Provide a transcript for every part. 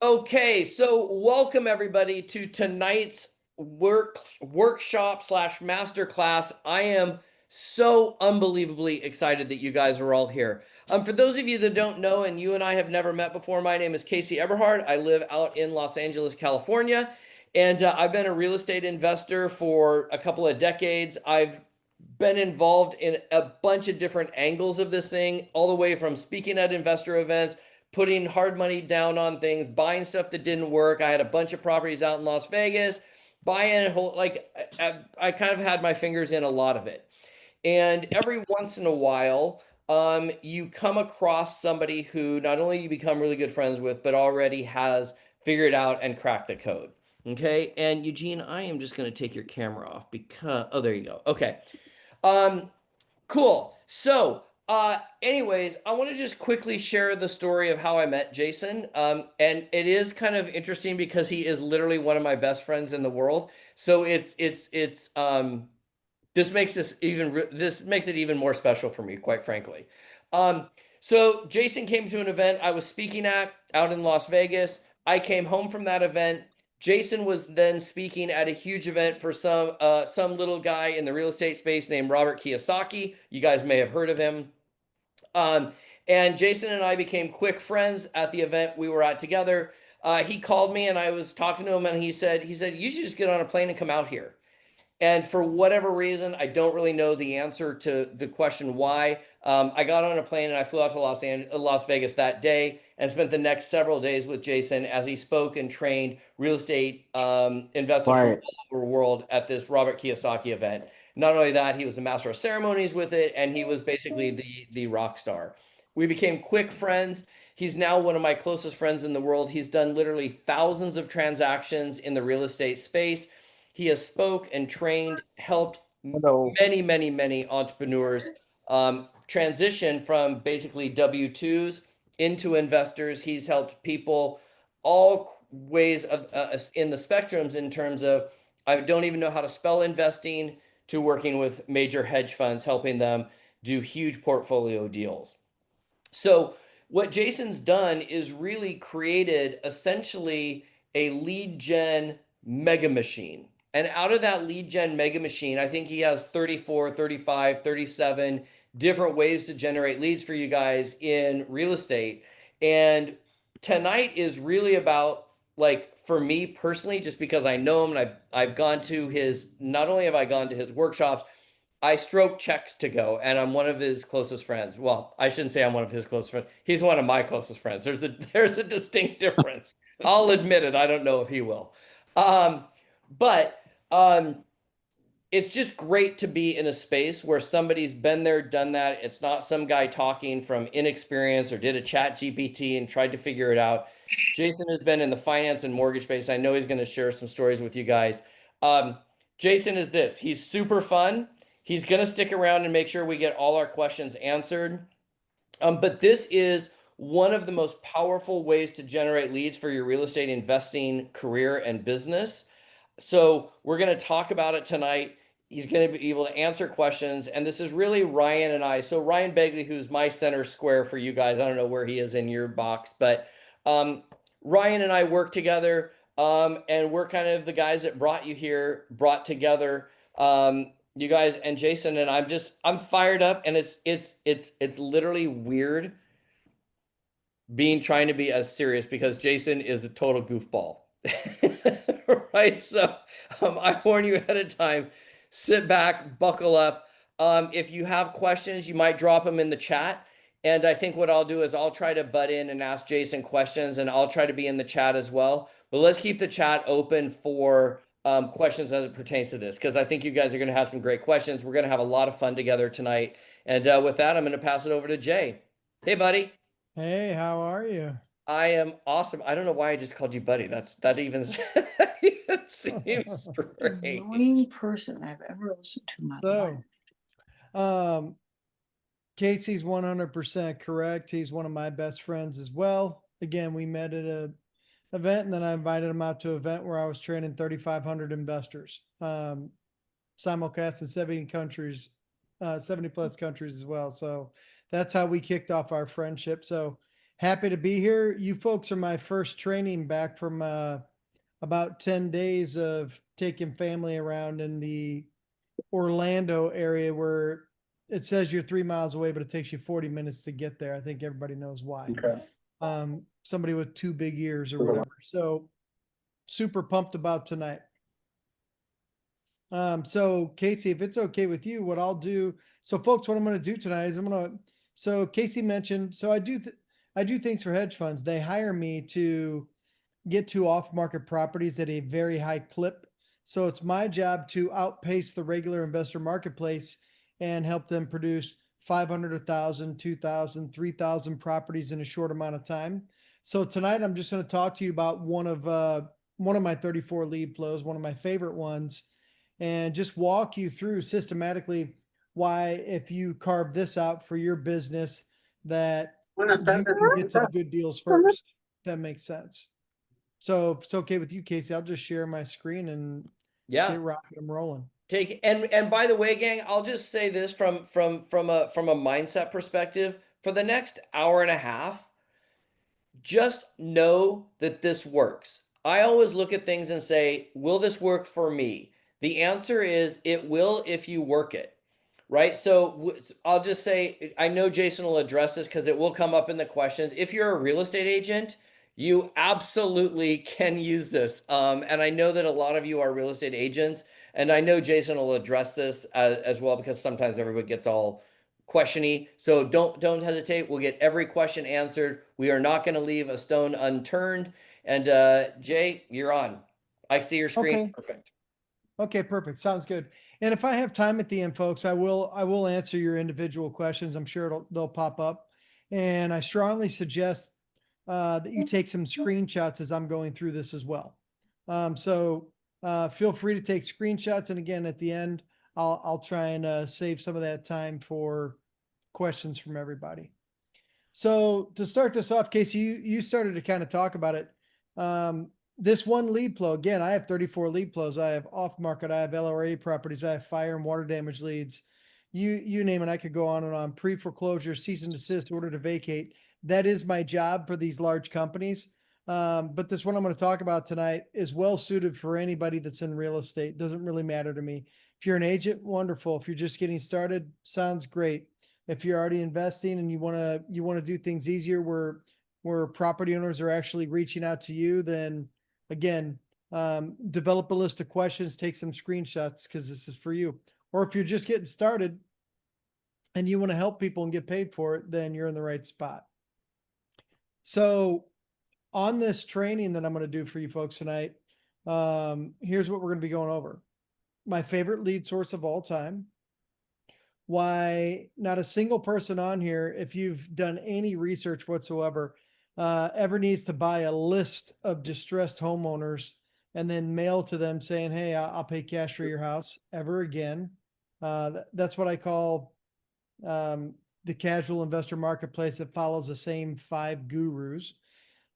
Okay, so welcome everybody to tonight's workshop slash masterclass. I am so unbelievably excited that you guys are all here. For those of you that don't know, and you and I have never met before, my name is Casey Eberhart. I live out in Los Angeles, California, and I've been a real estate investor for a couple of decades. I've been involved in a bunch of different angles of this thing, all the way from speaking at investor events, putting hard money down on things, buying stuff that didn't work. I had a bunch of properties out in Las Vegas, buying a whole, like, I kind of had my fingers in a lot of it. And every once in a while, you come across somebody who not only you become really good friends with, but already has figured out and cracked the code. Okay. And Eugene, I am just going to take your camera off because, oh, there you go. Okay. Um, Cool. So, anyways, I want to just quickly share the story of how I met Jason. And it is kind of interesting because he is literally one of my best friends in the world. So this makes it even more special for me, quite frankly. Um, so Jason came to an event I was speaking at out in Las Vegas. I came home from that event. Jason was then speaking at a huge event for some little guy in the real estate space named Robert Kiyosaki. You guys may have heard of him. Um, and Jason and I became quick friends at the event we were at together. He called me and I was talking to him, and he said, you should just get on a plane and come out here. And for whatever reason, I don't really know the answer to the question why. I got on a plane and I flew out to Las Vegas that day and spent the next several days with Jason as he spoke and trained real estate investors from Quiet. all over the world at this Robert Kiyosaki event. Not only that, he was a master of ceremonies with it, and he was basically the rock star. We became quick friends. He's now one of my closest friends in the world. He's done literally thousands of transactions in the real estate space. He has spoke and trained, helped Hello. many, many, many entrepreneurs transition from basically W-2s into investors. He's helped people all ways of in the spectrums in terms of I don't even know how to spell investing to working with major hedge funds, helping them do huge portfolio deals. So what Jason's done is really created essentially a lead gen mega machine. And out of that lead gen mega machine, I think he has 34, 35, 37 different ways to generate leads for you guys in real estate. And tonight is really about, like, for me personally, just because I know him and I've gone to his, not only have I gone to his workshops, I stroke checks to go, and I'm one of his closest friends. Well, I shouldn't say I'm one of his closest friends. He's one of my closest friends. There's a distinct difference. I'll admit it. I don't know if he will. Um, but it's just great to be in a space where somebody's been there, done that. It's not some guy talking from inexperience or did a chat GPT and tried to figure it out. Jason has been in the finance and mortgage space. I know he's going to share some stories with you guys. Um, Jason is this. He's super fun. He's going to stick around and make sure we get all our questions answered. But this is one of the most powerful ways to generate leads for your real estate investing career and business. So we're going to talk about it tonight. He's going to be able to answer questions. And this is really Ryan and I. So Ryan Begley, who's my center square for you guys. I don't know where he is in your box, but um, Ryan and I work together. And we're kind of the guys that brought you here, brought together you guys and Jason. And I'm fired up, and it's literally weird being trying to be as serious because Jason is a total goofball. Right? So I warn you ahead of time, sit back, buckle up. If you have questions, you might drop them in the chat. And I think what I'll do is I'll try to butt in and ask Jason questions, and I'll try to be in the chat as well. But let's keep the chat open for questions as it pertains to this, because I think you guys are going to have some great questions. We're going to have a lot of fun together tonight. And with that, I'm going to pass it over to Jay. Hey, buddy. Hey, how are you? I am awesome. I don't know why I just called you buddy. That even, that even seems strange. Annoying person I've ever listened to in my life. So, Casey's 100% correct. He's one of my best friends as well. Again, we met at a event, and then I invited him out to an event where I was training 3,500 investors, simulcast in 70 countries, 70 plus countries as well. So that's how we kicked off our friendship. So Happy to be here. You folks are my first training back from about 10 days of taking family around in the Orlando area where it says you're 3 miles away, but it takes you 40 minutes to get there. I think everybody knows why. Okay. Somebody with 2 big ears or whatever. So super pumped about tonight. So Casey, if it's okay with you, what I'll do, so folks, what I'm going to do tonight is so Casey mentioned, so I do things for hedge funds. They hire me to get to off-market properties at a very high clip. So it's my job to outpace the regular investor marketplace and help them produce 500, 1,000, 2,000, 3,000 properties in a short amount of time. So tonight I'm just going to talk to you about one of my 34 lead flows, one of my favorite ones, and just walk you through systematically why, if you carve this out for your business, that you can get to the good deals first. That makes sense. So if it's okay with you, Casey, I'll just share my screen and Yeah. get rocking and rolling. And by the way, gang, I'll just say this from a mindset perspective. For the next hour and a half, just know that this works. I always look at things and say, will this work for me? The answer is it will if you work it, right? So I'll just say, I know Jason will address this because it will come up in the questions. If you're a real estate agent, you absolutely can use this. And I know that a lot of you are real estate agents, and I know Jason will address this as well, because sometimes everybody gets all questiony. So don't hesitate. We'll get every question answered. We are not going to leave a stone unturned. And Jay, you're on. I see your screen. Okay. Perfect. Okay, perfect. Sounds good. And if I have time at the end, folks, I will answer your individual questions. I'm sure they'll pop up. And I strongly suggest that you take some screenshots as I'm going through this as well. So feel free to take screenshots. And again, at the end, I'll try and save some of that time for questions from everybody. So to start this off, Casey, you started to kind of talk about it. This one lead flow, again, I have 34 lead flows. I have off market, I have LRA properties, I have fire and water damage leads. You name it, I could go on and on. Pre-foreclosure, cease and desist, order to vacate. That is my job for these large companies. But this one I'm going to talk about tonight is well suited for anybody that's in real estate. Doesn't really matter to me. If you're an agent, wonderful. If you're just getting started, sounds great. If you're already investing and you want to do things easier where property owners are actually reaching out to you, then again, develop a list of questions, take some screenshots, because this is for you. Or if you're just getting started and you want to help people and get paid for it, then you're in the right spot. So on this training that I'm going to do for you folks tonight, here's what we're going to be going over. My favorite lead source of all time. Why not a single person on here, if you've done any research whatsoever, ever needs to buy a list of distressed homeowners and then mail to them saying, hey, I'll pay cash for your house ever again. That's what I call the casual investor marketplace that follows the same 5 gurus.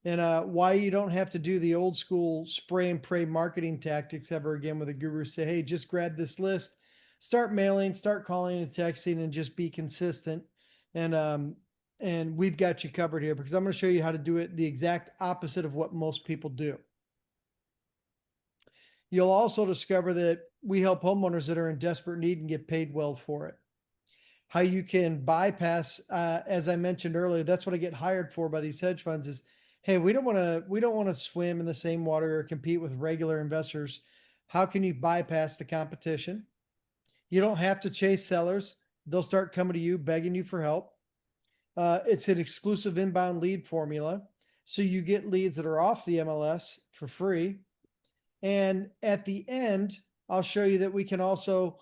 And why you don't have to do the old school spray and pray marketing tactics ever again, with a guru say, hey, just grab this list, start mailing, start calling and texting, and just be consistent. And we've got you covered here, because I'm going to show you how to do it the exact opposite of what most people do. You'll also discover that we help homeowners that are in desperate need and get paid well for it. How you can bypass, as I mentioned earlier, that's what I get hired for by these hedge funds is, hey, we don't want to swim in the same water or compete with regular investors. How can you bypass the competition? You don't have to chase sellers. They'll start coming to you, begging you for help. It's an exclusive inbound lead formula. So you get leads that are off the MLS for free. And at the end, I'll show you that we can also,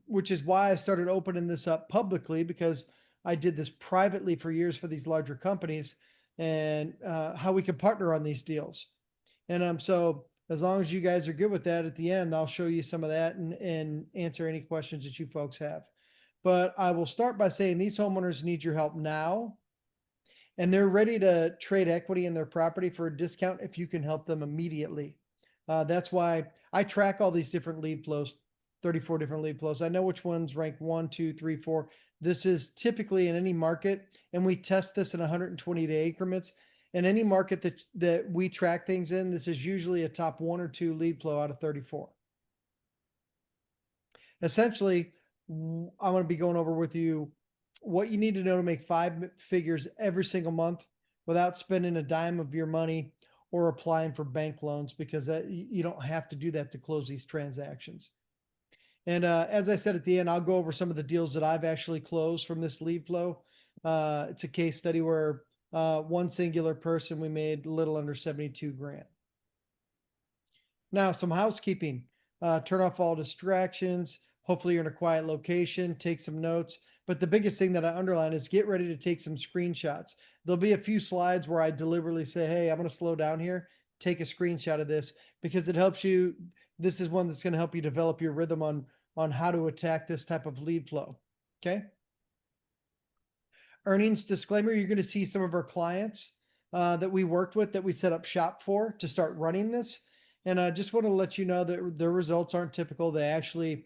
which is why I started opening this up publicly, because I did this privately for years for these larger companies, and how we can partner on these deals. And so as long as you guys are good with that, at the end, I'll show you some of that and answer any questions that you folks have. But I will start by saying these homeowners need your help now, and they're ready to trade equity in their property for a discount if you can help them immediately. That's why I track all these different lead flows, 34 different lead flows. I know which ones rank 1, 2, 3, 4. This is typically in any market, and we test this in 120-day increments. In any market that we track things in, this is usually a top 1 or 2 lead flow out of 34. Essentially, I'm going to be going over with you what you need to know to make 5 figures every single month without spending a dime of your money or applying for bank loans, because you don't have to do that to close these transactions. And as I said at the end, I'll go over some of the deals that I've actually closed from this lead flow. It's a case study where one singular person, we made a little under 72 grand. Now, some housekeeping. Turn off all distractions. Hopefully you're in a quiet location, take some notes. But the biggest thing that I underline is get ready to take some screenshots. There'll be a few slides where I deliberately say, hey, I'm going to slow down here. Take a screenshot of this, because it helps you. This is one that's going to help you develop your rhythm on how to attack this type of lead flow. Okay. Earnings disclaimer. You're going to see some of our clients that we worked with, that we set up shop for to start running this. And I just want to let you know that their results aren't typical. They actually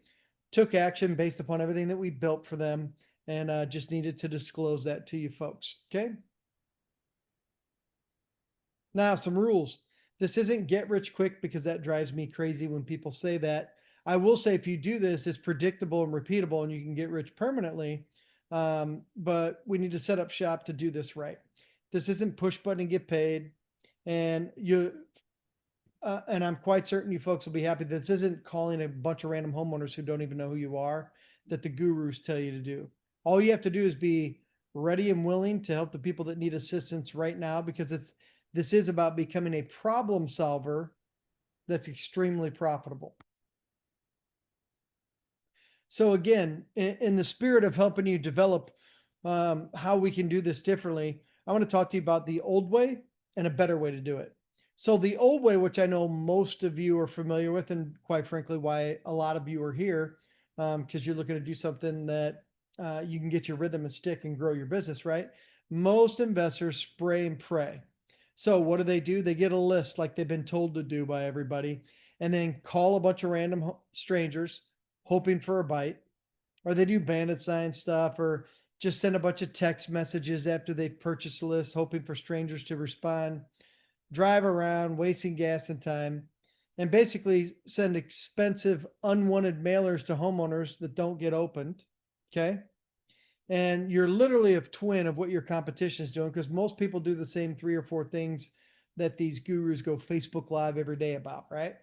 took action based upon everything that we built for them, and just needed to disclose that to you folks. Okay. Now, some rules. This isn't get rich quick, because that drives me crazy when people say that. I will say, if you do this, it's predictable and repeatable, and you can get rich permanently. But we need to set up shop to do this right. This isn't push button and get paid. And and I'm quite certain you folks will be happy that this isn't calling a bunch of random homeowners who don't even know who you are, that the gurus tell you to do. All you have to do is be ready and willing to help the people that need assistance right now, because this is about becoming a problem solver that's extremely profitable. So again, in the spirit of helping you develop how we can do this differently, I want to talk to you about the old way and a better way to do it. So the old way, which I know most of you are familiar with, and quite frankly, why a lot of you are here, because you're looking to do something that you can get your rhythm and stick and grow your business, right? Most investors spray and pray. So what do? They get a list like they've been told to do by everybody, and then call a bunch of random strangers hoping for a bite, or they do bandit sign stuff, or just send a bunch of text messages after they've purchased a list, hoping for strangers to respond, drive around, wasting gas and time, and basically send expensive, unwanted mailers to homeowners that don't get opened. Okay. And you're literally a twin of what your competition is doing, because most people do the same 3 or 4 things that these gurus go Facebook Live every day about, right?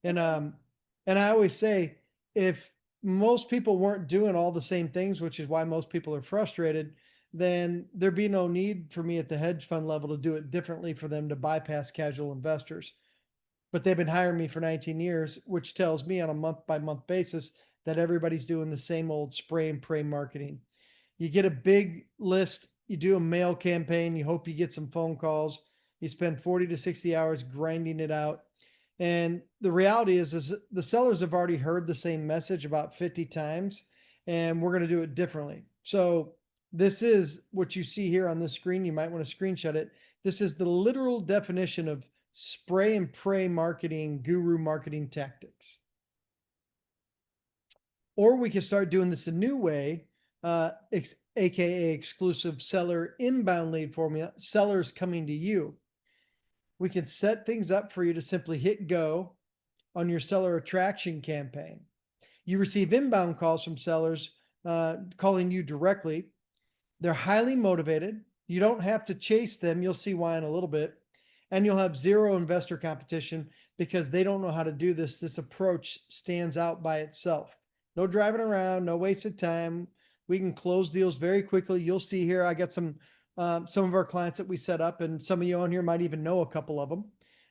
And I always say, if most people weren't doing all the same things, which is why most people are frustrated, then there'd be no need for me at the hedge fund level to do it differently for them to bypass casual investors. But they've been hiring me for 19 years, which tells me on a month by month basis that everybody's doing the same old spray and pray marketing. You get a big list, you do a mail campaign, you hope you get some phone calls, you spend 40 to 60 hours grinding it out. And the reality is the sellers have already heard the same message about 50 times, and we're going to do it differently. So this is what you see here on the screen. You might want to screenshot it. This is the literal definition of spray and pray marketing, guru marketing tactics. Or we can start doing this a new way, AKA exclusive seller inbound lead formula, sellers coming to you. We can set things up for you to simply hit go on your seller attraction campaign. You receive inbound calls from sellers calling you directly. They're highly motivated. You don't have to chase them. You'll see why in a little bit. And you'll have zero investor competition, because they don't know how to do this. This approach stands out by itself. No driving around, no wasted time. We can close deals very quickly. You'll see here, I got some of our clients that we set up, and some of you on here might even know a couple of them.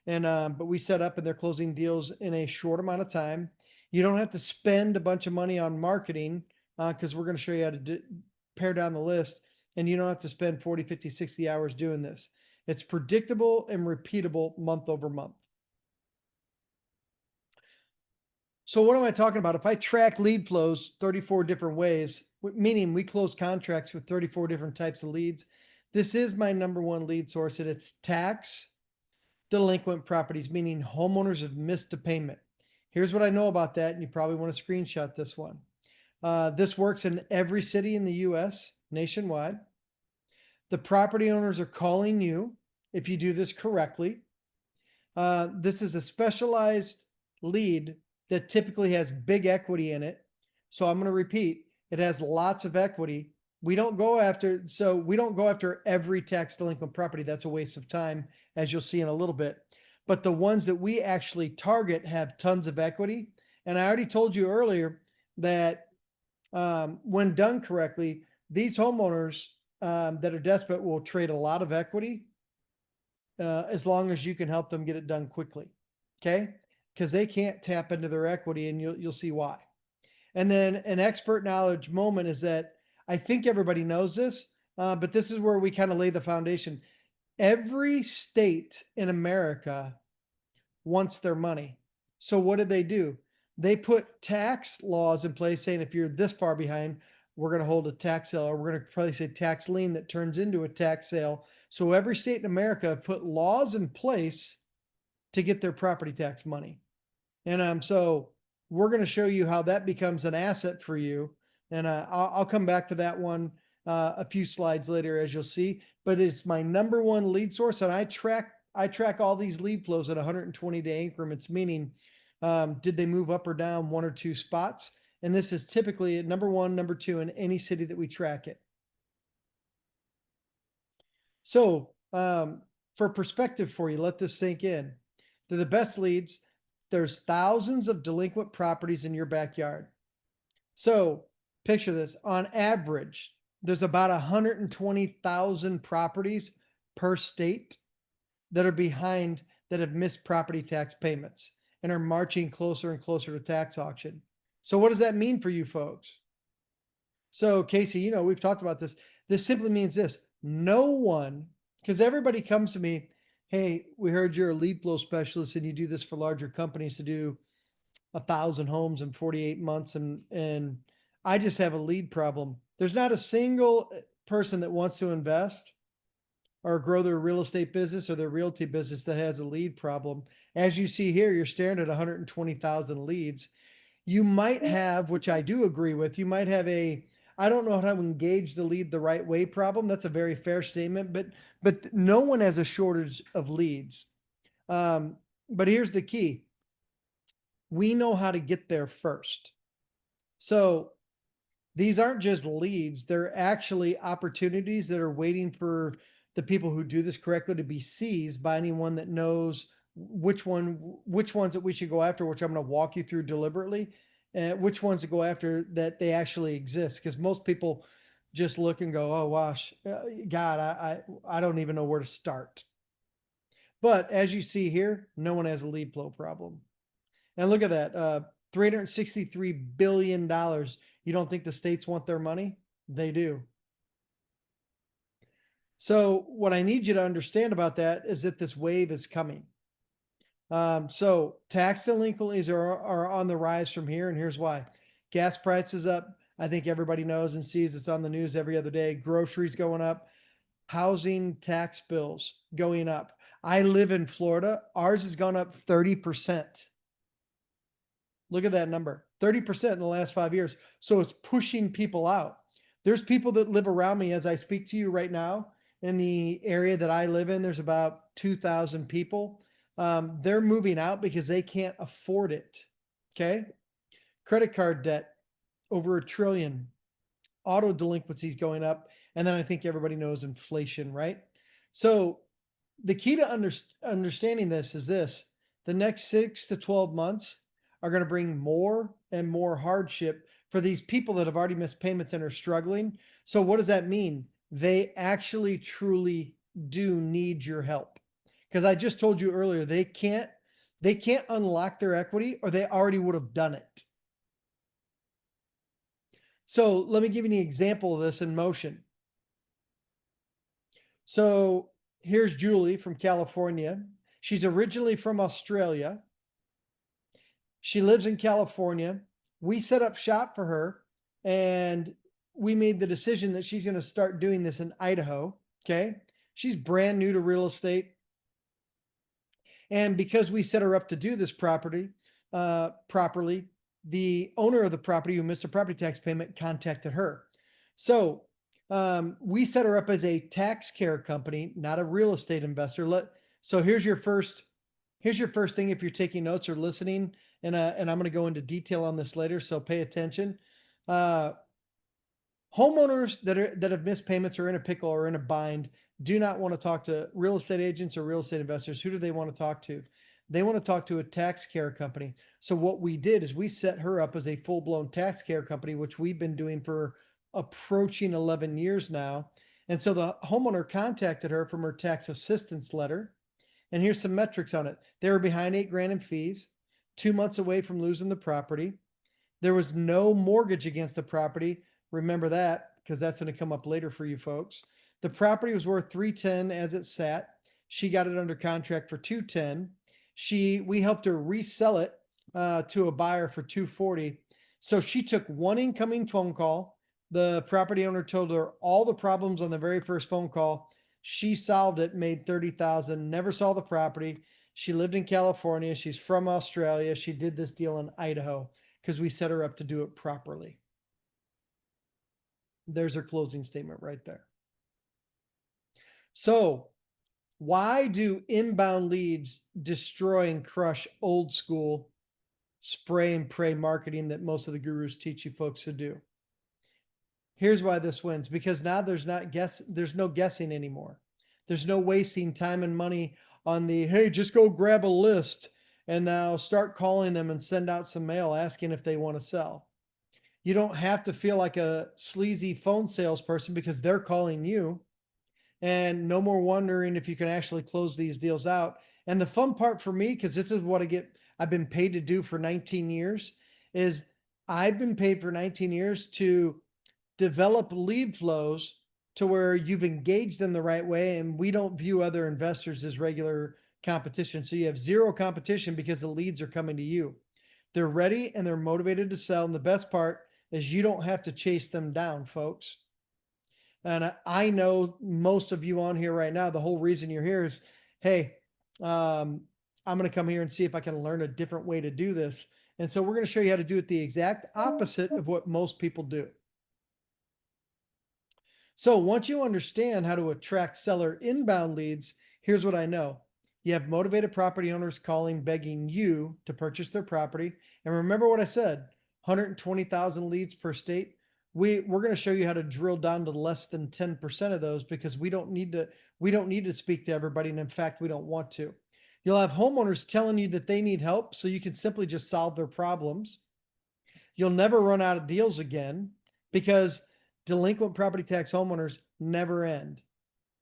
And but we set up, and they're closing deals in a short amount of time. You don't have to spend a bunch of money on marketing, because we're going to show you how to pare down the list, and you don't have to spend 40, 50, 60 hours doing this. It's predictable and repeatable month over month. So what am I talking about? If I track lead flows 34 different ways, meaning we close contracts with 34 different types of leads, this is my number one lead source, and it's tax delinquent properties, meaning homeowners have missed a payment. Here's what I know about that, and you probably want to screenshot this one. This works in every city in the US nationwide. The property owners are calling you if you do this correctly. This is a specialized lead that typically has big equity in it. So I'm going to repeat, it has lots of equity. We don't go after every tax delinquent property. That's a waste of time, as you'll see in a little bit. But the ones that we actually target have tons of equity. And I already told you earlier that when done correctly, these homeowners that are desperate will trade a lot of equity as long as you can help them get it done quickly. Okay. Because they can't tap into their equity, and you'll see why. And then an expert knowledge moment is that I think everybody knows this, but this is where we kind of lay the foundation. Every state in America wants their money. So what did they do? They put tax laws in place saying if you're this far behind, we're going to hold a tax sale, or we're going to place a tax lien that turns into a tax sale. So every state in America have put laws in place to get their property tax money. And so we're going to show you how that becomes an asset for you. And I'll come back to that one a few slides later, as you'll see. But it's my number one lead source, and I track all these lead flows at 120-day increments, meaning did they move up or down 1 or 2 spots? And this is typically at number 1, number 2 in any city that we track it. So for perspective for you, let this sink in. They're the best leads. There's thousands of delinquent properties in your backyard. So picture this. On average, there's about 120,000 properties per state that are behind, that have missed property tax payments and are marching closer and closer to tax auction. So what does that mean for you folks? So Casey, we've talked about this. This simply means this: no one, because everybody comes to me, hey, we heard you're a lead flow specialist and you do this for larger companies to do 1,000 homes in 48 months. And I just have a lead problem. There's not a single person that wants to invest or grow their real estate business or their realty business that has a lead problem. As you see here, you're staring at 120,000 leads. You might have, which I do agree with, you might have I don't know how to engage the lead the right way problem. That's a very fair statement, but no one has a shortage of leads. But here's the key. We know how to get there first. So these aren't just leads. They're actually opportunities that are waiting for the people who do this correctly to be seized by anyone that knows which ones that we should go after, which I'm going to walk you through deliberately, and which ones to go after that they actually exist. Because most people just look and go, oh, gosh, God, I don't even know where to start. But as you see here, no one has a lead flow problem. And look at that, $363 billion. You don't think the states want their money? They do. So what I need you to understand about that is that this wave is coming. So tax delinquencies are on the rise from here, and here's why. Gas prices up. I think everybody knows and sees it's on the news every other day. Groceries going up. Housing tax bills going up. I live in Florida. Ours has gone up 30%. Look at that number, 30% in the last 5 years. So it's pushing people out. There's people that live around me as I speak to you right now. In the area that I live in, there's about 2,000 people. They're moving out because they can't afford it. Okay. Credit card debt over $1 trillion. Auto delinquencies going up. And then I think everybody knows inflation, right? So the key to understanding this is this: the next 6 to 12 months are going to bring more and more hardship for these people that have already missed payments and are struggling. So what does that mean? They actually truly do need your help. Because I just told you earlier, they can't unlock their equity, or they already would have done it. So let me give you an example of this in motion. So here's Julie from California. She's originally from Australia. She lives in California. We set up shop for her, and we made the decision that she's going to start doing this in Idaho. Okay. She's brand new to real estate. And because we set her up to do this properly, the owner of the property who missed a property tax payment contacted her. So we set her up as a tax care company, not a real estate investor. So here's your first thing if you're taking notes or listening, and I'm going to go into detail on this later, so pay attention. Homeowners that have missed payments or in a pickle or in a bind do not want to talk to real estate agents or real estate investors. Who do they want to talk to? They want to talk to a tax care company. So what we did is we set her up as a full-blown tax care company, which we've been doing for approaching 11 years now. And so the homeowner contacted her from her tax assistance letter. And here's some metrics on it. They were behind $8,000 in fees, 2 months away from losing the property. There was no mortgage against the property. Remember that, because that's going to come up later for you folks. The property was worth $310 as it sat. She got it under contract for $210. We helped her resell it to a buyer for $240. So she took one incoming phone call. The property owner told her all the problems on the very first phone call. She solved it, made $30,000, never saw the property. She lived in California. She's from Australia. She did this deal in Idaho because we set her up to do it properly. There's her closing statement right there. So why do inbound leads destroy and crush old school spray and pray marketing that most of the gurus teach you folks to do? Here's why this wins, because now there's no guessing anymore. There's no wasting time and money on hey, just go grab a list and now start calling them and send out some mail asking if they want to sell. You don't have to feel like a sleazy phone salesperson because they're calling you, and no more wondering if you can actually close these deals out. And the fun part for me, because this is what I've been paid to do for 19 years, is I've been paid for 19 years to develop lead flows to where you've engaged them the right way. And we don't view other investors as regular competition. So you have zero competition because the leads are coming to you. They're ready and they're motivated to sell. And the best part is you don't have to chase them down, folks. And I know most of you on here right now, the whole reason you're here is, hey, I'm going to come here and see if I can learn a different way to do this. And so we're going to show you how to do it the exact opposite of what most people do. So once you understand how to attract seller inbound leads, here's what I know. You have motivated property owners calling, begging you to purchase their property. And remember what I said, 120,000 leads per state. We're going to show you how to drill down to less than 10% of those because we don't need to speak to everybody. And in fact, we don't want to. You'll have homeowners telling you that they need help so you can simply just solve their problems. You'll never run out of deals again because delinquent property tax homeowners never end.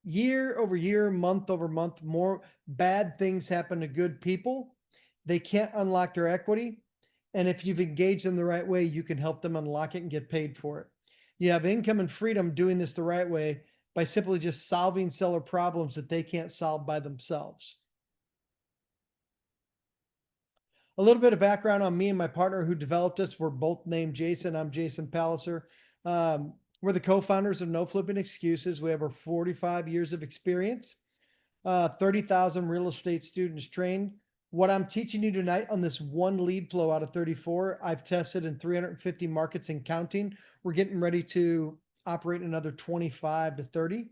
Year over year, month over month, more bad things happen to good people. They can't unlock their equity. And if you've engaged them the right way, you can help them unlock it and get paid for it. You have income and freedom doing this the right way by simply just solving seller problems that they can't solve by themselves. A little bit of background on me and my partner who developed us. We're both named Jason. I'm Jason Palliser. We're the co-founders of No Flipping Excuses. We have over 45 years of experience, 30,000 real estate students trained. What I'm teaching you tonight on this one lead flow out of 34, I've tested in 350 markets and counting. We're getting ready to operate in another 25 to 30.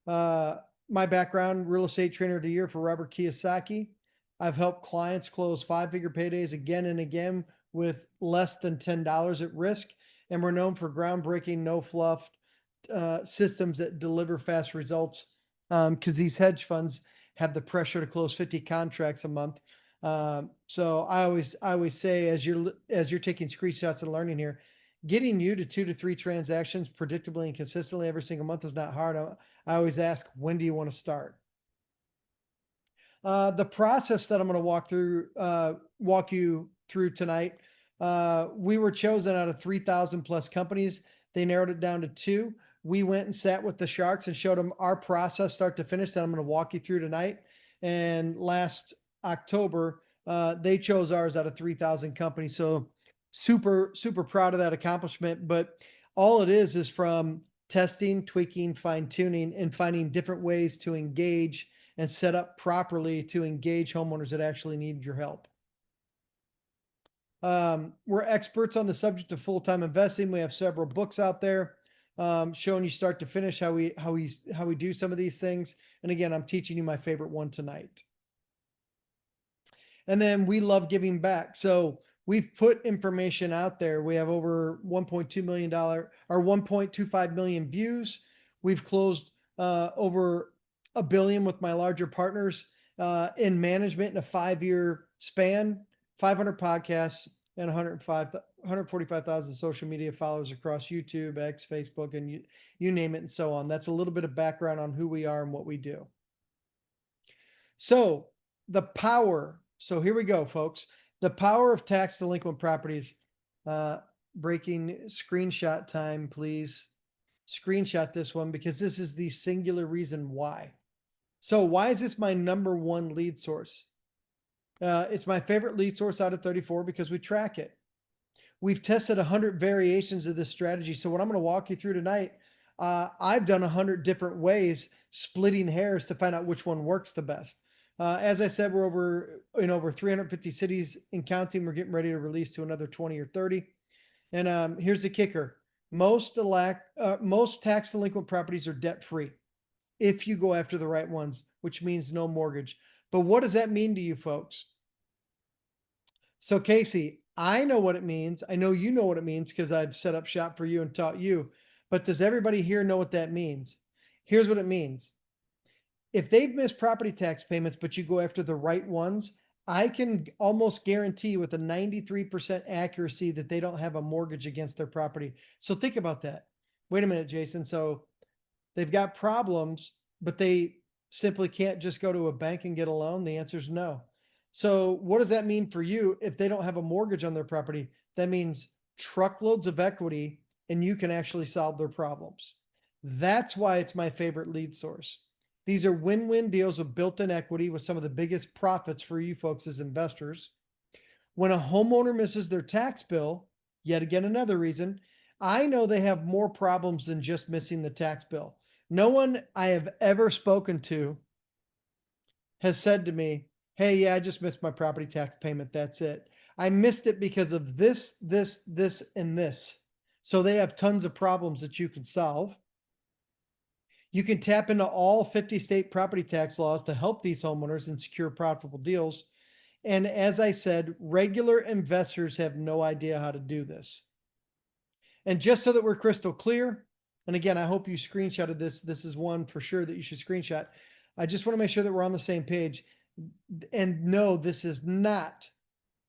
My background, real estate trainer of the year for Robert Kiyosaki. I've helped clients close 5-figure paydays again and again with less than $10 at risk. And we're known for groundbreaking, no fluff systems that deliver fast results because these hedge funds have the pressure to close 50 contracts a month. So I always say, as you're taking screenshots and learning here, getting you to 2 to 3 transactions predictably and consistently every single month is not hard. I always ask, when do you want to start? The process that I'm going to walk you through tonight. We were chosen out of 3,000 plus companies. They narrowed it down to 2. We went and sat with the sharks and showed them our process start to finish that I'm going to walk you through tonight. And last October, they chose ours out of 3,000 companies. So super, super proud of that accomplishment. But all it is from testing, tweaking, fine tuning, and finding different ways to engage and set up properly to engage homeowners that actually need your help. We're experts on the subject of full-time investing. We have several books out there showing you start to finish how we do some of these things. And again, I'm teaching you my favorite one tonight. And then we love giving back. So we've put information out there. We have over $1.2 million or 1.25 million views. We've closed over $1 billion with my larger partners in management in a 5-year span, 500 podcasts and 145,000 social media followers across YouTube, X, Facebook, and you name it, and so on. That's a little bit of background on who we are and what we do. So the power. So here we go, folks. The power of tax delinquent properties. Breaking screenshot time, please. Screenshot this one because this is the singular reason why. So why is this my number one lead source? It's my favorite lead source out of 34 because we track it. We've tested 100 variations of this strategy. So what I'm going to walk you through tonight, I've done 100 different ways, splitting hairs to find out which one works the best. As I said, we're in over 350 cities and counting. We're getting ready to release to another 20 or 30. And here's the kicker. Most tax delinquent properties are debt-free if you go after the right ones, which means no mortgage. But what does that mean to you folks? So Casey, I know what it means. I know you know what it means because I've set up shop for you and taught you. But does everybody here know what that means? Here's what it means. If they've missed property tax payments, but you go after the right ones, I can almost guarantee with a 93% accuracy that they don't have a mortgage against their property. So think about that. Wait a minute, Jason. So they've got problems, but they simply can't just go to a bank and get a loan. The answer is no. So what does that mean for you if they don't have a mortgage on their property? That means truckloads of equity and you can actually solve their problems. That's why it's my favorite lead source. These are win-win deals with built-in equity with some of the biggest profits for you folks as investors. When a homeowner misses their tax bill, yet again, another reason, I know they have more problems than just missing the tax bill. No one I have ever spoken to has said to me, hey, yeah, I just missed my property tax payment. That's it. I missed it because of this, and this. So they have tons of problems that you can solve. You can tap into all 50 state property tax laws to help these homeowners and secure profitable deals. And as I said, regular investors have no idea how to do this. And just so that we're crystal clear, and again, I hope you screenshotted this. This is one for sure that you should screenshot. I just want to make sure that we're on the same page. And no, this is not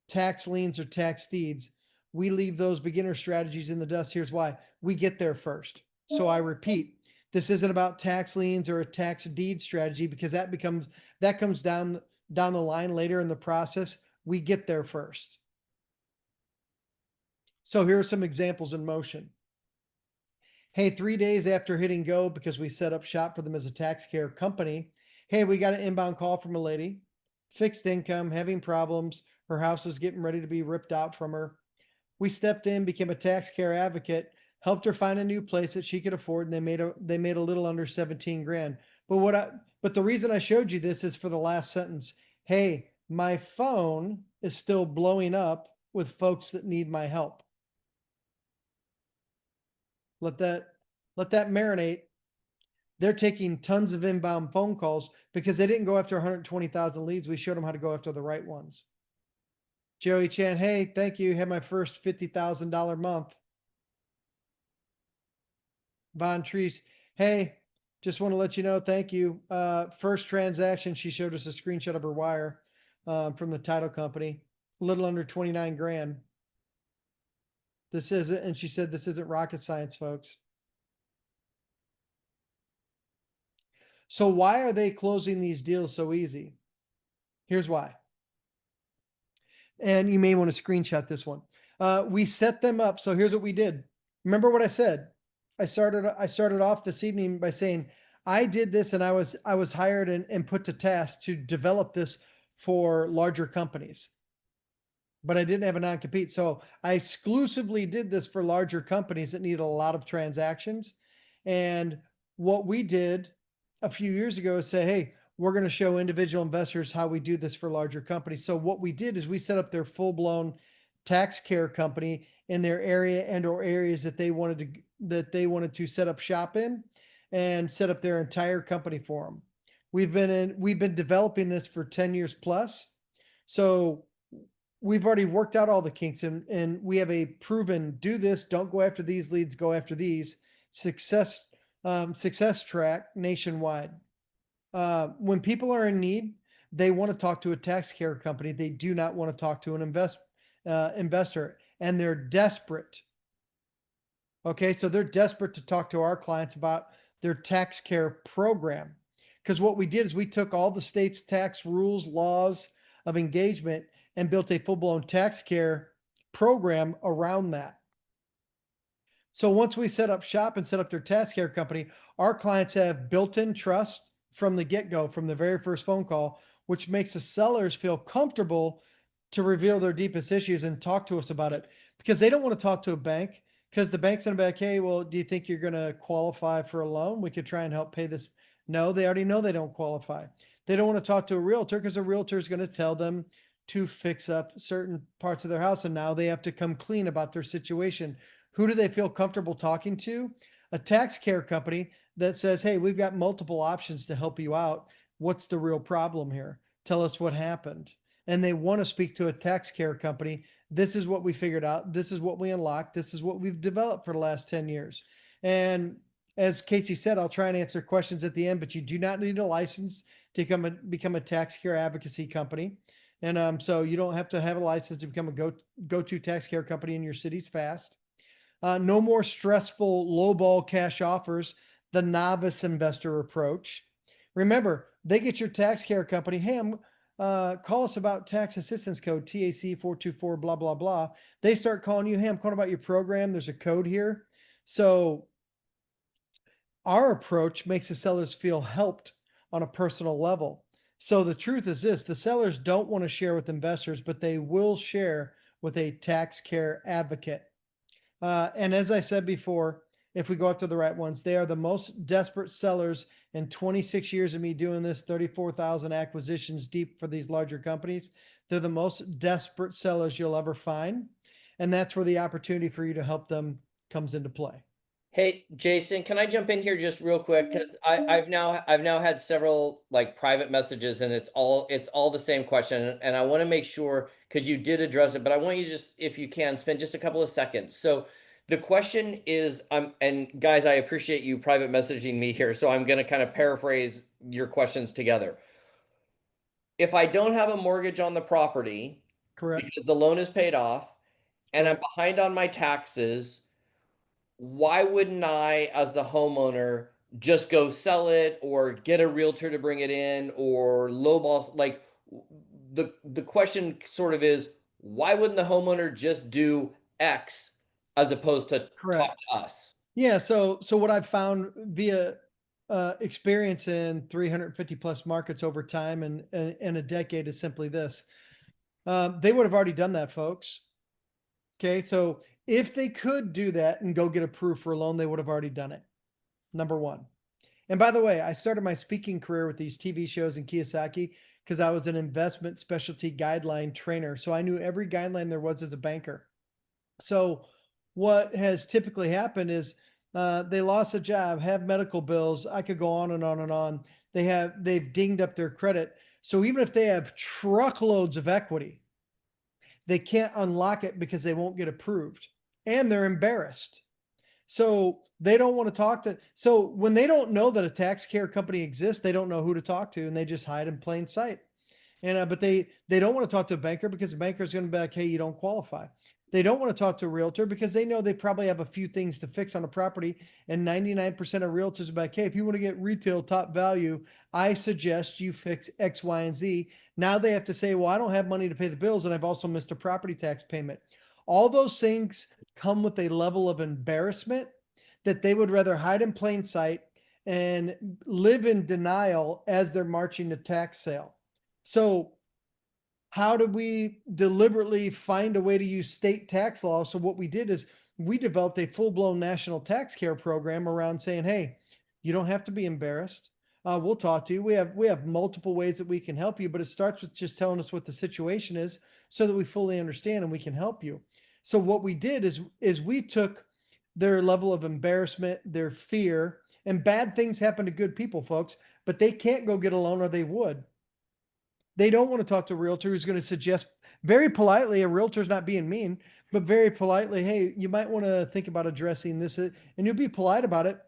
tax liens or tax deeds. We leave those beginner strategies in the dust. Here's why. We get there first. So I repeat, this isn't about tax liens or a tax deed strategy because that comes down the line later in the process. We get there first. So here are some examples in motion. Hey, 3 days after hitting go, because we set up shop for them as a tax care company. Hey, we got an inbound call from a lady, fixed income, having problems. Her house is getting ready to be ripped out from her. We stepped in, became a tax care advocate, helped her find a new place that she could afford, and they made a little under 17 grand. But the reason I showed you this is for the last sentence. Hey, my phone is still blowing up with folks that need my help. Let that marinate. They're taking tons of inbound phone calls because they didn't go after 120,000 leads. We showed them how to go after the right ones. Joey Chan, hey, thank you. Had my first $50,000 month. Von Treese, hey, just want to let you know, thank you. First transaction, she showed us a screenshot of her wire from the title company, a little under 29 grand. This isn't, and she said, this isn't rocket science, folks. So why are they closing these deals so easy? Here's why. And you may want to screenshot this one. We set them up. So here's what we did. Remember what I said? I started off this evening by saying, I did this and I was hired and put to task to develop this for larger companies. But I didn't have a non-compete. So I exclusively did this for larger companies that need a lot of transactions. And what we did a few years ago is say, hey, we're going to show individual investors how we do this for larger companies. So what we did is we set up their full-blown tax care company in their area and or areas that they wanted to set up shop in and set up their entire company for them. We've been developing this for 10 years plus. So we've already worked out all the kinks, and we have a proven do this, don't go after these leads, go after these success success track nationwide. When people are in need, they want to talk to a tax care company. They do not want to talk to an investor, and they're desperate. Okay, so they're desperate to talk to our clients about their tax care program. Because what we did is we took all the state's tax rules, laws of engagement, and built a full blown tax care program around that. So once we set up shop and set up their tax care company, our clients have built-in trust from the get-go, from the very first phone call, which makes the sellers feel comfortable to reveal their deepest issues and talk to us about it, because they don't want to talk to a bank, because the bank's going to be like, hey, well, do you think you're going to qualify for a loan? We could try and help pay this. No, they already know they don't qualify. They don't want to talk to a realtor because a realtor is going to tell them to fix up certain parts of their house. And now they have to come clean about their situation. Who do they feel comfortable talking to? A tax care company that says, hey, we've got multiple options to help you out. What's the real problem here? Tell us what happened. And they want to speak to a tax care company. This is what we figured out. This is what we unlocked. This is what we've developed for the last 10 years. And as Casey said, I'll try and answer questions at the end, but you do not need a license to become a tax care advocacy company. And so you don't have to have a license to become a go-to tax care company in your cities fast. No more stressful lowball cash offers, the novice investor approach. Remember, they get your tax care company. Hey, call us about tax assistance code TAC 424, blah, blah, blah. They start calling you. Hey, I'm calling about your program. There's a code here. So our approach makes the sellers feel helped on a personal level. So the truth is this, the sellers don't want to share with investors, but they will share with a tax care advocate. And as I said before, if we go after the right ones, they are the most desperate sellers in 26 years of me doing this, 34,000 acquisitions deep for these larger companies. They're the most desperate sellers you'll ever find. And that's where the opportunity for you to help them comes into play. Hey, Jason, can I jump in here just real quick? Because I've now had several like private messages, and it's all the same question, and I want to make sure, because you did address it, but I want you to just, if you can, spend just a couple of seconds. So the question is, and guys, I appreciate you private messaging me here, so I'm going to kind of paraphrase your questions together. If I don't have a mortgage on the property, Correct. because the loan is paid off, and I'm Correct. behind on my taxes, why wouldn't I, as the homeowner, just go sell it or get a realtor to bring it in or lowball? Like the question sort of is, why wouldn't the homeowner just do X as opposed to Correct. talk to us? Yeah. So what I've found via experience in 350 plus markets over time and in a decade is simply this. They would have already done that, folks. Okay. So if they could do that and go get approved for a loan, they would have already done it. Number one. And by the way, I started my speaking career with these TV shows in Kiyosaki because I was an investment specialty guideline trainer. So I knew every guideline there was as a banker. So what has typically happened is they lost a job, have medical bills. I could go on and on and on. They've dinged up their credit. So even if they have truckloads of equity, they can't unlock it because they won't get approved, and they're embarrassed. So they don't want to talk to. So when they don't know that a tax care company exists, they don't know who to talk to, and they just hide in plain sight. And but they don't want to talk to a banker because the banker is going to be like, hey, you don't qualify. They don't want to talk to a realtor because they know they probably have a few things to fix on a property. And 99% of realtors are like, hey, if you want to get retail top value, I suggest you fix X, Y, and Z. Now they have to say, well, I don't have money to pay the bills, and I've also missed a property tax payment. All those things come with a level of embarrassment that they would rather hide in plain sight and live in denial as they're marching to tax sale. So how do we deliberately find a way to use state tax law? So what we did is we developed a full-blown national tax care program around saying, hey, you don't have to be embarrassed. we'll talk to you. We have multiple ways that we can help you, but it starts with just telling us what the situation is so that we fully understand and we can help you. So what we did is we took their level of embarrassment, their fear, and bad things happen to good people, folks, but they can't go get a loan or they would. They don't want to talk to a realtor who's going to suggest very politely, a realtor's not being mean, but very politely, hey, you might want to think about addressing this. And you'll be polite about it,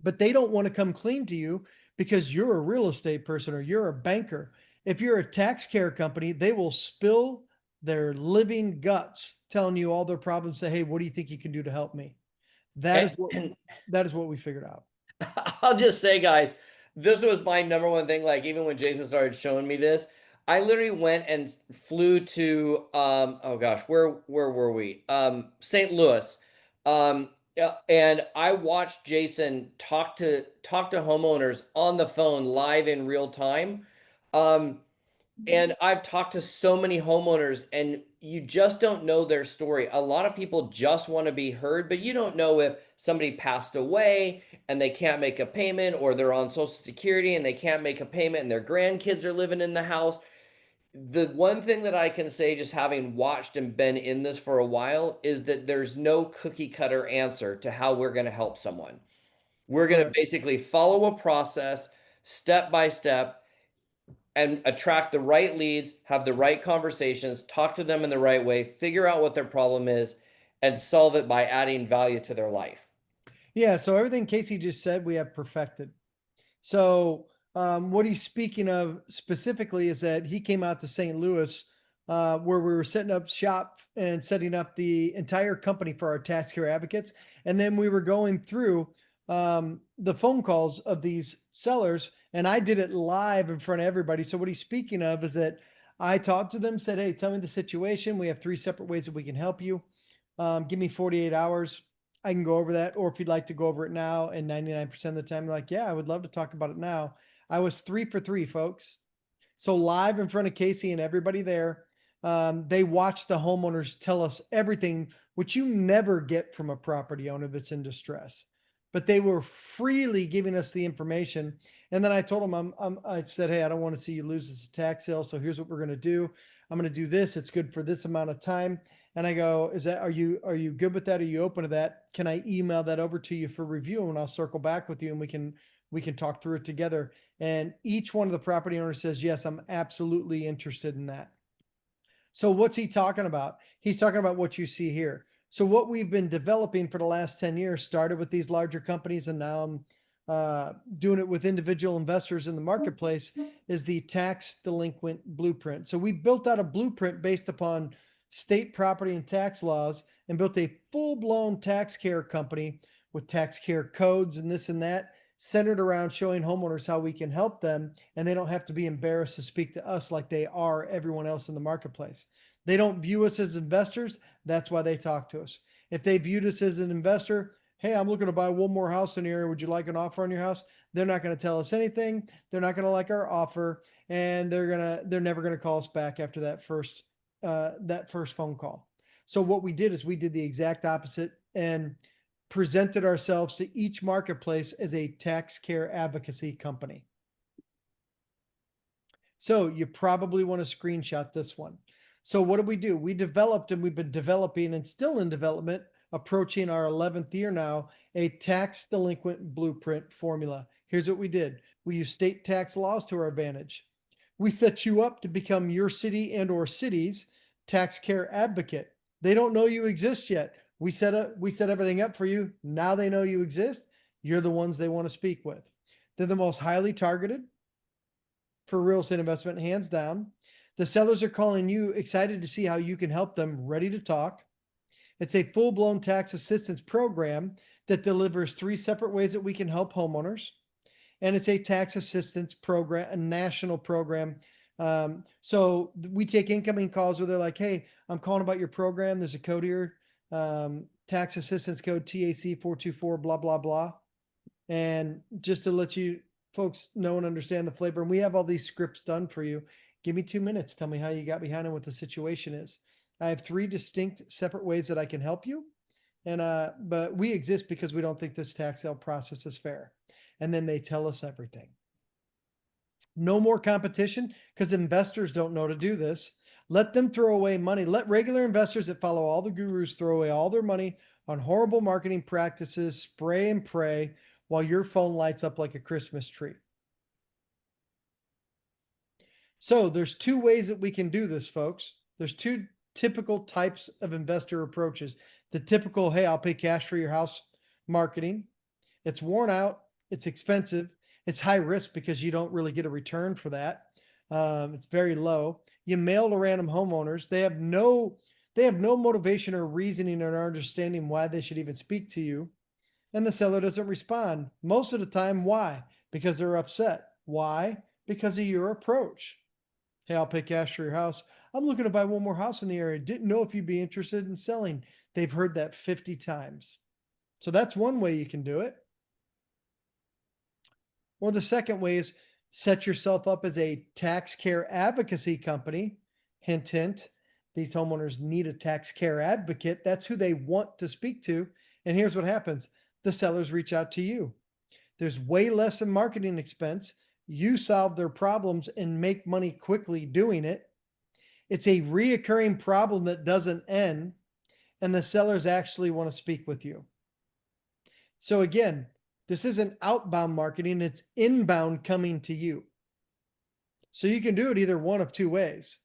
but they don't want to come clean to you because you're a real estate person or you're a banker. If you're a tax care company, they will spill their living guts telling you all their problems. Say, hey, what do you think you can do to help me? That is what And that is what we figured out. I'll just say, guys, this was my number one thing. Like, even when Jason started showing me this, I literally went and flew to oh gosh, where were we? St. Louis. And I watched Jason talk to homeowners on the phone live in real time. Um, and I've talked to so many homeowners, and you just don't know their story. A lot of people just want to be heard, but you don't know if somebody passed away and they can't make a payment, or they're on Social Security and they can't make a payment and their grandkids are living in the house. The one thing that I can say, just having watched and been in this for a while, is that there's no cookie cutter answer to how we're going to help someone. We're going to Correct. basically follow a process step by step and attract the right leads, have the right conversations, talk to them in the right way, figure out what their problem is, and solve it by adding value to their life. Yeah. So everything Casey just said, we have perfected. So, what he's speaking of specifically is that he came out to St. Louis, where we were setting up shop and setting up the entire company for our tax care advocates. And then we were going through the phone calls of these sellers, and I did it live in front of everybody. So, what he's speaking of is that I talked to them, said, hey, tell me the situation. We have 3 separate ways that we can help you. Give me 48 hours. I can go over that. Or if you'd like to go over it now, and 99% of the time, they're like, yeah, I would love to talk about it now. I was 3 for 3, folks. So live in front of Casey and everybody there, they watched the homeowners tell us everything, which you never get from a property owner that's in distress. But they were freely giving us the information. And then I told them, I said, hey, I don't want to see you lose this tax sale. So here's what we're going to do. I'm going to do this. It's good for this amount of time. And I go, are you good with that? Are you open to that? Can I email that over to you for review? And I'll circle back with you and we can talk through it together. And each one of the property owners says, yes, I'm absolutely interested in that. So what's he talking about? He's talking about what you see here. So what we've been developing for the last 10 years started with these larger companies, and now I'm doing it with individual investors in the marketplace, is the tax delinquent blueprint. So we built out a blueprint based upon state property and tax laws and built a full-blown tax care company with tax care codes and this and that, centered around showing homeowners how we can help them, and they don't have to be embarrassed to speak to us like they are everyone else in the marketplace. They don't view us as investors. That's why they talk to us. If they viewed us as an investor, hey, I'm looking to buy one more house in the area. Would you like an offer on your house? They're not going to tell us anything. They're not going to like our offer, and they're never going to call us back after that first phone call. So what we did is we did the exact opposite and presented ourselves to each marketplace as a tax care advocacy company. So you probably want to screenshot this one. So what did we do? We developed, and we've been developing and still in development, approaching our 11th year now, a tax delinquent blueprint formula. Here's what we did. We use state tax laws to our advantage. We set you up to become your city and or city's tax care advocate. They don't know you exist yet. We set everything up for you. Now they know you exist. You're the ones they want to speak with. They're the most highly targeted for real estate investment, hands down. The sellers are calling you, excited to see how you can help them, ready to talk. It's a full-blown tax assistance program that delivers 3 separate ways that we can help homeowners. And it's a tax assistance program, a national program. So we take incoming calls where they're like, hey, I'm calling about your program. There's a code here, tax assistance code TAC 424, blah, blah, blah. And just to let you folks know and understand the flavor, and we have all these scripts done for you. Give me 2 minutes. Tell me how you got behind and what the situation is. I have 3 distinct separate ways that I can help you. And but we exist because we don't think this tax sale process is fair. And then they tell us everything. No more competition because investors don't know to do this. Let them throw away money. Let regular investors that follow all the gurus throw away all their money on horrible marketing practices, spray and pray while your phone lights up like a Christmas tree. So there's two ways that we can do this, folks. There's two typical types of investor approaches. The typical, hey, I'll pay cash for your house marketing. It's worn out. It's expensive. It's high risk because you don't really get a return for that. It's very low. You mail to random homeowners. They have no motivation or reasoning or understanding why they should even speak to you. And the seller doesn't respond. Most of the time, why? Because they're upset. Why? Because of your approach. Hey, I'll pay cash for your house. I'm looking to buy one more house in the area. Didn't know if you'd be interested in selling. They've heard that 50 times. So that's one way you can do it. Or the second way is set yourself up as a tax care advocacy company. Hint, hint. These homeowners need a tax care advocate. That's who they want to speak to. And here's what happens. The sellers reach out to you. There's way less in marketing expense. You solve their problems and make money quickly doing it. It's a reoccurring problem that doesn't end, and the sellers actually want to speak with you. So again, this isn't outbound marketing, it's inbound coming to you. So you can do it either one of two ways.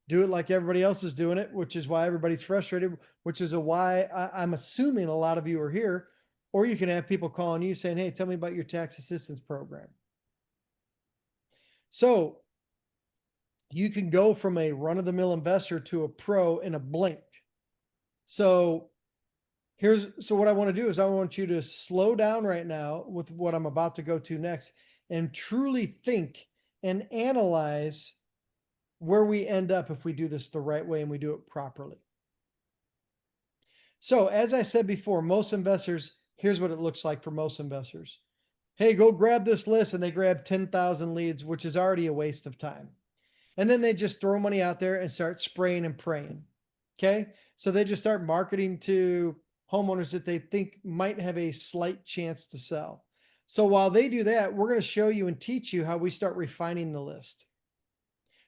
Do it like everybody else is doing it, which is why everybody's frustrated, which is why I'm assuming a lot of you are here. Or you can have people calling you saying, hey, tell me about your tax assistance program. So you can go from a run-of-the-mill investor to a pro in a blink. So what I want to do is I want you to slow down right now with what I'm about to go to next and truly think and analyze where we end up if we do this the right way and we do it properly. So as I said before, most investors, here's what it looks like for most investors. Hey, go grab this list, and they grab 10,000 leads, which is already a waste of time. And then they just throw money out there and start spraying and praying. Okay. So they just start marketing to homeowners that they think might have a slight chance to sell. So while they do that, we're going to show you and teach you how we start refining the list.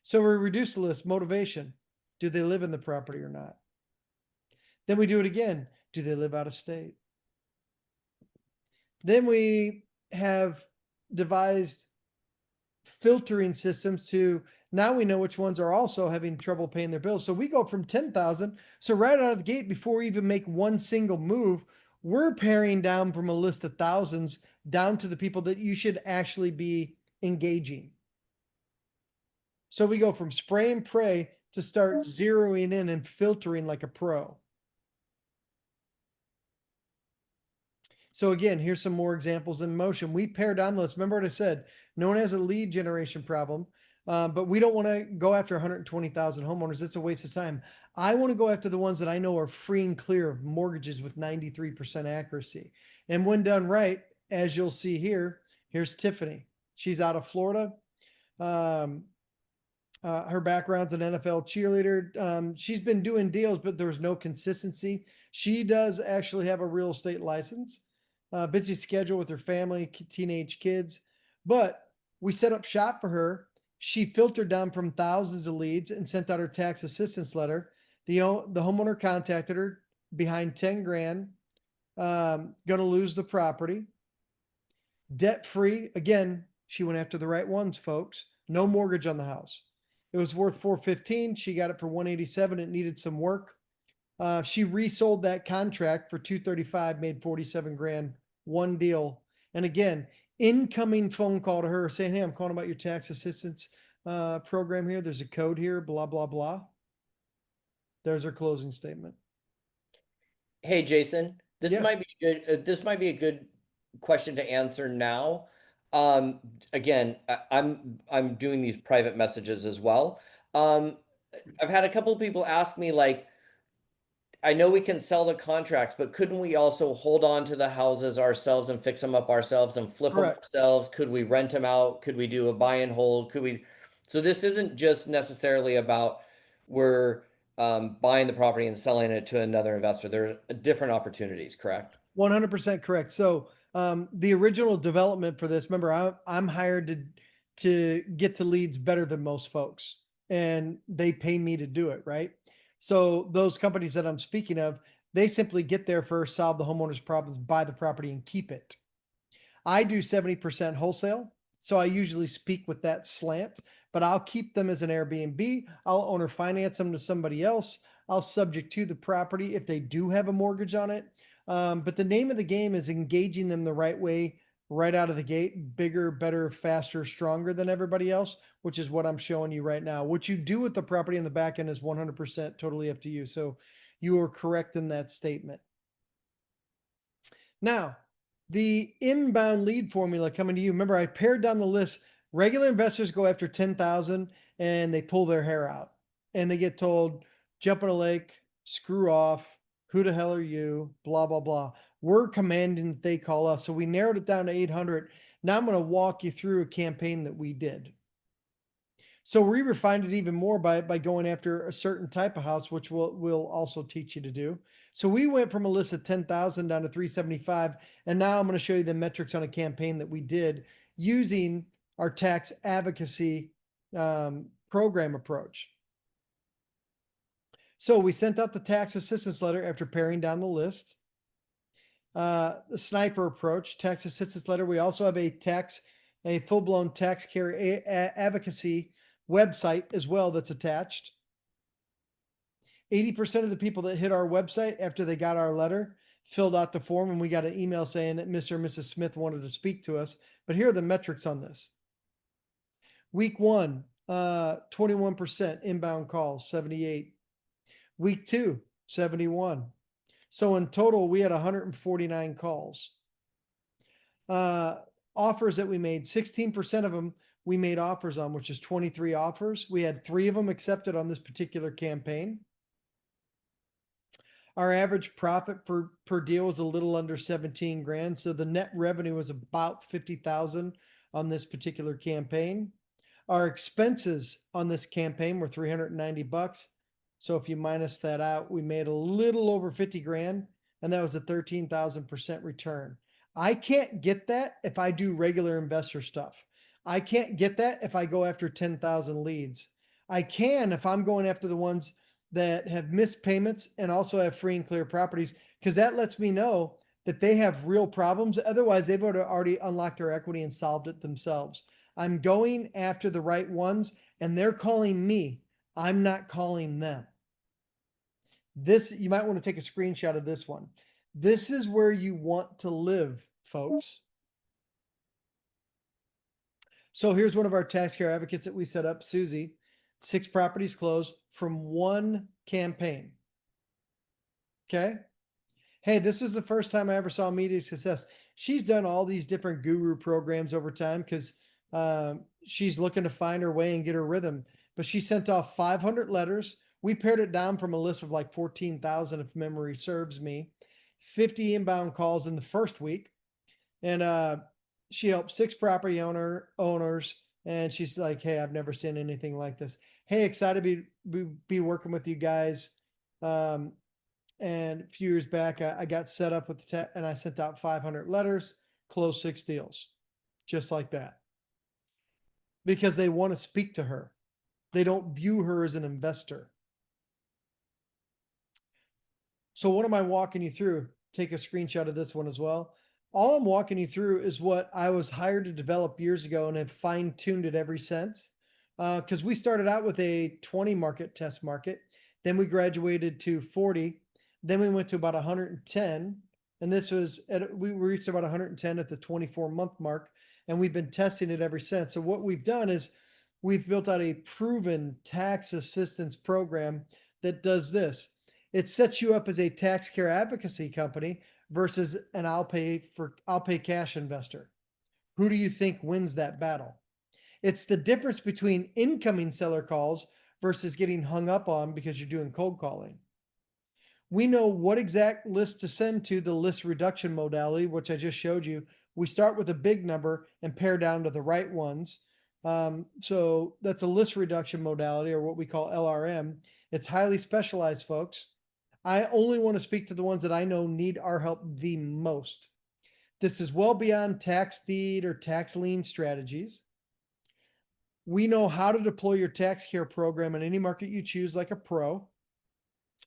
So we reduce the list, motivation. Do they live in the property or not? Then we do it again. Do they live out of state? Then we have devised filtering systems to now we know which ones are also having trouble paying their bills. So we go from 10,000. So right out of the gate, before we even make one single move, we're paring down from a list of thousands down to the people that you should actually be engaging. So we go from spray and pray to start zeroing in and filtering like a pro. So again, here's some more examples in motion. We pare down the list. Remember what I said, no one has a lead generation problem, but we don't want to go after 120,000 homeowners. It's a waste of time. I want to go after the ones that I know are free and clear of mortgages with 93% accuracy. And when done right, as you'll see here, here's Tiffany. She's out of Florida. Her background's an NFL cheerleader. She's been doing deals, but there was no consistency. She does actually have a real estate license. Busy schedule with her family, teenage kids, but we set up shop for her. She filtered down from thousands of leads and sent out her tax assistance letter. The homeowner contacted her behind 10 grand, going to lose the property. Debt free. Again, she went after the right ones, folks. No mortgage on the house. It was worth 415. She got it for 187. It needed some work. She resold that contract for 235, made 47 grand, one deal. And again, incoming phone call to her saying, hey, I'm calling about your tax assistance program here. There's a code here, blah, blah, blah. There's her closing statement. Hey, Jason, this Yeah. might be good. This might be a good question to answer now. Again, I'm doing these private messages as well. I've had a couple of people ask me like, I know we can sell the contracts, but couldn't we also hold on to the houses ourselves and fix them up ourselves and flip them Correct. ourselves? Could we rent them out? Could we do a buy and hold? Could we? So this isn't just necessarily about we're buying the property and selling it to another investor. There are different opportunities, correct? 100% correct. So the original development for this, remember, I'm hired to get to leads better than most folks, and they pay me to do it, right? So those companies that I'm speaking of, they simply get there first, solve the homeowner's problems, buy the property, and keep it. I do 70% wholesale, so I usually speak with that slant, but I'll keep them as an Airbnb. I'll owner finance them to somebody else. I'll subject to the property if they do have a mortgage on it. But the name of the game is engaging them the right way, right out of the gate, bigger, better, faster, stronger than everybody else, which is what I'm showing you right now. What you do with the property in the back end is 100% totally up to you. So you are correct in that statement. Now, the inbound lead formula coming to you. Remember, I pared down the list. Regular investors go after 10,000 and they pull their hair out and they get told, jump in a lake, screw off. Who the hell are you? Blah, blah, blah. We're commanding that they call us. So we narrowed it down to 800. Now I'm going to walk you through a campaign that we did. So we refined it even more by going after a certain type of house, which we'll also teach you to do. So we went from a list of 10,000 down to 375. And now I'm going to show you the metrics on a campaign that we did using our tax advocacy program approach. So we sent out the tax assistance letter after paring down the list. The sniper approach, tax assistance letter. We also have a full-blown tax care advocacy website as well that's attached. 80% of the people that hit our website after they got our letter filled out the form, and we got an email saying that Mr. and Mrs. Smith wanted to speak to us. But here are the metrics on this. Week 1, 21% inbound calls, 78. Week 2, 71. So in total, we had 149 calls. Offers that we made, 16% of them we made offers on, which is 23 offers. We had 3 of them accepted on this particular campaign. Our average profit per deal was a little under 17 grand. So the net revenue was about 50,000 on this particular campaign. Our expenses on this campaign were 390 bucks. So if you minus that out, we made a little over 50 grand, and that was a 13,000% return. I can't get that if I do regular investor stuff. I can't get that if I go after 10,000 leads. I can if I'm going after the ones that have missed payments and also have free and clear properties, because that lets me know that they have real problems. Otherwise, they've already unlocked their equity and solved it themselves. I'm going after the right ones, and they're calling me. I'm not calling them. This, you might want to take a screenshot of this one. This is where you want to live, folks. So here's one of our tax care advocates that we set up, Susie. 6 properties closed from 1 campaign. Okay. Hey, this is the first time I ever saw immediate success. She's done all these different guru programs over time because she's looking to find her way and get her rhythm. But she sent off 500 letters. We pared it down from a list of like 14,000, if memory serves me. 50 inbound calls in the first week. And she helped 6 property owners. And she's like, hey, I've never seen anything like this. Hey, excited to be working with you guys. And a few years back, I got set up with and I sent out 500 letters, closed 6 deals, just like that. Because they want to speak to her. They don't view her as an investor. So what am I walking you through? Take a screenshot of this one as well. All I'm walking you through is what I was hired to develop years ago and have fine-tuned it ever since. Because we started out with a 20 market test market. Then we graduated to 40. Then we went to about 110. And this was, we reached about 110 at the 24-month mark. And we've been testing it ever since. So what we've done is we've built out a proven tax assistance program that does this. It sets you up as a tax care advocacy company versus an I'll pay cash investor. Who do you think wins that battle? It's the difference between incoming seller calls versus getting hung up on because you're doing cold calling. We know what exact list to send to the list reduction modality, which I just showed you. We start with a big number and pare down to the right ones. So that's a list reduction modality, or what we call LRM. It's highly specialized, folks. I only want to speak to the ones that I know need our help the most. This is well beyond tax deed or tax lien strategies. We know how to deploy your tax care program in any market you choose, like a pro.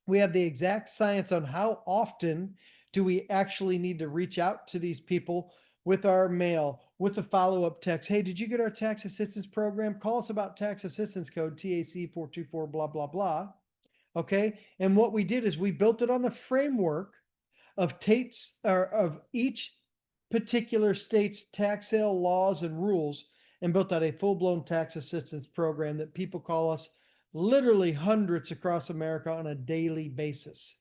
We have the exact science on how often do we actually need to reach out to these people with our mail, with the follow-up text. Hey, did you get our tax assistance program? Call us about tax assistance code TAC 424, blah, blah, blah. Okay. And what we did is we built it on the framework of each particular state's tax sale laws and rules, and built out a full-blown tax assistance program that people call us literally hundreds across America on a daily basis.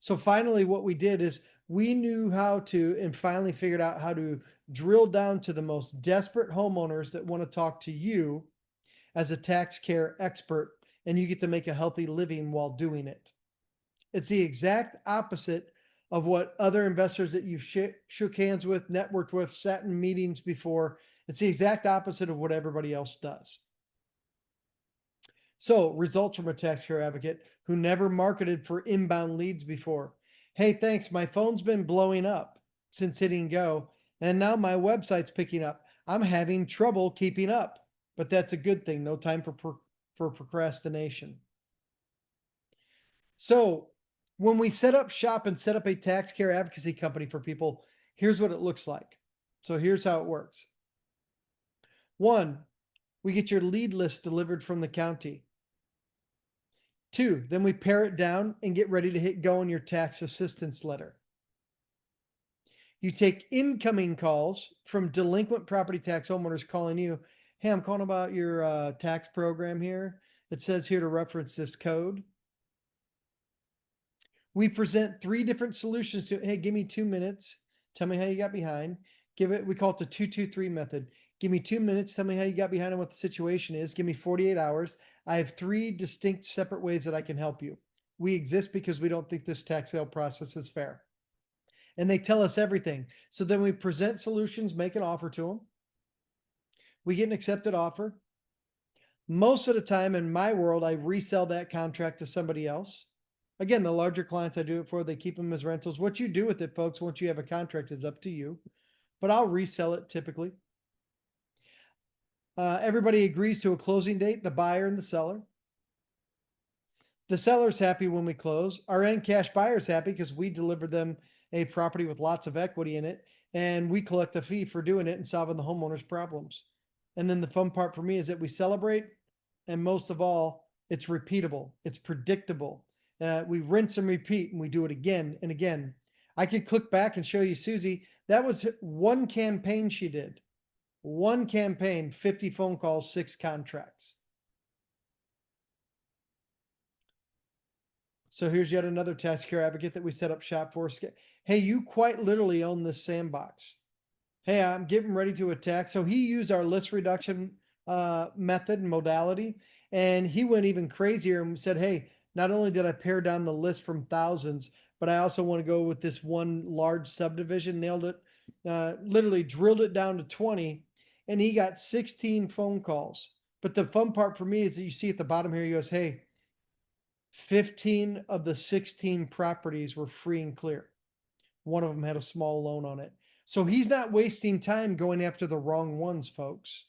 So finally, what we did is we knew how to, and finally figured out how to drill down to the most desperate homeowners that want to talk to you as a tax care expert, and you get to make a healthy living while doing it. It's the exact opposite of what other investors that you've shook hands with, networked with, sat in meetings before. It's the exact opposite of what everybody else does. So, results from a tax care advocate who never marketed for inbound leads before. Hey, thanks. My phone's been blowing up since hitting go, and now my website's picking up. I'm having trouble keeping up, but that's a good thing. No time for procrastination. So, when we set up shop and set up a tax care advocacy company for people, here's what it looks like. So, here's how it works. One, we get your lead list delivered from the county. Two, then we pare it down and get ready to hit go on your tax assistance letter. You take incoming calls from delinquent property tax homeowners calling you. Hey, I'm calling about your tax program here. It says here to reference this code. We present 3 different solutions to, hey, give me 2 minutes. Tell me how you got behind. We call it the 2-2-3 method. Give me 2 minutes. Tell me how you got behind and what the situation is. Give me 48 hours. I have 3 distinct separate ways that I can help you. We exist because we don't think this tax sale process is fair. And they tell us everything. So then we present solutions, make an offer to them. We get an accepted offer. Most of the time in my world, I resell that contract to somebody else. Again, the larger clients I do it for, they keep them as rentals. What you do with it, folks, once you have a contract is up to you, but I'll resell it typically. Everybody agrees to a closing date, the buyer and the seller. The seller's happy when we close. Our end cash buyer's happy because we deliver them a property with lots of equity in it, and we collect a fee for doing it and solving the homeowner's problems. And then the fun part for me is that we celebrate, and most of all, it's repeatable, it's predictable. We rinse and repeat, and we do it again and again. I could click back and show you Susie. That was one campaign she did. One campaign, 50 phone calls, 6 contracts. So here's yet another tax care advocate that we set up shop for. Hey, you quite literally own this sandbox. Hey, I'm getting ready to attack. So he used our list reduction method and modality, and he went even crazier and said, hey, not only did I pare down the list from thousands, but I also want to go with this one large subdivision, nailed it, literally drilled it down to 20, and he got 16 phone calls. But the fun part for me is that you see at the bottom here, he goes, hey, 15 of the 16 properties were free and clear. One of them had a small loan on it. So he's not wasting time going after the wrong ones, folks.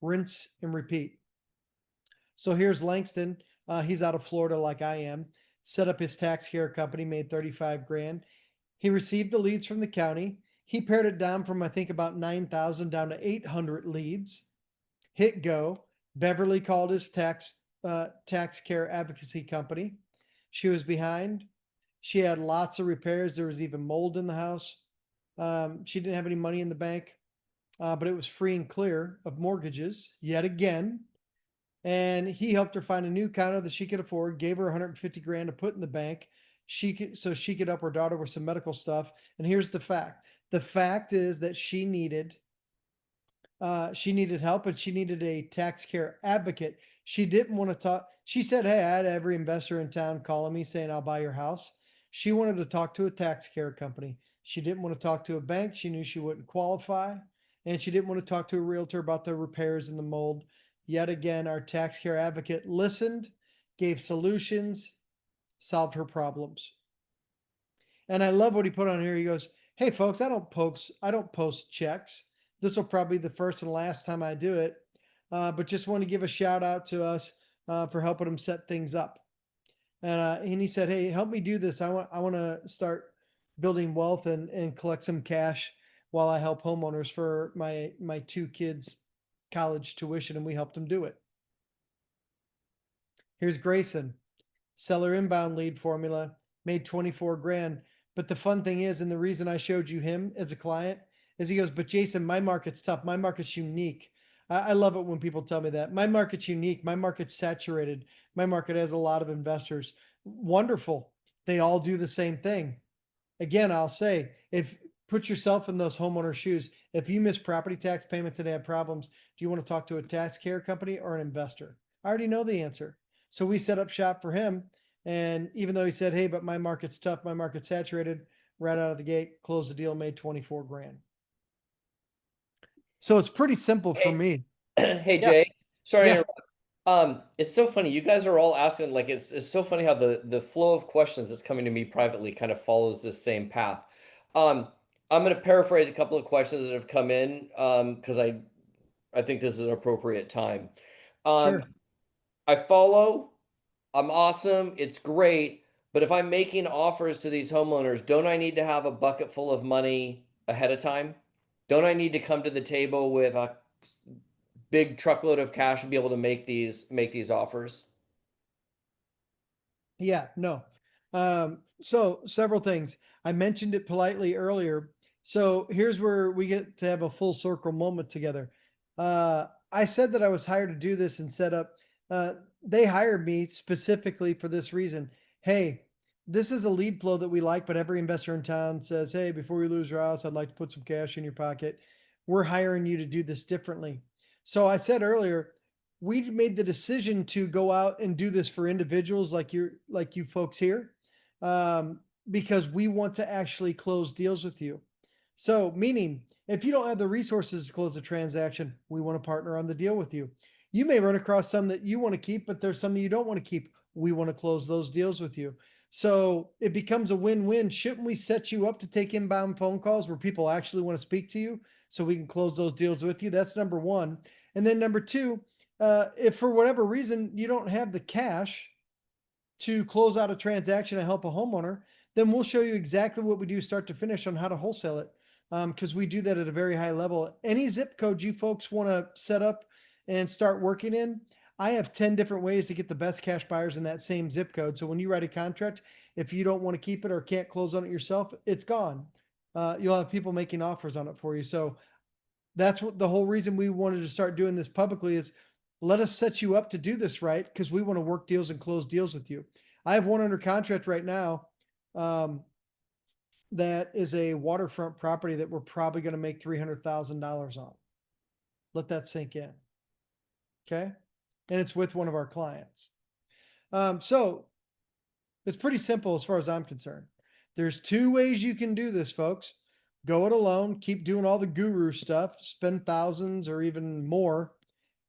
Rinse and repeat. So here's Langston. He's out of Florida like I am. Set up his tax care company, made 35 grand. He received the leads from the county. He pared it down from, I think, about 9,000 down to 800 leads. Hit go. Beverly called his tax care advocacy company. She was behind. She had lots of repairs. There was even mold in the house. She didn't have any money in the bank, but it was free and clear of mortgages yet again. And he helped her find a new condo that she could afford, gave her 150 grand to put in the bank. So she could help her daughter with some medical stuff. And here's the fact. The fact is that she needed help, and she needed a tax care advocate. She didn't want to talk. She said, hey, I had every investor in town calling me saying, I'll buy your house. She wanted to talk to a tax care company. She didn't want to talk to a bank. She knew she wouldn't qualify. And she didn't want to talk to a realtor about the repairs and the mold. Yet again, our tax care advocate listened, gave solutions, solved her problems. And I love what he put on here. He goes, hey folks, I don't post checks. This will probably be the first and last time I do it. But just want to give a shout out to us for helping him set things up. And he said, "Hey, help me do this. I want to start building wealth and collect some cash while I help homeowners for my two kids' college tuition." And we helped him do it. Here's Grayson, seller inbound lead formula, made 24 grand. But the fun thing is, and the reason I showed you him as a client is he goes, "But Jason, my market's tough. My market's unique." I love it when people tell me that. My market's unique. My market's saturated. My market has a lot of investors. Wonderful. They all do the same thing. Again, I'll say, if put yourself in those homeowner shoes, if you miss property tax payments and have problems, do you want to talk to a tax care company or an investor? I already know the answer. So we set up shop for him. And even though he said, "Hey, but my market's tough, my market's saturated," right out of the gate, closed the deal, made 24 grand. So it's pretty simple for Hey, me. hey Yeah. Jay, sorry to Yeah. interrupt. It's so funny. You guys are all asking, like, it's so funny how the flow of questions that's coming to me privately kind of follows this same path. Um, I'm going to paraphrase a couple of questions that have come in, because I think this is an appropriate time. Um, Sure. I follow. I'm awesome. It's great. But if I'm making offers to these homeowners, don't I need to have a bucket full of money ahead of time? Don't I need to come to the table with a big truckload of cash and be able to make these offers? Yeah, no. So several things. I mentioned it politely earlier. So here's where we get to have a full circle moment together. I said that I was hired to do this and set up. Uh, they hired me specifically for this reason. Hey, this is a lead flow that we like, but every investor in town says, "Hey, before you lose your house, I'd like to put some cash in your pocket." We're hiring you to do this differently. So I said earlier, we made the decision to go out and do this for individuals like you folks here, um, because we want to actually close deals with you. So meaning, if you don't have the resources to close a transaction, we want to partner on the deal with you. You may run across some that you want to keep, but there's some that you don't want to keep. We want to close those deals with you. So it becomes a win-win. Shouldn't we set you up to take inbound phone calls where people actually want to speak to you so we can close those deals with you? That's number one. And then number two, if for whatever reason you don't have the cash to close out a transaction and help a homeowner, then we'll show you exactly what we do start to finish on how to wholesale it. Because we do that at a very high level. Any zip code you folks want to set up and start working in, I have 10 different ways to get the best cash buyers in that same zip code. So when you write a contract, if you don't want to keep it or can't close on it yourself, it's gone. You'll have people making offers on it for you. So that's what the whole reason we wanted to start doing this publicly is, let us set you up to do this right, because we want to work deals and close deals with you. I have one under contract right now, um, that is a waterfront property that we're probably going to make $300,000 on. Let that sink in. Okay. And it's with one of our clients. So it's pretty simple as far as I'm concerned. There's two ways you can do this, folks. Go it alone, keep doing all the guru stuff, spend thousands or even more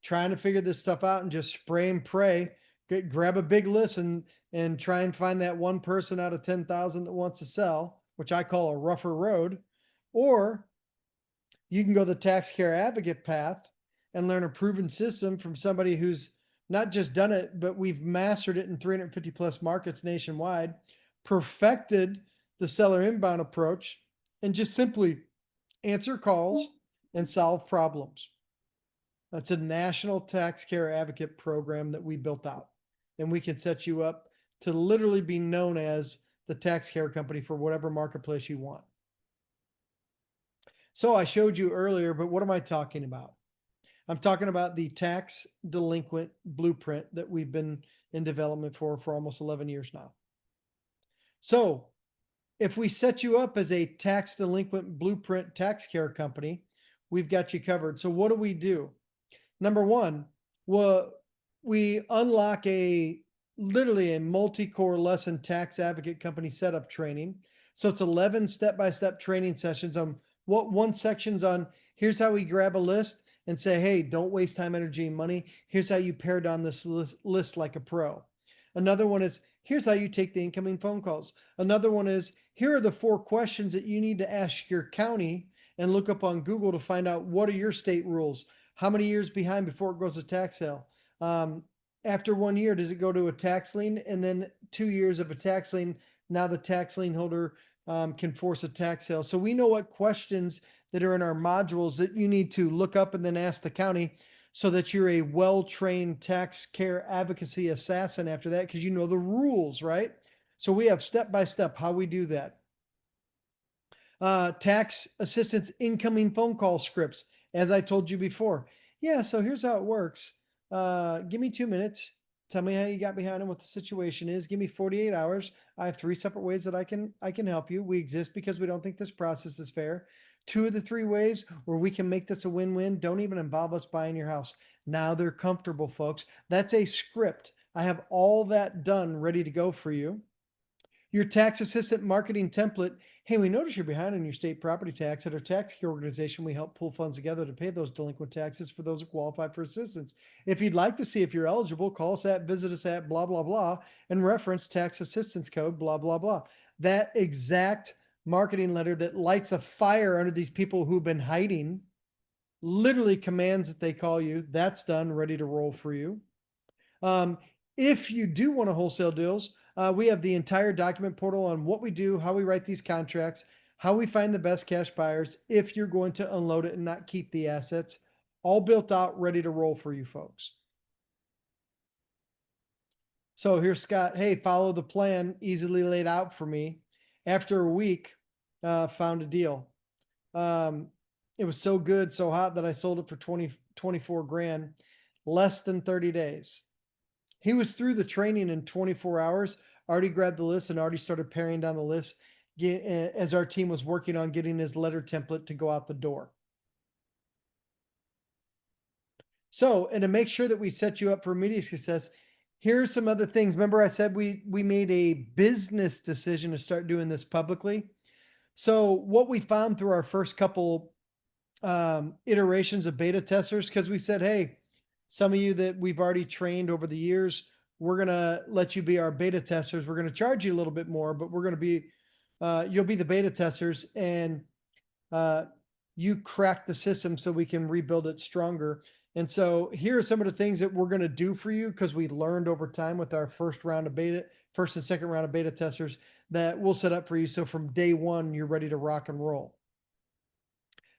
trying to figure this stuff out and just spray and pray. Grab a big list and try and find that one person out of 10,000 that wants to sell, which I call a rougher road. Or you can go the tax care advocate path and learn a proven system from somebody who's not just done it, but we've mastered it in 350 plus markets nationwide, perfected the seller inbound approach, and just simply answer calls and solve problems. That's a national tax care advocate program that we built out. And we can set you up to literally be known as the tax care company for whatever marketplace you want. So I showed you earlier, but what am I talking about? I'm talking about the tax delinquent blueprint that we've been in development for almost 11 years now. So if we set you up as a tax delinquent blueprint tax care company, we've got you covered. So what do we do? Number one, well, we unlock literally a multi-core lesson tax advocate company setup training. So it's 11 step-by-step training sessions on one section's on, here's how we grab a list and say, "Hey, don't waste time, energy, and money. Here's how you pare down this list like a pro." Another one is, here's how you take the incoming phone calls. Another one is, here are the 4 questions that you need to ask your county and look up on Google to find out what are your state rules. How many years behind before it goes to tax sale? After 1 year, does it go to a tax lien? And then 2 years of a tax lien. Now the tax lien holder can force a tax sale. So we know what questions that are in our modules that you need to look up and then ask the county so that you're a well-trained tax care advocacy assassin after that, because you know the rules, right? So we have step-by-step how we do that. Tax assistance incoming phone call scripts, as I told you before. Yeah, so here's how it works. Give me 2 minutes. Tell me how you got behind and what the situation is. Give me 48 hours. I have 3 separate ways that I can help you. We exist because we don't think this process is fair. 2 of the 3 ways where we can make this a win-win don't even involve us buying your house. Now they're comfortable, folks. That's a script. I have all that done, ready to go for you. Your tax assistant marketing template. Hey, we notice you're behind on your state property tax. At our tax care organization, we help pull funds together to pay those delinquent taxes for those who qualify for assistance. If you'd like to see if you're eligible, call us at, visit us at, blah, blah, blah, and reference tax assistance code, blah, blah, blah. That exact marketing letter that lights a fire under these people who've been hiding literally commands that they call you. That's done, ready to roll for you. If you do want to wholesale deals, we have the entire document portal on what we do, how we write these contracts, how we find the best cash buyers, if you're going to unload it and not keep the assets, all built out, ready to roll for you folks. So here's Scott. Hey, follow the plan, easily laid out for me. After a week, found a deal. It was so good, so hot that I sold it for 24 grand, less than 30 days. He was through the training in 24 hours, already grabbed the list and already started paring down the list as our team was working on getting his letter template to go out the door. So, and to make sure that we set you up for immediate success, here's some other things. Remember I said we made a business decision to start doing this publicly. So what we found through our first couple iterations of beta testers, because we said, hey, some of you that we've already trained over the years, we're going to let you be our beta testers. We're going to charge you a little bit more, but we're going to be, you'll be the beta testers, and you crack the system so we can rebuild it stronger. And so here are some of the things that we're going to do for you, because we learned over time with our first and second round of beta testers, that we'll set up for you. So from day one, you're ready to rock and roll.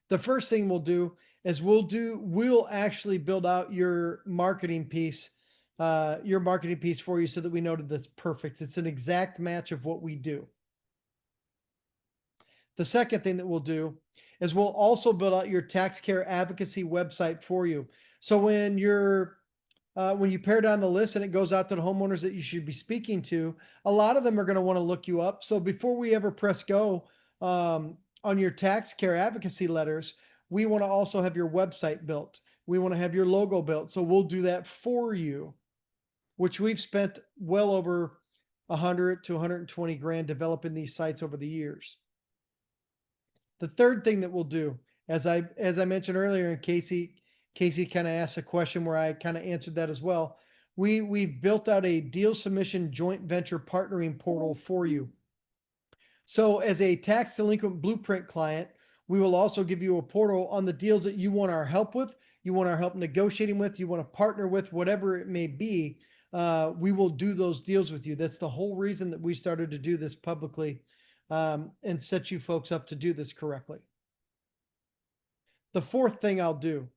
The first thing we'll do is we'll actually build out your marketing piece for you so that we know that that's perfect. It's an exact match of what we do. The second thing that we'll do is we'll also build out your tax care advocacy website for you. So when you pare down the list and it goes out to the homeowners that you should be speaking to, a lot of them are going to want to look you up. So before we ever press go on your tax care advocacy letters, we want to also have your website built. We want to have your logo built. So we'll do that for you, which we've spent well over 100 to 120 grand developing these sites over the years. The third thing that we'll do, as I mentioned earlier, and Casey kind of asked a question where I kind of answered that as well. We've built out a deal submission joint venture partnering portal for you. So as a tax delinquent blueprint client, we will also give you a portal on the deals that you want our help with, you want our help negotiating with, you want to partner with, whatever it may be. We will do those deals with you. That's the whole reason that we started to do this publicly, and set you folks up to do this correctly. The fourth thing I'll do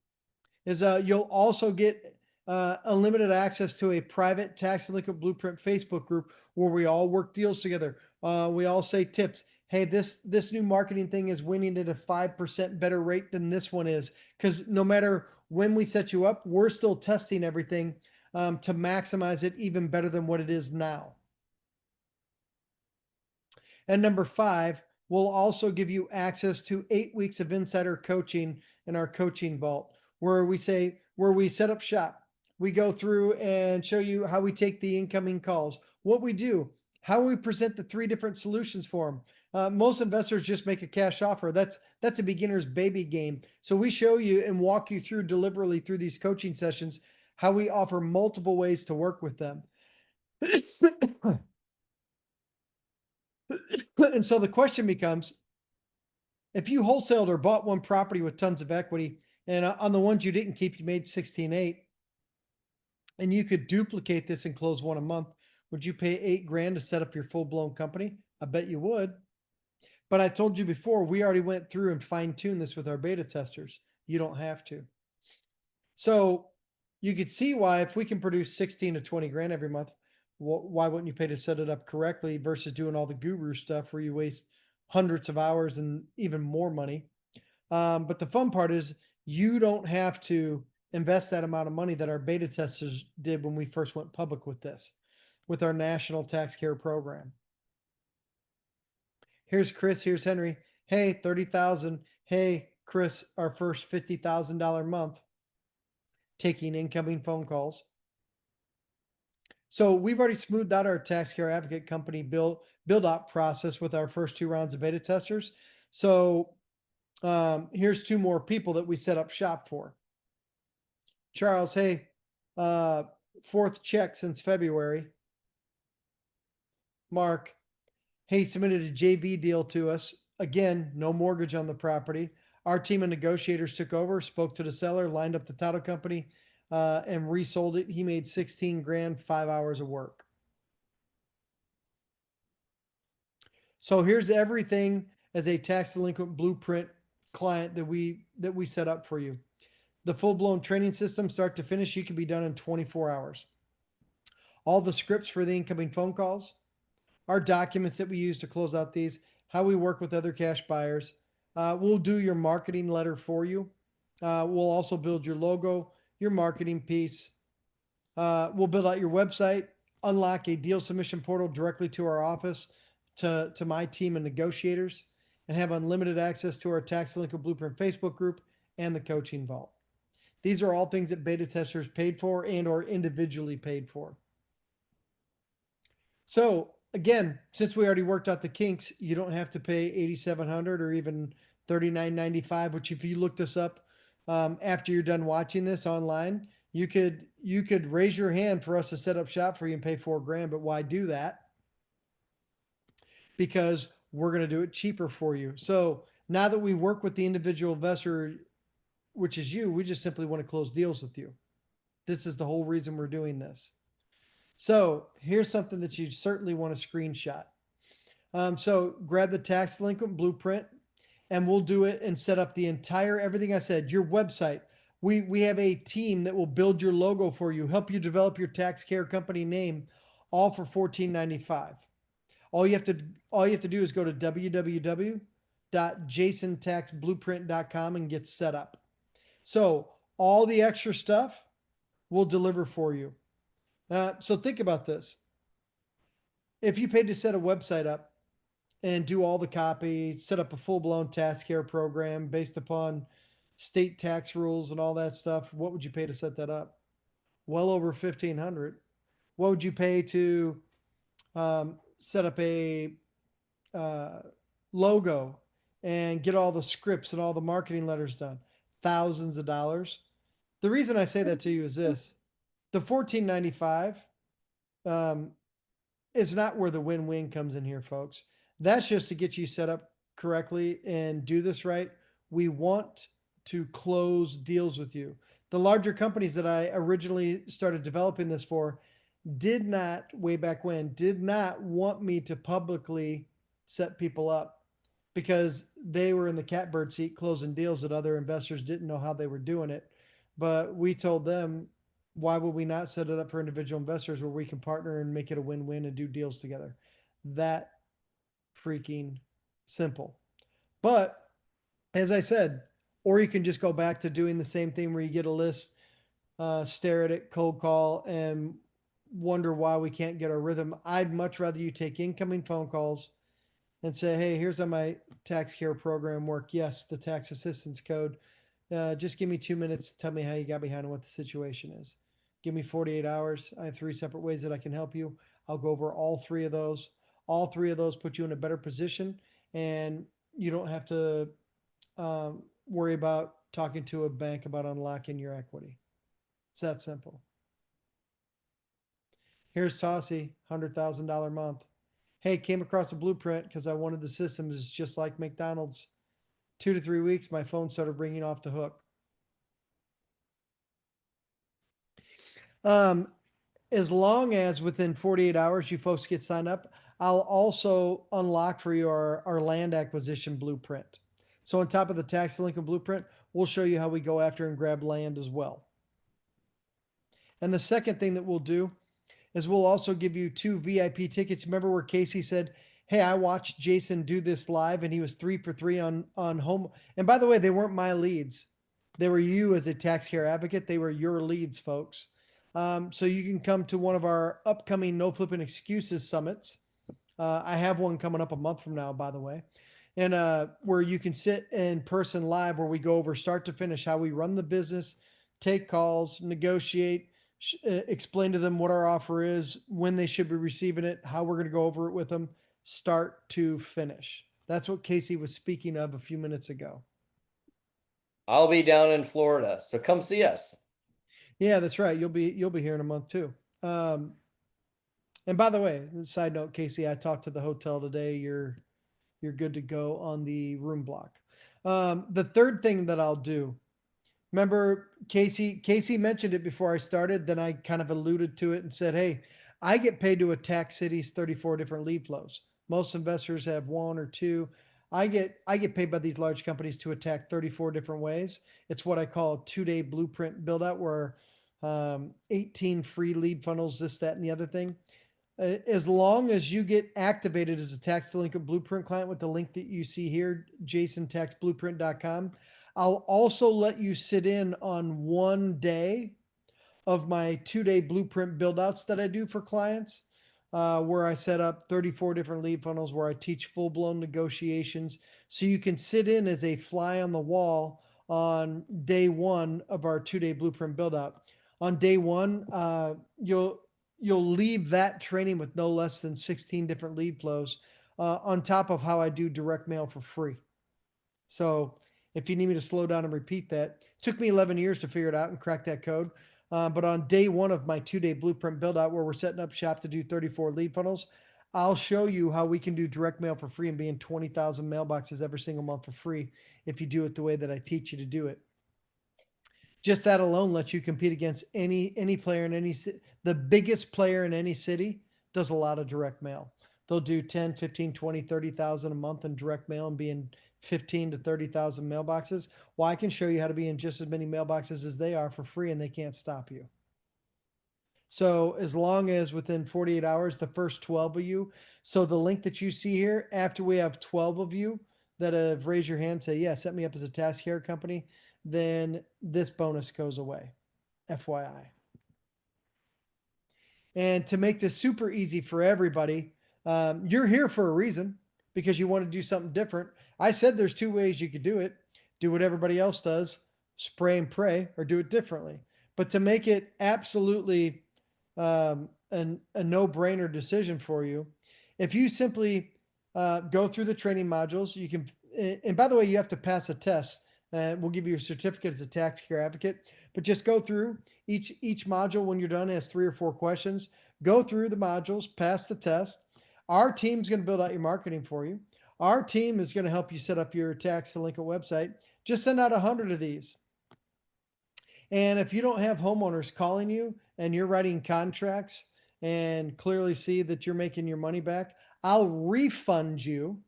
is you'll also get unlimited access to a private tax delinquent blueprint Facebook group where we all work deals together. We all say tips. Hey, this new marketing thing is winning at a 5% better rate than this one is, because no matter when we set you up, we're still testing everything to maximize it even better than what it is now. And number 5, we'll also give you access to 8 weeks of insider coaching in our coaching vault, where we set up shop. We go through and show you how we take the incoming calls, what we do, how we present the 3 different solutions for them. Most investors just make a cash offer. That's a beginner's baby game. So we show you and walk you through deliberately through these coaching sessions, how we offer multiple ways to work with them. And so the question becomes, if you wholesaled or bought one property with tons of equity, and on the ones you didn't keep, you made 16.8, and you could duplicate this and close one a month, would you pay $8,000 to set up your full blown company? I bet you would. But I told you before, we already went through and fine tuned this with our beta testers. You don't have to. So you could see why, if we can produce 16 to 20 grand every month, why wouldn't you pay to set it up correctly versus doing all the guru stuff where you waste hundreds of hours and even more money? But the fun part is you don't have to invest that amount of money that our beta testers did when we first went public with this, with our national tax care program. Here's Chris, here's Henry. Hey, 30,000. Hey, Chris, our first $50,000 month, taking incoming phone calls. So we've already smoothed out our tax care advocate company build out process with our first 2 rounds of beta testers. So here's 2 more people that we set up shop for. Charles, hey, 4th check since February. Mark, hey, submitted a JV deal to us. Again, no mortgage on the property. Our team of negotiators took over, spoke to the seller, lined up the title company, and resold it. He made 16 grand, 5 hours of work. So here's everything as a tax delinquent blueprint client that we set up for you. The full-blown training system, start to finish, you can be done in 24 hours. All the scripts for the incoming phone calls, our documents that we use to close out these, how we work with other cash buyers. We'll do your marketing letter for you. We'll also build your logo, your marketing piece. We'll build out your website, unlock a deal submission portal directly to our office, to my team of negotiators, and have unlimited access to our Tax Delinquent Blueprint Facebook group and the coaching vault. These are all things that beta testers paid for and or individually paid for. So again, since we already worked out the kinks, you don't have to pay $8,700 or even $39.95, which if you looked us up after you're done watching this online, you could raise your hand for us to set up shop for you and pay $4,000. But why do that? Because we're going to do it cheaper for you. So now that we work with the individual investor, which is you, we just simply want to close deals with you. This is the whole reason we're doing this. So here's something that you certainly want to screenshot. So grab the tax delinquent blueprint and we'll do it and set up the entire, everything I said, your website. We have a team that will build your logo for you, help you develop your tax care company name, all for $14.95. All you have to do is go to www.jasontaxblueprint.com and get set up. So all the extra stuff we'll deliver for you. So think about this. If you paid to set a website up and do all the copy, set up a full-blown tax care program based upon state tax rules and all that stuff, what would you pay to set that up? Well over $1,500. What would you pay to set up a logo and get all the scripts and all the marketing letters done? Thousands of dollars. The reason I say that to you is this: the $14.95 is not where the win-win comes in here, folks. That's just to get you set up correctly and do this right. We want to close deals with you. The larger companies that I originally started developing this for did not, way back when, did not want me to publicly set people up because they were in the catbird seat closing deals that other investors didn't know how they were doing it. But we told them, why would we not set it up for individual investors where we can partner and make it a win-win and do deals together? That freaking simple. But as I said, or you can just go back to doing the same thing where you get a list, stare at it, cold call, and wonder why we can't get our rhythm. I'd much rather you take incoming phone calls and say, hey, here's how my tax care program work. Yes, the tax assistance code. Just give me 2 minutes to tell me how you got behind and what the situation is. Give me 48 hours. I have 3 separate ways that I can help you. I'll go over all 3 of those. All 3 of those put you in a better position, and you don't have to worry about talking to a bank about unlocking your equity. It's that simple. Here's Tossie, $100,000 month. Hey, came across a blueprint because I wanted the systems just like McDonald's. 2 to 3 weeks, my phone started ringing off the hook. As long as within 48 hours you folks get signed up, I'll also unlock for you our land acquisition blueprint. So on top of the tax delinquent blueprint, we'll show you how we go after and grab land as well. And the second thing that we'll do is we'll also give you 2 VIP tickets. Remember where Casey said, "Hey, I watched Jason do this live and he was 3 for 3 on home." And by the way, they weren't my leads. They were you as a tax care advocate. They were your leads, folks. So you can come to one of our upcoming No Flipping Excuses summits. I have one coming up a month from now, by the way, and where you can sit in person live, where we go over start to finish how we run the business, take calls, negotiate, explain to them what our offer is, when they should be receiving it, how we're going to go over it with them, start to finish. That's what Casey was speaking of a few minutes ago. I'll be down in Florida, so come see us. Yeah, that's right. You'll be here in a month too. And by the way, side note, Casey, I talked to the hotel today. You're good to go on the room block. The third thing that I'll do, remember Casey mentioned it before I started, then I kind of alluded to it and said, hey, I get paid to attack cities 34 different lead flows. Most investors have 1 or 2. I get paid by these large companies to attack 34 different ways. It's what I call a 2-day blueprint build out, where 18 free lead funnels, this, that, and the other thing. As long as you get activated as a tax delinquent blueprint client with the link that you see here, jasontaxblueprint.com, I'll also let you sit in on 1 day of my 2-day blueprint build outs that I do for clients, where I set up 34 different lead funnels, where I teach full blown negotiations. So you can sit in as a fly on the wall on day 1 of our 2-day blueprint build out. On day 1, you'll leave that training with no less than 16 different lead flows, on top of how I do direct mail for free. So if you need me to slow down and repeat that, it took me 11 years to figure it out and crack that code. But on day 1 of my 2-day blueprint build out, where we're setting up shop to do 34 lead funnels, I'll show you how we can do direct mail for free and be in 20,000 mailboxes every single month for free if you do it the way that I teach you to do it. Just that alone lets you compete against any player in any city. The biggest player in any city does a lot of direct mail. They'll do 10, 15, 20, 30,000 a month in direct mail and be in 15 to 30,000 mailboxes. Well, I can show you how to be in just as many mailboxes as they are for free, and they can't stop you. So as long as within 48 hours, the first 12 of you, so the link that you see here, after we have 12 of you that have raised your hand, say, yeah, set me up as a task care company, then this bonus goes away, FYI. And to make this super easy for everybody, you're here for a reason, because you want to do something different. I said there's 2 ways you could do it. Do what everybody else does, spray and pray, or do it differently. But to make it absolutely a no-brainer decision for you, if you simply go through the training modules, you can, and by the way, you have to pass a test. We'll give you a certificate as a tax care advocate, but just go through each module. When you're done, it has 3 or 4 questions. Go through the modules, pass the test. Our team's going to build out your marketing for you. Our team is going to help you set up your tax delinquent website. Just send out 100 of these. And if you don't have homeowners calling you and you're writing contracts and clearly see that you're making your money back, I'll refund you.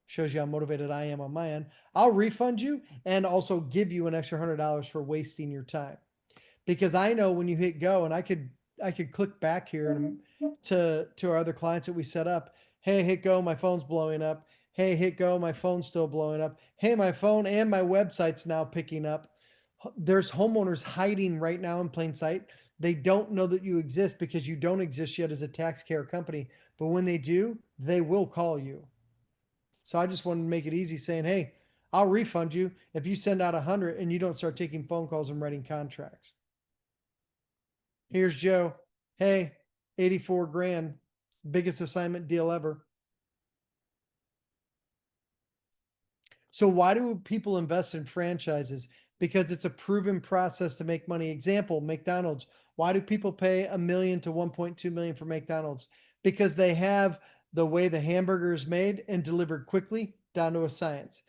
Shows you how motivated I am on my end. I'll refund you and also give you an extra $100 for wasting your time. Because I know when you hit go, and I could click back here and to our other clients that we set up. Hey, hit go, my phone's blowing up. Hey, hit go, my phone's still blowing up. Hey, my phone and my website's now picking up. There's homeowners hiding right now in plain sight. They don't know that you exist because you don't exist yet as a tax care company. But when they do, they will call you. So I just wanted to make it easy, saying, hey, I'll refund you if you send out 100 and you don't start taking phone calls and writing contracts. Here's Joe. Hey, 84 grand, biggest assignment deal ever. So why do people invest in franchises? Because it's a proven process to make money. Example, McDonald's. Why do people pay $1 million to 1.2 million for McDonald's? Because they have the way the hamburger is made and delivered quickly down to a science.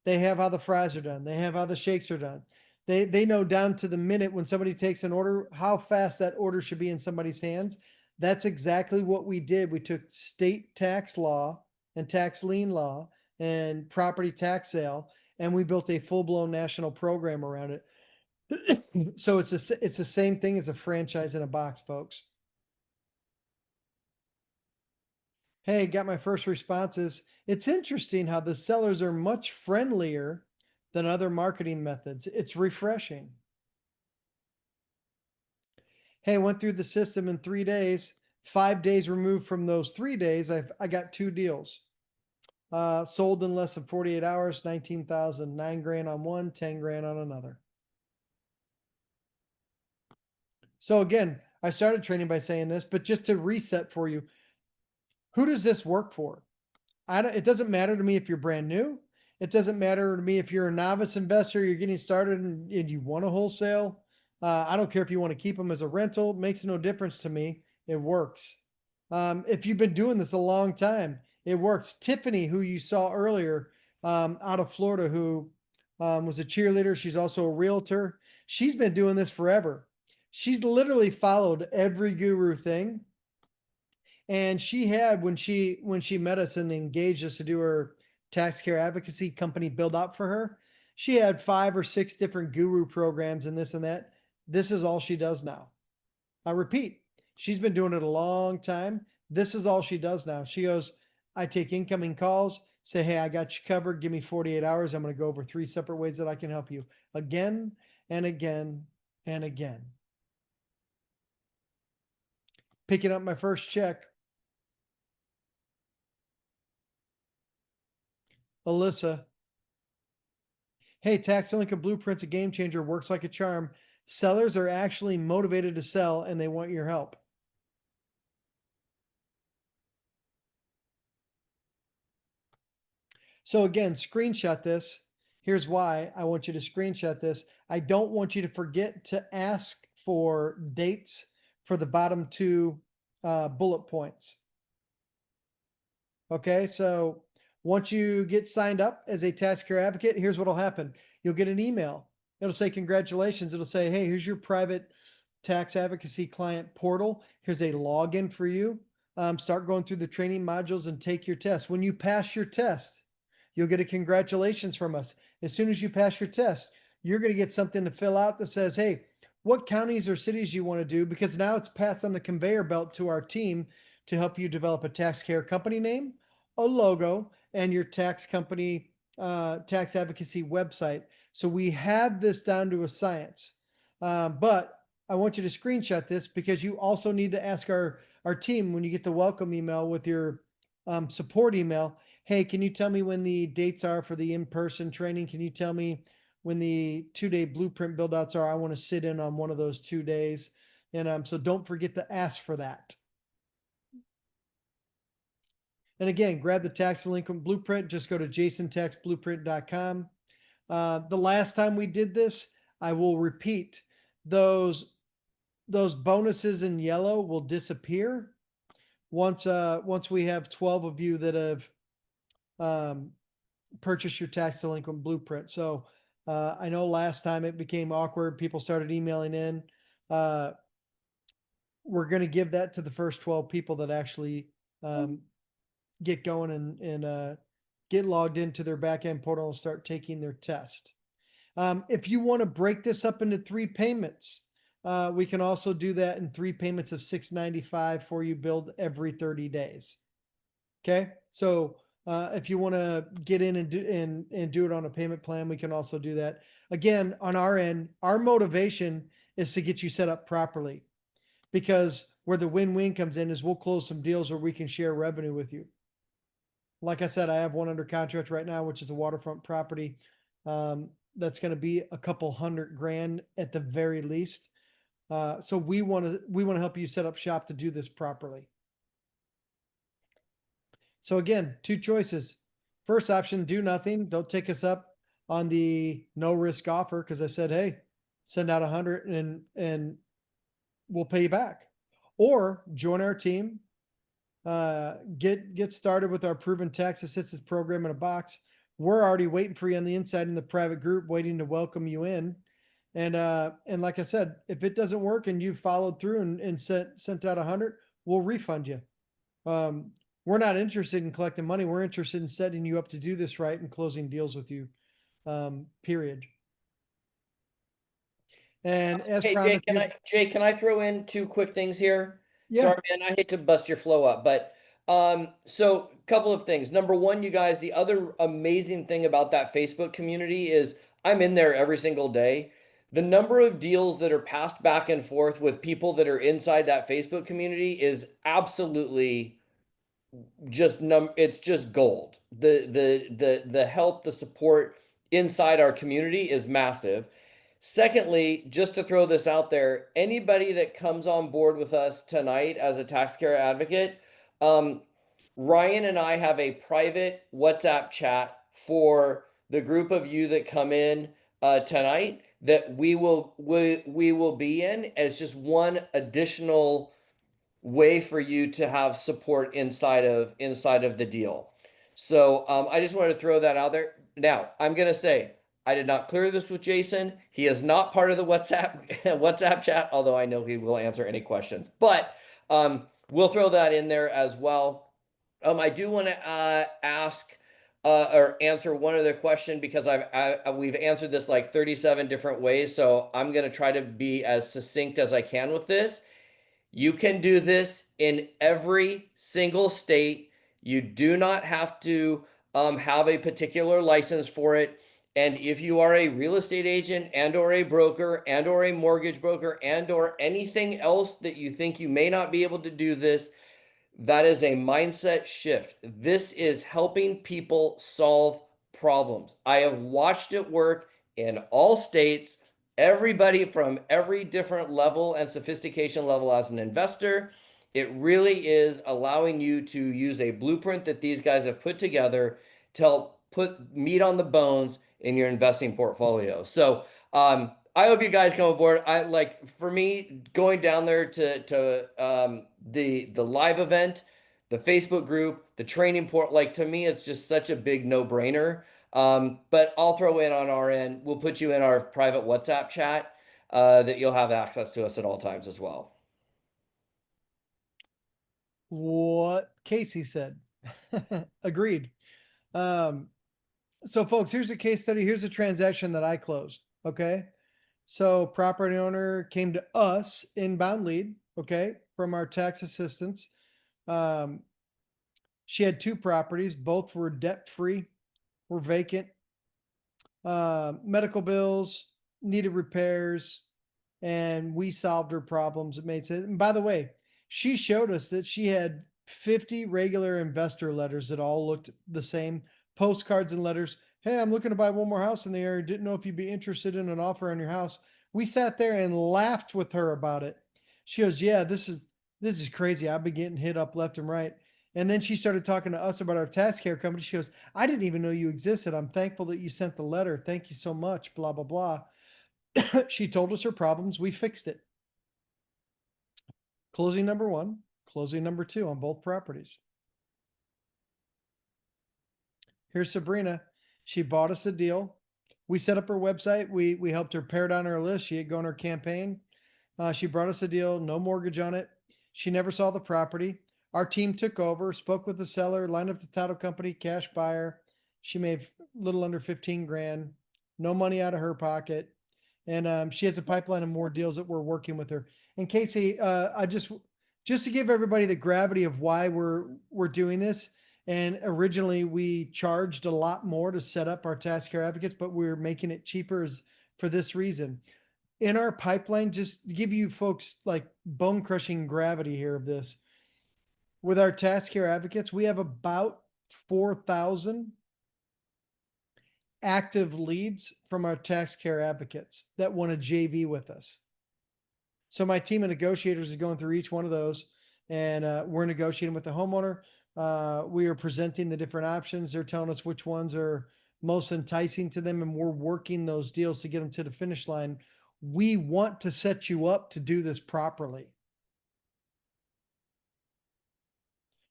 They have how the fries are done. They have how the shakes are done. They know down to the minute when somebody takes an order, how fast that order should be in somebody's hands. That's exactly what we did. We took state tax law and tax lien law and property tax sale, and we built a full-blown national program around it. So it's the same thing as a franchise in a box, folks. Hey, got my first responses. It's interesting how the sellers are much friendlier than other marketing methods. It's refreshing. Hey, went through the system in 3 days. 5 days removed from those 3 days, I got 2 deals. Sold in less than 48 hours, 19,000, 9 grand on one, 10 grand on another. So again, I started training by saying this, but just to reset for you, who does this work for? It doesn't matter to me if you're brand new. It doesn't matter to me if you're a novice investor, you're getting started and you want a wholesale. I don't care if you want to keep them as a rental. It makes no difference to me. It works. If you've been doing this a long time, it works. Tiffany, who you saw earlier, out of Florida, who was a cheerleader. She's also a realtor. She's been doing this forever. She's literally followed every guru thing. And she had, when she met us and engaged us to do her tax care advocacy company build out for her, she had 5 or 6 different guru programs and this and that. This is all she does now. I repeat, she's been doing it a long time. This is all she does now. She goes, I take incoming calls, say, hey, I got you covered. Give me 48 hours. I'm going to go over 3 separate ways that I can help you again and again and again. Picking up my first check. Alyssa. Hey, tax delinquent blueprint's a game changer, works like a charm. Sellers are actually motivated to sell and they want your help. So again, screenshot this. Here's why I want you to screenshot this. I don't want you to forget to ask for dates for the bottom 2 bullet points. Okay, so once you get signed up as a tax care advocate, here's what'll happen. You'll get an email. It'll say, congratulations. It'll say, hey, here's your private tax advocacy client portal. Here's a login for you. Start going through the training modules and take your test. When you pass your test, you'll get a congratulations from us. As soon as you pass your test, you're going to get something to fill out that says, hey, what counties or cities you want to do, because now it's passed on the conveyor belt to our team to help you develop a tax care company name, a logo, and your tax company tax advocacy website. So we have this down to a science. But I want you to screenshot this because you also need to ask our team when you get the welcome email with your support email. Hey, can you tell me when the dates are for the in-person training? Can you tell me when the 2-day blueprint build outs are? I want to sit in on one of those 2 days. And so don't forget to ask for that. And again, grab the tax delinquent blueprint. Just go to jasontaxblueprint.com. The last time we did this, I will repeat, those bonuses in yellow will disappear once we have 12 of you that have purchased your tax delinquent blueprint. So I know last time it became awkward. People started emailing in. We're going to give that to the first 12 people that actually get going and get logged into their backend portal and start taking their test. If you want to break this up into 3 payments, we can also do that in 3 payments of $695 for you billed every 30 days. Okay. So if you want to get in and do it on a payment plan, we can also do that. Again, on our end, our motivation is to get you set up properly, because where the win-win comes in is we'll close some deals where we can share revenue with you. Like I said, I have one under contract right now, which is a waterfront property. That's going to be a couple $100,000 at the very least. So we want to help you set up shop to do this properly. So again, 2 choices. First option, do nothing. Don't take us up on the no risk offer, because I said, hey, send out 100 and we'll pay you back. Or join our team, get started with our proven tax assistance program in a box We're already waiting for you on the inside in the private group, waiting to welcome you in. And like I said, if it doesn't work and you followed through and sent out 100, we'll refund you. We're not interested in collecting money. We're interested in setting you up to do this right and closing deals with you. Period. And as Hey, promised, Jay, can I throw in two quick things here? yeah, Sorry, man, I hate to bust your flow up, but so a couple of things. Number one, you guys, the other amazing thing about that Facebook community is I'm in there every single day. The number of deals that are passed back and forth with people that are inside that Facebook community is absolutely it's just gold. The help, the support inside our community is massive. Secondly, just to throw this out there, anybody that comes on board with us tonight as a tax care advocate, um, Ryan and I have a private WhatsApp chat for the group of you that come in tonight that we will be in. And it's just one additional way for you to have support inside of the deal. So I just wanted to throw that out there. Now I'm gonna say I did not clear this with Jason. He is not part of the WhatsApp WhatsApp chat, although I know he will answer any questions. But we'll throw that in there as well. I do want to ask or answer one other question because we've answered this like 37 different ways. So I'm going to try to be as succinct as I can with this. You can do this in every single state. You do not have to have a particular license for it. And if you are a real estate agent and or a broker and or a mortgage broker and or anything else that you think you may not be able to do this, that is a mindset shift. This is helping people solve problems. I have watched it work in all states, everybody from every different level and sophistication level as an investor. It really is allowing you to use a blueprint that these guys have put together to help put meat on the bones in your investing portfolio. So, I hope you guys come aboard. I like for me going down there to the live event, the Facebook group, the training port. Like to me, it's just such a big no brainer. But I'll throw in on our end. We'll put you in our private WhatsApp chat that you'll have access to us at all times as well. what Casey said. Agreed. Um, so folks, here's a case study. Here's a transaction that I closed. Okay. So property owner came to us inbound lead. Okay. From our tax assistants. Um, she had two properties. Both were debt free, were vacant. Medical bills, needed repairs, and we solved her problems. It made sense. And by the way, she showed us that she had 50 regular investor letters that all looked the same, postcards and letters. Hey, I'm looking to buy one more house in the area. Didn't know if you'd be interested in an offer on your house. We sat there and laughed with her about it. She goes, "Yeah, this is crazy. I've been getting hit up left and right." And then she started talking to us about our tax care company. She goes, "I didn't even know you existed. I'm thankful that you sent the letter. Thank you so much." Blah, blah, blah. She told us her problems. We fixed it. Closing number one, closing number two on both properties. Here's Sabrina. She bought us a deal. We set up her website. We helped her pare down her list. She had gone her campaign. She brought us a deal, no mortgage on it. She never saw the property. Our team took over, spoke with the seller, lined up the title company, cash buyer. She made a little under 15 grand, no money out of her pocket. And she has a pipeline of more deals that we're working with her. And Casey, I just to give everybody the gravity of why we're doing this. And originally we charged a lot more to set up our tax care advocates, but we're making it cheaper for this reason. In our pipeline, just to give you folks like bone crushing gravity here of this. With our tax care advocates, we have about 4,000 active leads from our tax care advocates that want to JV with us. So my team of negotiators is going through each one of those, and we're negotiating with the homeowner. We are presenting the different options. They're telling us which ones are most enticing to them, and we're working those deals to get them to the finish line. We want to set you up to do this properly.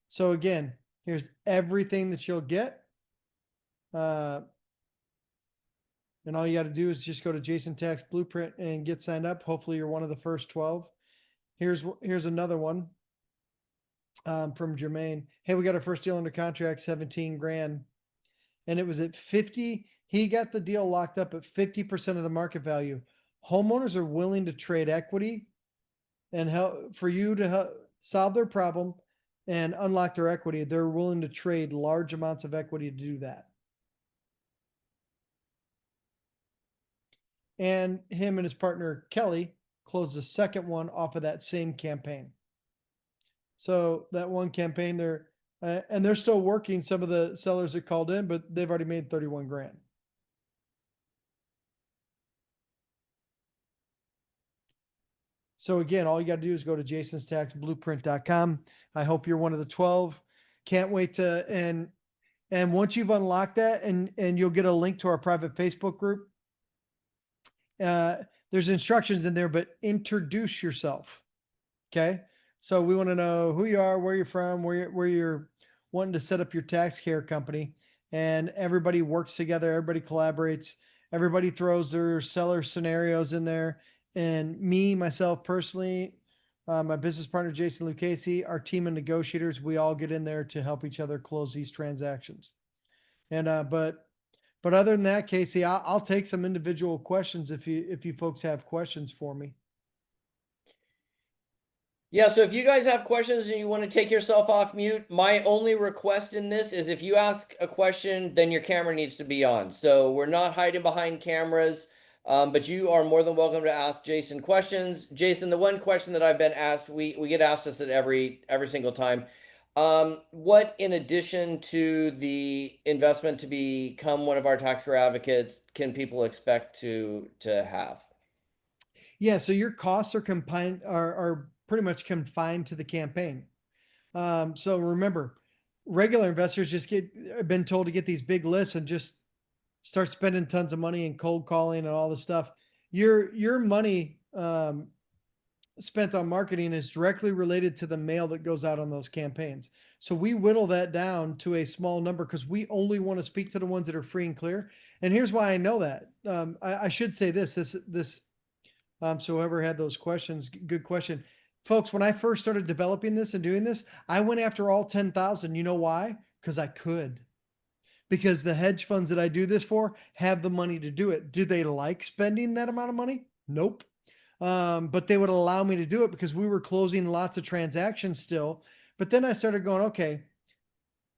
So again, here's everything that you'll get. And all you got to do is just go to Jason Tax Blueprint and get signed up. Hopefully you're one of the first 12. Here's another one from Jermaine. Hey, we got our first deal under contract, 17 grand. And it was at 50. He got the deal locked up at 50% of the market value. Homeowners are willing to trade equity and help for you to help solve their problem and unlock their equity. They're willing to trade large amounts of equity to do that. And him and his partner Kelly closed the second one off of that same campaign. So that one campaign, and they're still working. Some of the sellers that called in, but they've already made 31 grand. So again, all you got to do is go to jasonstaxblueprint.com. I hope you're one of the 12. Can't wait to, and once you've unlocked that, and you'll get a link to our private Facebook group. There's instructions in there, but introduce yourself. Okay. So we want to know who you are, where you're from, where you're wanting to set up your tax care company, and everybody works together. Everybody collaborates. Everybody throws their seller scenarios in there. And me, myself personally, my business partner, Jason Lucchese, our team of negotiators, we all get in there to help each other close these transactions. And, but other than that, Casey, I'll take some individual questions if you folks have questions for me. Yeah, so if you guys have questions and you want to take yourself off mute, my only request in this is if you ask a question, then your camera needs to be on. So we're not hiding behind cameras, but you are more than welcome to ask Jason questions. Jason, the one question that I've been asked, we get asked this at every single time. What, in addition to the investment to become one of our tax care advocates, can people expect to have? Yeah, so your costs are pretty much confined to the campaign. So remember, regular investors just been told to get these big lists and just start spending tons of money and cold calling and all this stuff. Your money spent on marketing is directly related to the mail that goes out on those campaigns. So we whittle that down to a small number because we only want to speak to the ones that are free and clear. And here's why I know that. I should say this. So whoever had those questions, good question. Folks, when I first started developing this and doing this, I went after all 10,000. You know why? Because I could. Because the hedge funds that I do this for have the money to do it. Do they like spending that amount of money? Nope. But they would allow me to do it because we were closing lots of transactions still. But then I started going, okay,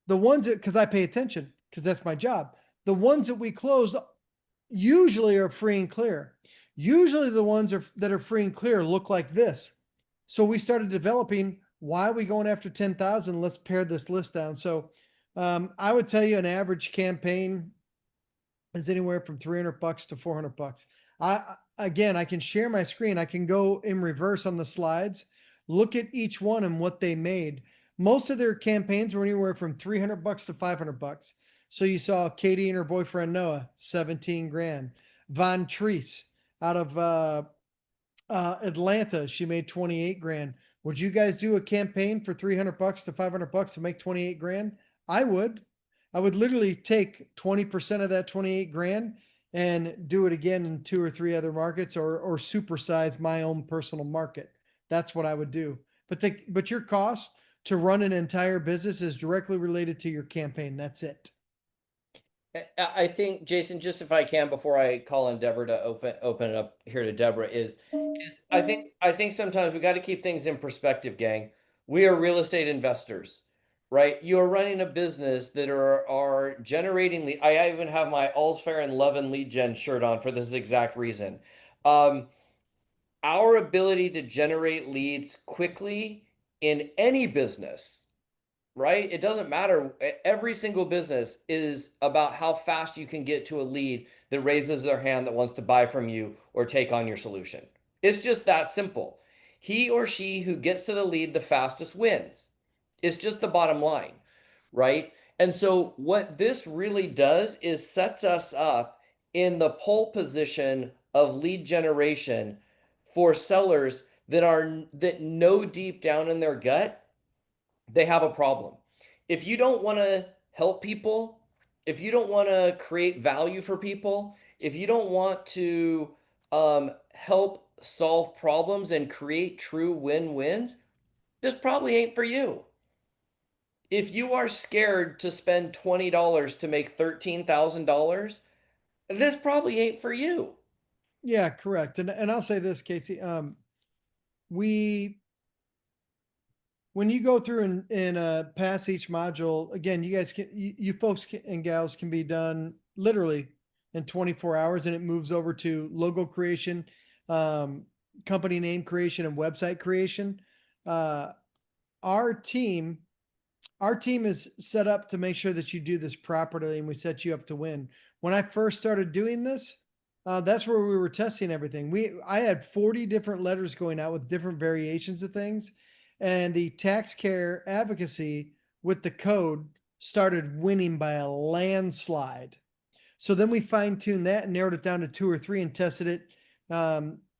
the ones that, because I pay attention, because that's my job. The ones that we close usually are free and clear. Usually the ones that are free and clear look like this. So we started developing, why are we going after 10,000? Let's pare this list down. So I would tell you an average campaign is anywhere from $300 to $400. Again, I can share my screen. I can go in reverse on the slides, look at each one and what they made. Most of their campaigns were anywhere from $300 to $500. So you saw Katie and her boyfriend Noah, 17 grand. Von Treese out of Atlanta, she made 28 grand. Would you guys do a campaign for $300 to $500 to make 28 grand? I would. I would literally take 20% of that 28 grand and do it again in 2 or 3 other markets, or supersize my own personal market. That's what I would do. But your cost to run an entire business is directly related to your campaign. That's it. I think, Jason, just if I can, before I call on Deborah to open it up here to Deborah, is I think sometimes we got to keep things in perspective, gang. We are real estate investors, right? You are running a business that are generating lead. I even have my All's Fair and Love and Lead Gen shirt on for this exact reason. Our ability to generate leads quickly in any business, right? It doesn't matter. Every single business is about how fast you can get to a lead that raises their hand that wants to buy from you or take on your solution. It's just that simple. He or she who gets to the lead the fastest wins. It's just the bottom line, right? And so what this really does is sets us up in the pole position of lead generation for sellers that know deep down in their gut they have a problem. If you don't want to help people, if you don't want to create value for people, if you don't want to help solve problems and create true win-wins, this probably ain't for you. If you are scared to spend $20 to make $13,000, this probably ain't for you. Yeah, correct. And I'll say this, Casey. We when you go through and pass each module, again, you guys can, you folks and gals can be done literally in 24 hours, and it moves over to logo creation, um, company name creation, and website creation. Uh, our team, our team is set up to make sure that you do this properly, and we set you up to win. When I first started doing this, that's where we were testing everything. I had 40 different letters going out with different variations of things, and the tax care advocacy with the code started winning by a landslide. So then we fine tuned that and narrowed it down to 2 or 3 and tested it.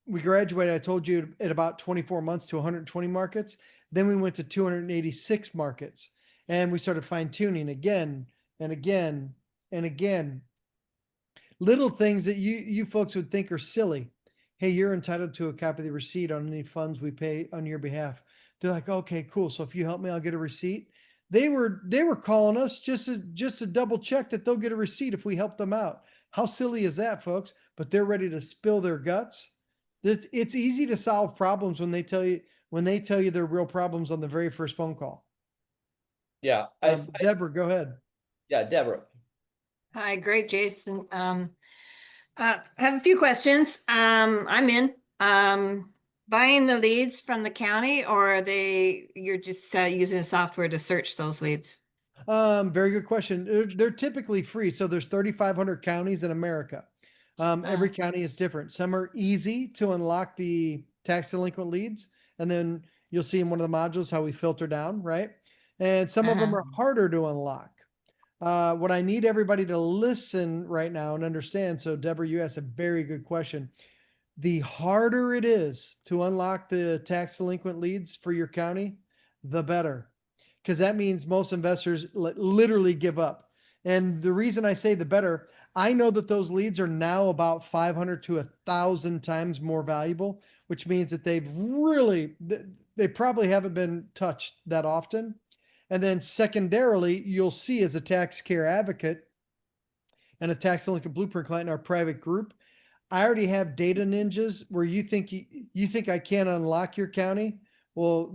We graduated, I told you, at about 24 months to 120 markets. Then we went to 286 markets, and we started fine tuning again and again and again. Little things that you folks would think are silly. Hey, you're entitled to a copy of the receipt on any funds we pay on your behalf. They're like, okay, cool. So if you help me, I'll get a receipt. They were calling us just to double check that they'll get a receipt if we help them out. How silly is that, folks? But they're ready to spill their guts. It's easy to solve problems when they tell you they're real problems on the very first phone call. Yeah, Deborah, go ahead. yeah, Deborah. Hi, great, Jason. I have a few questions. I'm in. Buying the leads from the county, or you're just using a software to search those leads? Very good question. They're typically free. So there's 3,500 counties in America. Every county is different. Some are easy to unlock the tax delinquent leads, and then you'll see in one of the modules how we filter down, right? And some of them are harder to unlock. What I need everybody to listen right now and understand. So, Deborah, you asked a very good question. The harder it is to unlock the tax delinquent leads for your county, the better. Because that means most investors literally give up. And the reason I say the better, I know that those leads are now about 500 to 1,000 times more valuable, which means that they probably haven't been touched that often. And then secondarily, you'll see as a tax care advocate and a tax delinquent blueprint client in our private group, I already have data ninjas where you think I can't unlock your county. Well,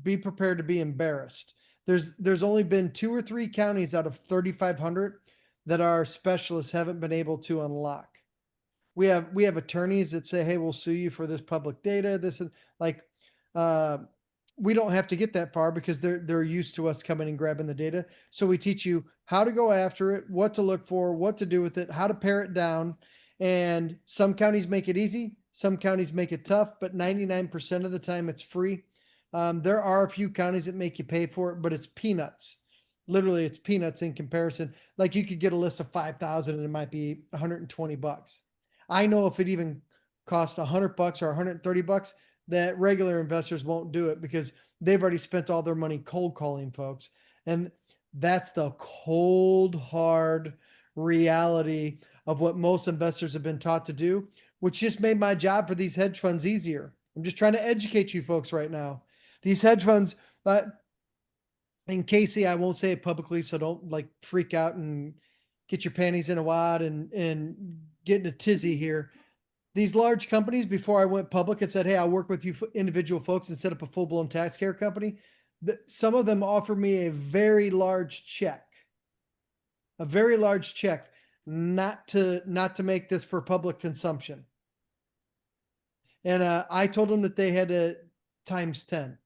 be prepared to be embarrassed. There's only been 2 or 3 counties out of 3,500 that our specialists haven't been able to unlock. We have attorneys that say, hey, we'll sue you for this public data. This is like, we don't have to get that far because they're used to us coming and grabbing the data. So we teach you how to go after it, what to look for, what to do with it, how to pare it down. And some counties make it easy, some counties make it tough, but 99% of the time it's free. There are a few counties that make you pay for it, but it's peanuts. Literally, it's peanuts in comparison. Like you could get a list of 5,000 and it might be $120. I know if it even costs $100 or $130, that regular investors won't do it because they've already spent all their money cold calling folks. And that's the cold, hard reality of what most investors have been taught to do, which just made my job for these hedge funds easier. I'm just trying to educate you folks right now. These hedge funds, and Casey, I won't say it publicly, so don't like freak out and get your panties in a wad and get in a tizzy here. These large companies, before I went public and said, hey, I'll work with you individual folks and set up a full-blown tax care company, some of them offer me a very large check, not to make this for public consumption. And I told them that they had to times 10.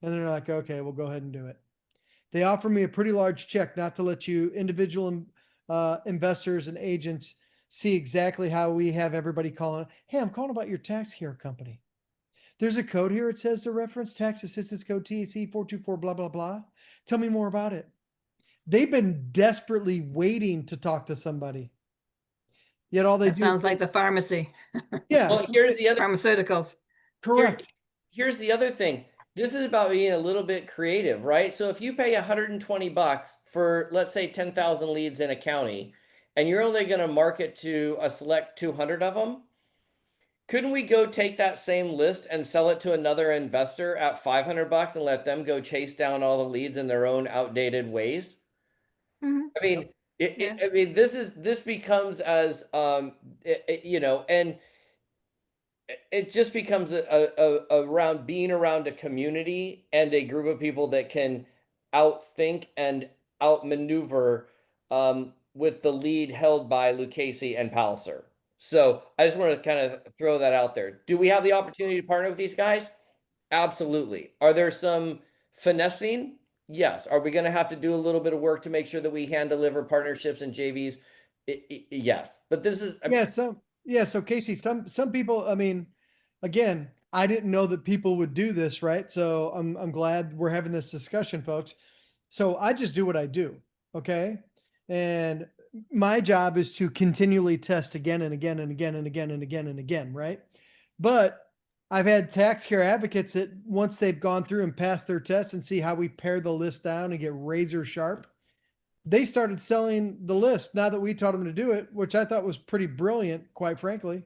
And they're like, okay, we'll go ahead and do it. They offer me a pretty large check not to let you individual investors and agents see exactly how we have everybody calling. Hey, I'm calling about your tax care company. There's a code here. It says to reference tax assistance code TAC 424, blah, blah, blah. Tell me more about it. They've been desperately waiting to talk to somebody. Yet all they That do sounds like the pharmacy. Yeah. Well, here's the other Pharmaceuticals. Correct. Here's the other thing. this is about being a little bit creative, right? So if you pay $120 for, let's say, 10,000 leads in a county, and you're only going to market to a select 200 of them, couldn't we go take that same list and sell it to another investor at $500 and let them go chase down all the leads in their own outdated ways? Mhm. I mean, Yeah. I mean, this becomes as you know, and it just becomes around being around a community and a group of people that can outthink and outmaneuver with the lead held by Lucchese and Palliser. So I just want to kind of throw that out there. Do we have the opportunity to partner with these guys? Absolutely. Are there some finessing? Yes. Are we going to have to do a little bit of work to make sure that we hand deliver partnerships and JVs? Yes. But this is, Yeah, so Casey, some people, I mean, again, I didn't know that people would do this, right? So I'm glad we're having this discussion, folks. So I just do what I do, okay? And my job is to continually test again and again and again and again and again and again, right? But I've had tax care advocates that once they've gone through and passed their tests and see how we pare the list down and get razor sharp, they started selling the list now that we taught them to do it, which I thought was pretty brilliant, quite frankly.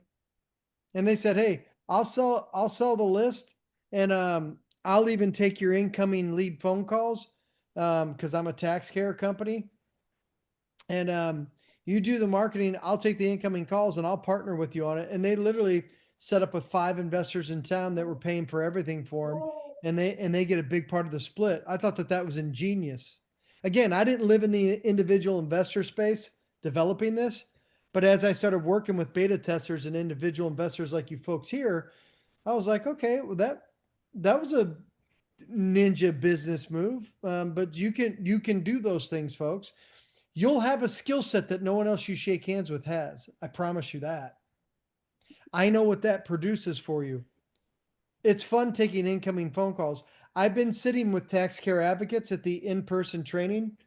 And they said, "Hey, I'll sell the list, and I'll even take your incoming lead phone calls, because I'm a tax care company, and you do the marketing. I'll take the incoming calls, and I'll partner with you on it." And they literally set up with 5 investors in town that were paying for everything for them, and they get a big part of the split. I thought that that was ingenious. Again, I didn't live in the individual investor space developing this, but as I started working with beta testers and individual investors like you folks here, I was like, okay, well that was a ninja business move. But you can do those things, folks. You'll have a skill set that no one else you shake hands with has. I promise you that. I know what that produces for you. It's fun taking incoming phone calls. I've been sitting with tax care advocates at the in-person training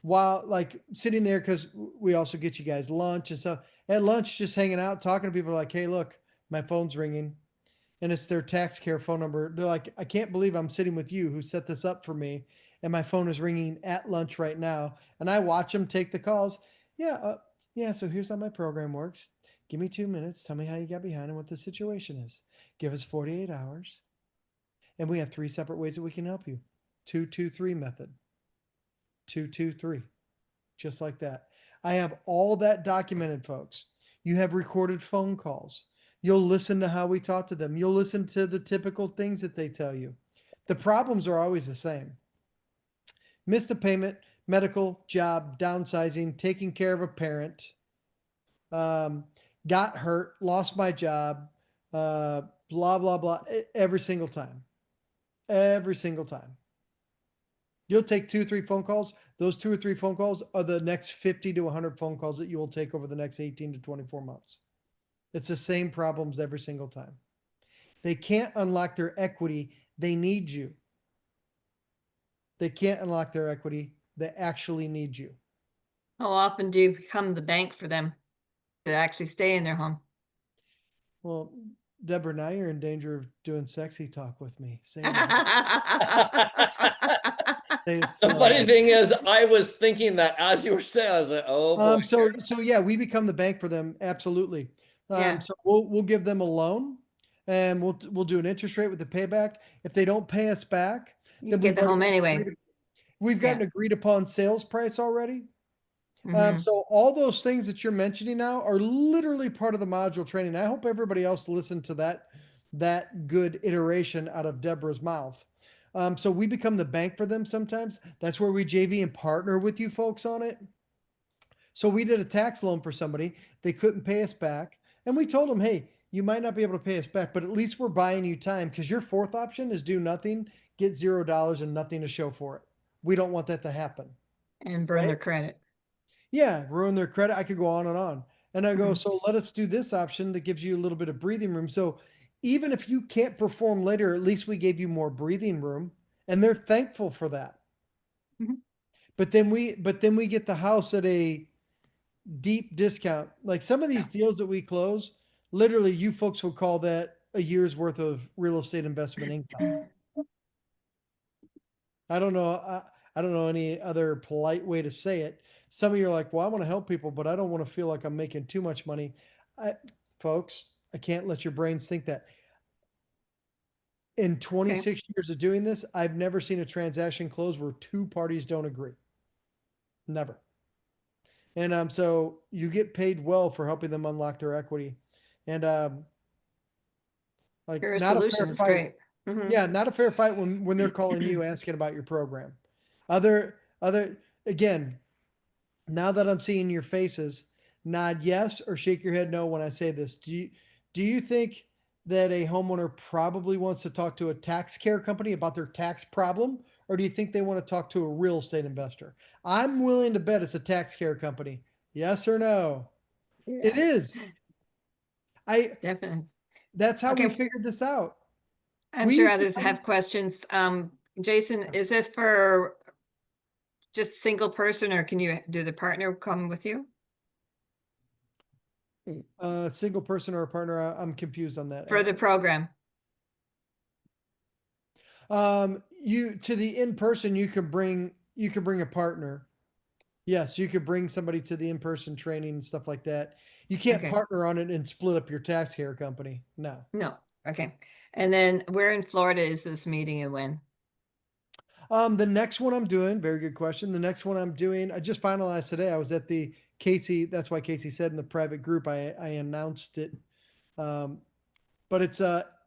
while like sitting there because we also get you guys lunch and stuff. At lunch, just hanging out, talking to people like, hey, look, my phone's ringing and it's their tax care phone number. They're like, I can't believe I'm sitting with you who set this up for me. And my phone is ringing at lunch right now. And I watch them take the calls. Yeah. Yeah. So here's how my program works. Give me 2 minutes. Tell me how you got behind and what the situation is. Give us 48 hours. And we have 3 separate ways that we can help you. 2-2-3 method. 2-2-3. Just like that. I have all that documented, folks. You have recorded phone calls. You'll listen to how we talk to them. You'll listen to the typical things that they tell you. The problems are always the same. Missed a payment, medical, job, downsizing, taking care of a parent, um, got hurt, lost my job, blah, blah, blah, every single time. Every single time. You'll take 2 or 3 phone calls. Those 2 or 3 phone calls are the next 50 to 100 phone calls that you will take over the next 18 to 24 months. It's the same problems every single time. They can't unlock their equity. They need you. They can't unlock their equity. They actually need you. How often do you become the bank for them to actually stay in their home? Well, Deborah, now you're in danger of doing sexy talk with me. Say it, say it the slow. funny thing is, I was thinking that as you were saying, I was like, oh boy. So yeah, we become the bank for them. Absolutely. Yeah. So we'll give them a loan and we'll do an interest rate with the payback. If they don't pay us back, You then get the home anyway. we've got Yeah. an agreed upon sales price already. Mhm. So all those things that you're mentioning now are literally part of the module training. I hope everybody else listened to that good iteration out of Deborah's mouth. So we become the bank for them sometimes. That's where we JV and partner with you folks on it. So we did a tax loan for somebody. They couldn't pay us back. And we told them, hey, you might not be able to pay us back, but at least we're buying you time because your fourth option is do nothing, get $0 and nothing to show for it. We don't want that to happen. And burn Right? their credit. Yeah, ruin their credit. I could go on and on. And I go, Mhm. so let us do this option that gives you a little bit of breathing room. So even if you can't perform later, at least we gave you more breathing room. And they're thankful for that. Mhm. But then we get the house at a deep discount. Like some of these deals that we close, literally you folks will call that a year's worth of real estate investment income. I don't know. I don't know any other polite way to say it. Some of you are like, well, I want to help people, but I don't want to feel like I'm making too much money. I, folks, I can't let your brains think that. In Okay. 26 years of doing this, I've never seen a transaction close where two parties don't agree. Never. And so you get paid well for helping them unlock their equity. And like Your not a fair solution is fight. great. Mhm. Yeah, not a fair fight when they're calling you asking about your program. Other again, now that I'm seeing your faces, nod yes or shake your head no when I say this. Do you think that a homeowner probably wants to talk to a tax care company about their tax problem, or do you think they want to talk to a real estate investor? I'm willing to bet it's a tax care company. Yes or no? It Yeah, is. I definitely. That's how we Okay, figured this out. I'm We sure used to others come, have questions. Jason, is this for just single person or can you do the partner come with you a single person or a partner. I'm confused on that. for the program? You to the in person, you could bring a partner. Yes, you could bring somebody to the in person training and stuff like that. You can't Okay, partner on it and split up your tax care company. No. no, okay. And then where in Florida is this meeting and when? The next one I'm doing, very good question. The next one I'm doing, I just finalized today. I was at the Casey. That's why Casey said in the private group, I announced it. Um, but it's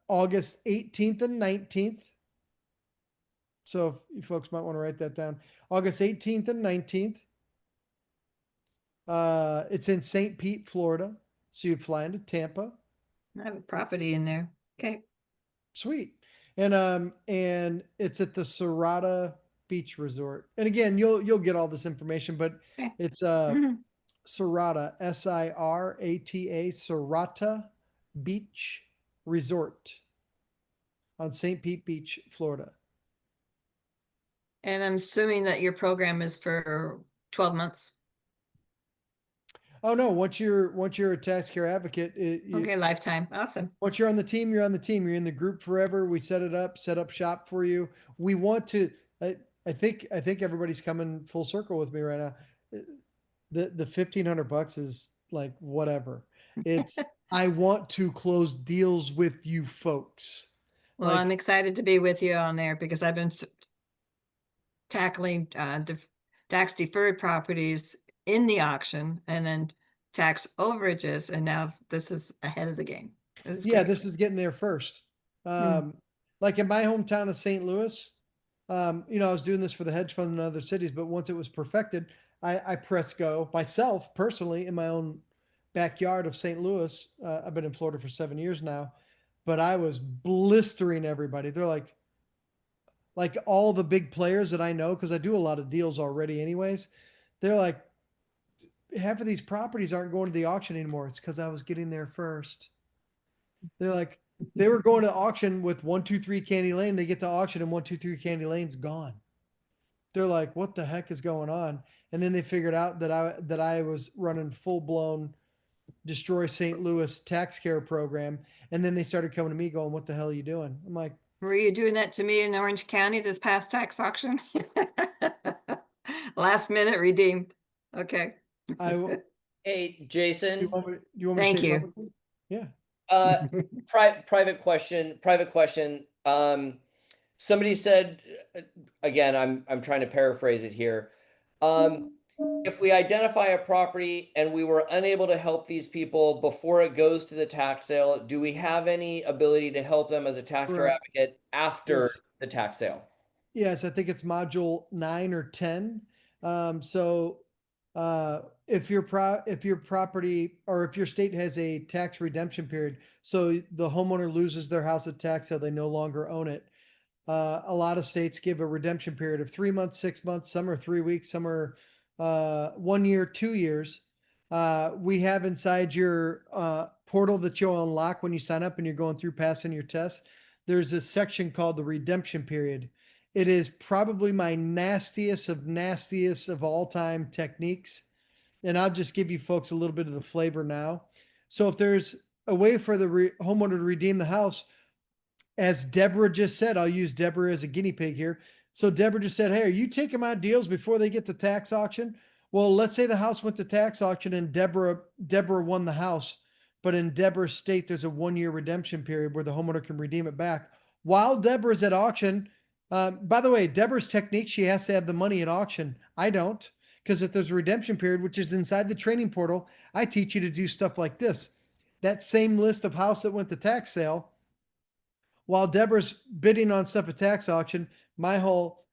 August 18th and 19th. So if you folks might want to write that down. August 18th and 19th. It's in St. Pete, Florida. So you'd fly into Tampa. I have a property in there. Okay, Sweet. And it's at the Serrata Beach Resort. And again, you'll get all this information, but okay. it's Mhm. Serrata, Sirata, Serrata Beach Resort on St. Pete Beach, Florida. And I'm assuming that your program is for 12 months. Oh no, once you're a tax care advocate, Okay, lifetime. Awesome. once you're on the team, you're on the team. You're in the group forever. We set up shop for you. We want to. I, I think everybody's coming full circle with me right now. The $1,500 is like whatever. It's I want to close deals with you folks. Well, Like I'm excited to be with you on there because I've been tackling tax deferred properties in the auction and then tax overages. And now this is ahead of the game. This is yeah, great. this is getting there first. Mm. Like in my hometown of St. Louis, I was doing this for the hedge fund in other cities, but once it was perfected, I press go myself personally in my own backyard of St. Louis. I've been in Florida for 7 years now, but I was blistering everybody. They're like all the big players that I know, because I do a lot of deals already, anyways. They're like, half of these properties aren't going to the auction anymore. It's because I was getting there first. They're like, they were going to auction with 123 Candy Lane. They get to auction and 123 Candy Lane's gone. They're like, what the heck is going on? And then they figured out that I was running full blown destroy St. Louis tax care program. And then they started coming to me going, what the hell are you doing? I'm like, Were you doing that to me in Orange County this past tax auction? Last minute redeemed. Okay. I Hey, Jason, do you want me to Thank say you. publicly? Yeah. uh, private question. Somebody said, again, I'm trying to paraphrase it here. If we identify a property and we were unable to help these people before it goes to the tax sale, do we have any ability to help them as a tax care Correct. advocate after Yes. the tax sale? Yes, I think it's module 9 or 10. So if your property or if your state has a tax redemption period, so the homeowner loses their house at tax sale, they no longer own it. A lot of states give a redemption period of 3 months, 6 months, some are 3 weeks, some are 1 year, 2 years. We have inside your portal that you'll unlock when you sign up and you're going through passing your test. There's a section called the redemption period. It is probably my nastiest of all time techniques. And I'll just give you folks a little bit of the flavor now. So if there's a way for the homeowner to redeem the house, as Deborah just said, I'll use Deborah as a guinea pig here. So Deborah just said, hey, are you taking my deals before they get to tax auction? Well, let's say the house went to tax auction and Deborah won the house, but in Deborah's state, there's a 1-year redemption period where the homeowner can redeem it back. While Deborah's at auction, by the way, Deborah's technique, she has to have the money at auction. I don't, because if there's a redemption period, which is inside the training portal, I teach you to do stuff like this. That same list of house that went to tax sale, while Deborah's bidding on stuff at tax auction, my whole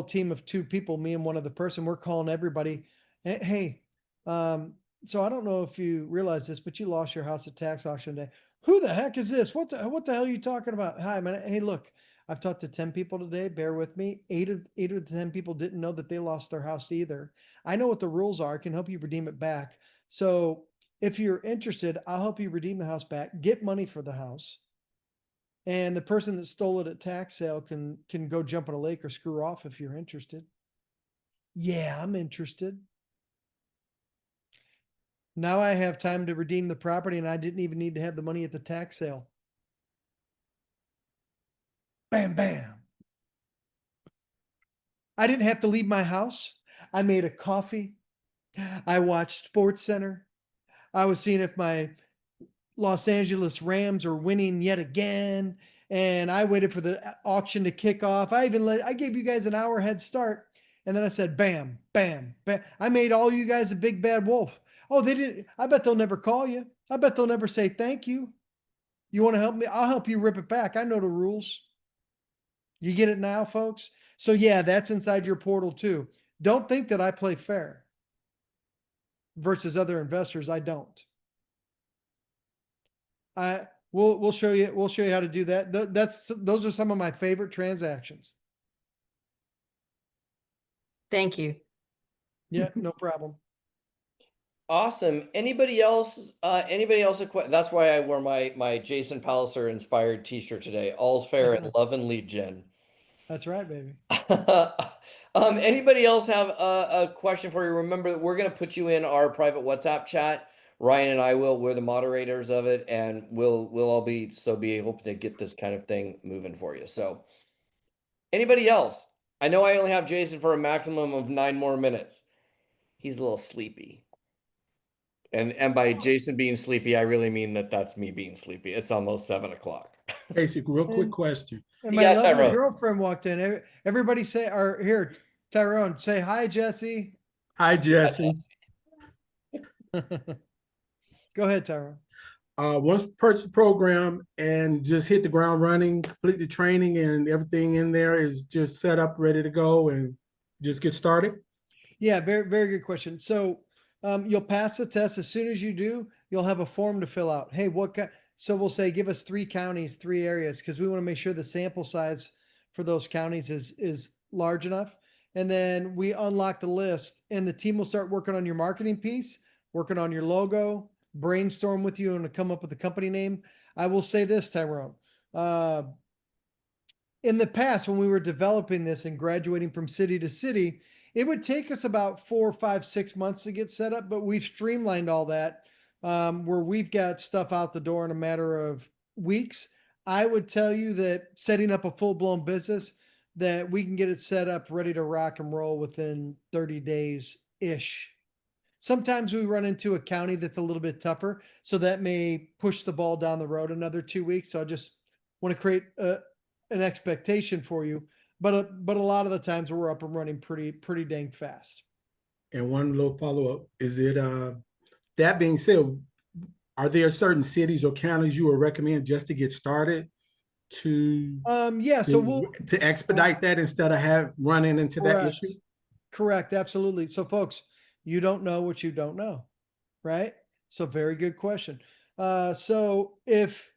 team of 2 people, me and one other person, we're calling everybody. Hey, so I don't know if you realize this, but you lost your house at tax auction day. Who the heck is this? What the hell are you talking about? Hi, man. Hey, look, I've talked to 10 people today. Bear with me. Eight of the 10 people didn't know that they lost their house either. I know what the rules are. I can help you redeem it back. So if you're interested, I'll help you redeem the house back, get money for the house. And the person that stole it at tax sale can go jump in a lake or screw off if you're interested. Yeah, I'm interested. Now I have time to redeem the property and I didn't even need to have the money at the tax sale. Bam, bam. I didn't have to leave my house. I made a coffee. I watched Sports Center. I was seeing if my Los Angeles Rams are winning yet again. And I waited for the auction to kick off. I gave you guys an hour head start. And then I said, bam, bam, bam. I made all you guys a big bad wolf. Oh, they didn't. I bet they'll never call you. I bet they'll never say thank you. You want to help me? I'll help you rip it back. I know the rules. You get it now, folks? So yeah, that's inside your portal too. Don't think that I play fair versus other investors. I don't. We'll show you how to do that. Those are some of my favorite transactions. Thank you. Yeah, no problem. Awesome. Anybody else? That's why I wore my Jason Palliser inspired T-shirt today. All's fair in love and lead gen. That's right, baby. Anybody else have a question for you? Remember that we're going to put you in our private WhatsApp chat. Ryan and I will. We're the moderators of it, and we'll all be able to get this kind of thing moving for you. So, anybody else? I know I only have Jason for a maximum of 9 more minutes. He's a little sleepy. And by Jason being sleepy, I really mean that's me being sleepy. It's almost 7 o'clock. Basic, real quick question. And my Yeah, lovely Tyrone. girlfriend walked in. Everybody say, or here, Tyrone, say hi, Jesse. Hi, Jesse. Go ahead, Tyrone. Once purchase the program and just hit the ground running, complete the training and everything in there is just set up, ready to go and just get started? Yeah, very, very good question. So you'll pass the test. As soon as you do, you'll have a form to fill out. Hey, so we'll say, give us 3 counties, 3 areas, because we want to make sure the sample size for those counties is large enough. And then we unlock the list and the team will start working on your marketing piece, working on your logo, brainstorm with you and to come up with a company name. I will say this, Tyrone. In the past, when we were developing this and graduating from city to city, it would take us about 4, 5, 6 months to get set up, but we've streamlined all that where we've got stuff out the door in a matter of weeks. I would tell you that setting up a full-blown business, that we can get it set up, ready to rock and roll within 30 days-ish. Sometimes we run into a county that's a little bit tougher, so that may push the ball down the road another 2 weeks. So I just want to create an expectation for you, but a lot of the times we're up and running pretty dang fast. And one little follow-up, is it, that being said, are there certain cities or counties you would recommend just to get started to Yeah, so to expedite that instead of running into that issue? Correct, absolutely. So folks, you don't know what you don't know, right? So very good question. So if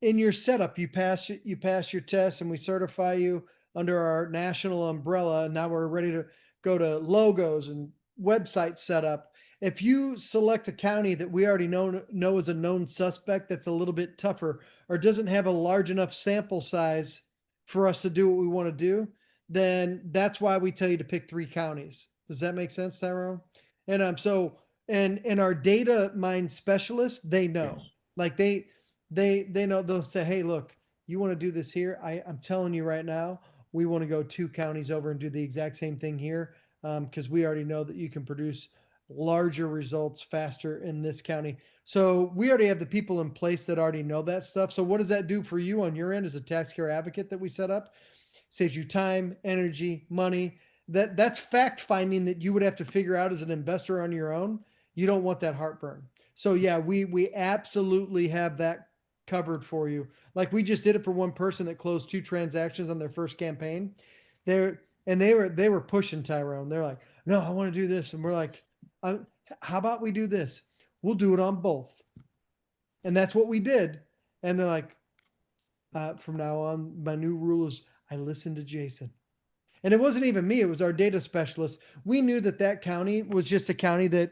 in your setup you pass your test and we certify you under our national umbrella, now we're ready to go to logos and website setup. If you select a county that we already know is a known suspect that's a little bit tougher or doesn't have a large enough sample size for us to do what we want to do, then that's why we tell you to pick 3 counties. Does that make sense, Tyrone? And and our data mine specialists, they know. Like they know, they'll say, hey, look, you want to do this here? I'm telling you right now, we want to go 2 counties over and do the exact same thing here. Because we already know that you can produce larger results faster in this county. So we already have the people in place that already know that stuff. So what does that do for you on your end as a tax care advocate that we set up? Saves you time, energy, money. That's fact finding that you would have to figure out as an investor on your own. You don't want that heartburn. So yeah, we absolutely have that covered for you. Like we just did it for one person that closed 2 transactions on their first campaign. They were pushing Tyrone. They're like, no, I want to do this, and we're like, how about we do this? We'll do it on both, and that's what we did. And they're like, from now on, my new rule is I listen to Jason. And it wasn't even me, it was our data specialist. We knew that that county was just a county that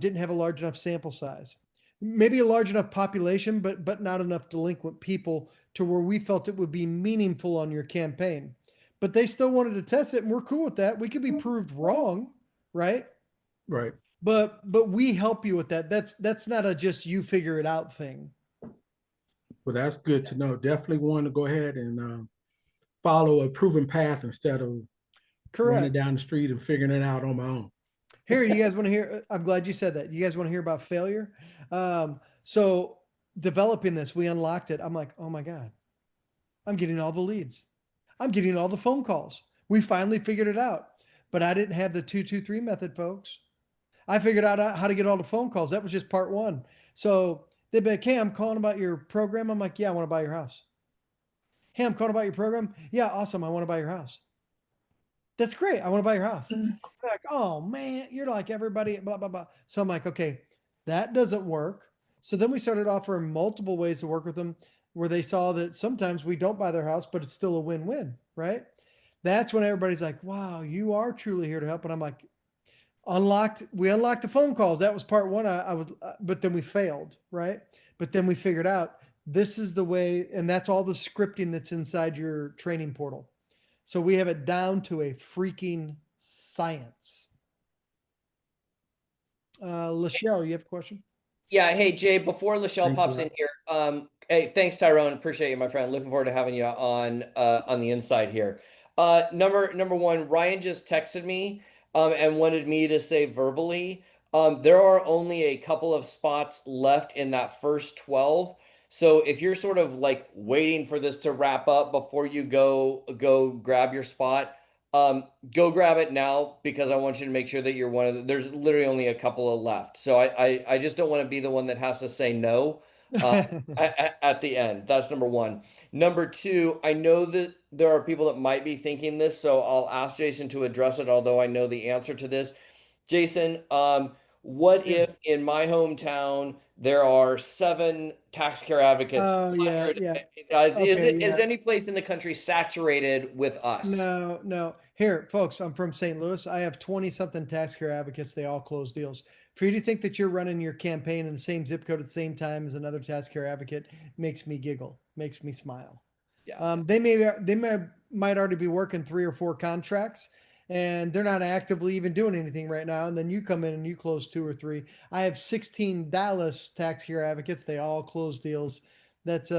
didn't have a large enough sample size. Maybe a large enough population, but not enough delinquent people to where we felt it would be meaningful on your campaign. But they still wanted to test it, and we're cool with that. We could be proved wrong, right? Right. But we help you with that. That's not a just you figure it out thing. Well, that's good to know. Definitely want to go ahead and follow a proven path instead of running Correct. down the street and figuring it out on my own. Here, you guys want to hear? I'm glad you said that. You guys want to hear about failure? So developing this, we unlocked it. I'm like, oh my God, I'm getting all the leads. I'm getting all the phone calls. We finally figured it out. But I didn't have the 223 method, folks. I figured out how to get all the phone calls. That was just part 1. So they'd be like, hey, I'm calling about your program. I'm like, yeah, I want to buy your house. Hey, I'm calling about your program. Yeah, awesome. I want to buy your house. That's great. I want to buy your house. They're like, oh man, you're like everybody, blah, blah, blah. So I'm like, okay, that doesn't work. So then we started offering multiple ways to work with them where they saw that sometimes we don't buy their house, but it's still a win-win, right? That's when everybody's like, wow, you are truly here to help. And I'm like, we unlocked the phone calls. That was part 1. But then we failed, right? But then we figured out this is the way, and that's all the scripting that's inside your training portal. So we have it down to a freaking science. Lachelle, you have a question? Yeah. Hey, Jay, before Lachelle Thanks a pops lot. in here, hey, thanks, Tyrone. Appreciate you, my friend. Looking forward to having you on the inside here. Number one, Ryan just texted me and wanted me to say verbally. There are only a couple of spots left in that first 12. So if you're sort of like waiting for this to wrap up before you go grab your spot, go grab it now because I want you to make sure that you're one of there's literally only a couple of left. So I just don't want to be the one that has to say no at the end. That's number one. Number two, I know that there are people that might be thinking this, so I'll ask Jason to address it, although I know the answer to this. Jason, what Yeah. if in my hometown there are 7 tax care advocates? Oh, yeah, 100, yeah. is Yeah. any place in the country saturated with us? No. Here, folks, I'm from St. Louis. I have 20 something tax care advocates. They all close deals. For you to think that you're running your campaign in the same zip code at the same time as another tax care advocate makes me giggle, makes me smile. Yeah. Might already be working 3 or 4 contracts and they're not actively even doing anything right now. And then you come in and you close 2 or 3. I have 16 Dallas tax care advocates. They all close deals. That's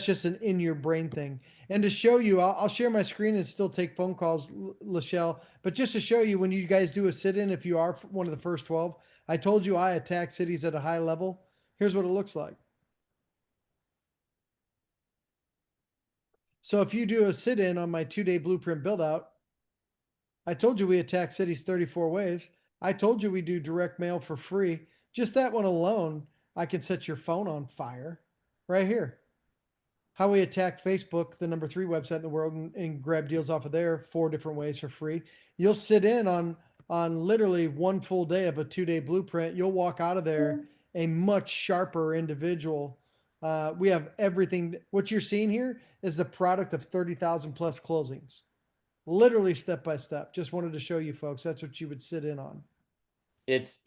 just an in your brain thing. And to show you, I'll share my screen and still take phone calls, Lachelle. But just to show you, when you guys do a sit-in, if you are one of the first 12, I told you I attack cities at a high level. Here's what it looks like. So if you do a sit-in on my 2-day blueprint build-out, I told you we attack cities 34 ways. I told you we do direct mail for free. Just that one alone, I can set your phone on fire right here. How we attack Facebook, the number 3 website in the world, and grab deals off of there 4 different ways for free. You'll sit in on literally one full day of a 2-day blueprint. You'll walk out of there a much sharper individual. We have everything. What you're seeing here is the product of 30,000 plus closings, literally step by step. Just wanted to show you folks. That's what you would sit in on. It's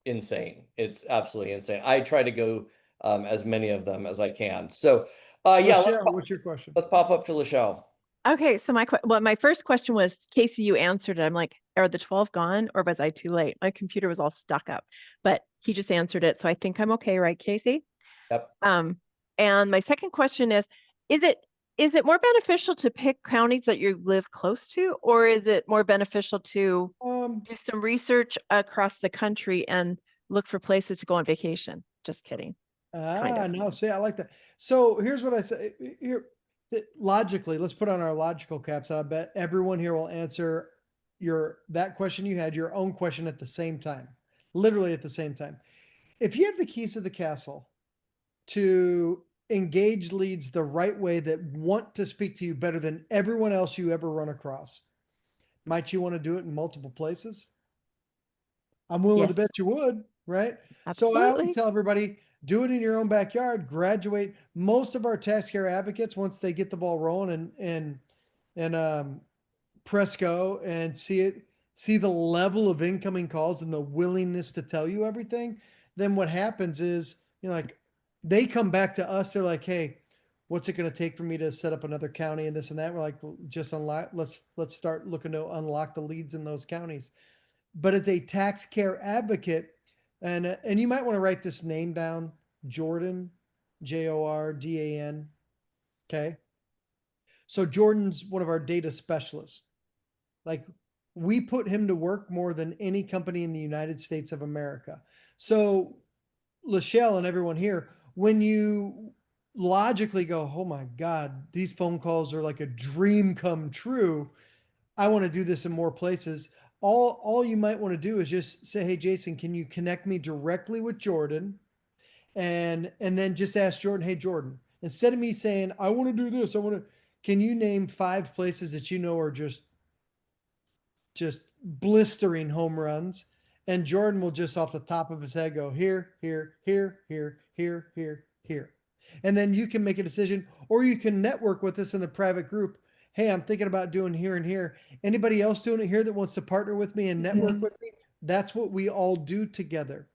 insane. It's absolutely insane. I try to go as many of them as I can. So yeah, Lachelle, what's your question? let's pop up to Lachelle. Okay, so my first question was, Casey, you answered it. I'm like, are the 12 gone or was I too late? My computer was all stuck up, but he just answered it. So I think I'm okay, right, Casey? Yep. And my second question is it is it more beneficial to pick counties that you live close to, or is it more beneficial to do some research across the country and look for places to go on vacation? Just kidding. Kind of. No, see, I like that. So here's what I say here. Logically, let's put on our logical caps. I bet everyone here will answer that question you had, your own question at the same time, literally at the same time. If you have the keys to the castle to engage leads the right way that want to speak to you better than everyone else you ever run across, might you want to do it in multiple places? I'm willing to Yes, bet you would, right? So I always absolutely. tell everybody, do it in your own backyard, graduate. Most of our tax care advocates, once they get the ball rolling and press go and see the level of incoming calls and the willingness to tell you everything, then what happens is, like they come back to us, they're like, hey, what's it going to take for me to set up another county and this and that? We're like, well, just unlock, let's start looking to unlock the leads in those counties. But as a tax care advocate, and you might want to write this name down, Jordan, Jordan. Okay. So Jordan's one of our data specialists. Like we put him to work more than any company in the United States of America. So Lachelle and everyone here, when you logically go, oh my God, these phone calls are like a dream come true. I want to do this in more places. All you might want to do is just say, hey, Jason, can you connect me directly with Jordan? And then just ask Jordan, hey, Jordan, instead of me saying, I want to do this, can you name 5 places that you know are just blistering home runs? And Jordan will just off the top of his head go here, here, here, here, here, here, here. And then you can make a decision, or you can network with us in the private group. Hey, I'm thinking about doing here and here. Anybody else doing it here that wants to partner with me and network with me? That's what we all do together.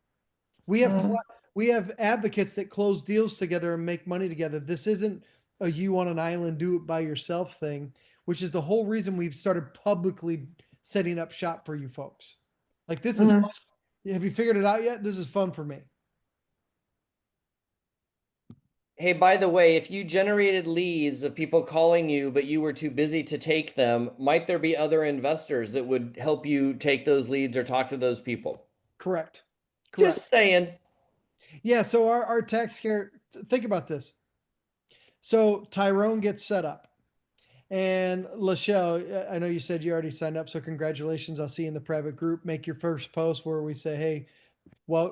We have we have advocates that close deals together and make money together. This isn't a you on an island do it by yourself thing, which is the whole reason we've started publicly setting up shop for you folks. Like this is fun. Have you figured it out yet? This is fun for me. Hey, by the way, if you generated leads of people calling you, but you were too busy to take them, might there be other investors that would help you take those leads or talk to those people? Correct. Just saying. Yeah. So our tax care, think about this. So Tyrone gets set up. And Lachelle, I know you said you already signed up, so congratulations. I'll see you in the private group. Make your first post where we say, hey,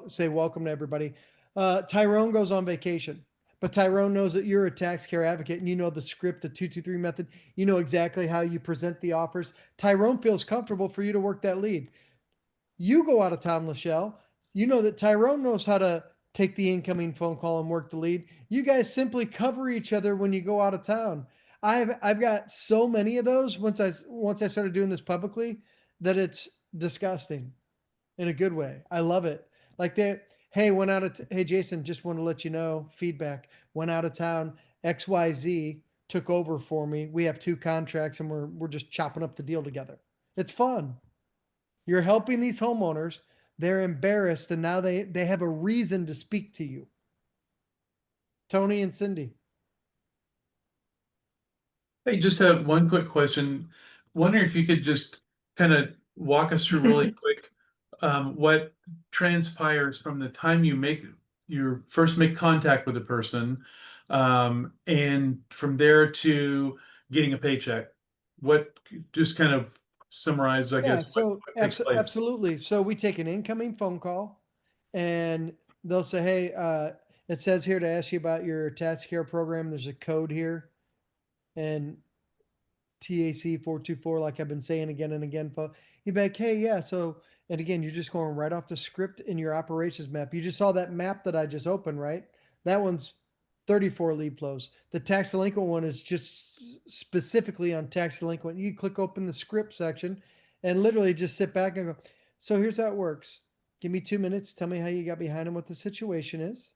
say welcome to everybody. Tyrone goes on vacation, but Tyrone knows that you're a tax care advocate and you know the script, the 223 method. You know exactly how you present the offers. Tyrone feels comfortable for you to work that lead. You go out of town, Lachelle. You know that Tyrone knows how to take the incoming phone call and work the lead. You guys simply cover each other when you go out of town. I've got so many of those once I started doing this publicly that it's disgusting in a good way. I love it. Like they, hey, hey Jason, just want to let you know, feedback. Went out of town, XYZ took over for me. We have 2 contracts and we're just chopping up the deal together. It's fun. You're helping these homeowners. They're embarrassed and now they have a reason to speak to you. Tony and Cindy. Hey, just have one quick question. Wondering if you could just kind of walk us through really quick what transpires from the time you first make contact with a person, and from there to getting a paycheck. What just kind of summarize, I guess, So what takes place. absolutely. So we take an incoming phone call and they'll say, hey, it says here to ask you about your tax care program. There's a code here and TAC 424, like I've been saying again and again. You'd be like, hey, yeah. So, and again, you're just going right off the script in your operations map. You just saw that map that I just opened, right? That one's 34 lead flows. The tax delinquent one is just specifically on tax delinquent. You click open the script section and literally just sit back and go, so here's how it works. Give me 2 minutes. Tell me how you got behind and what the situation is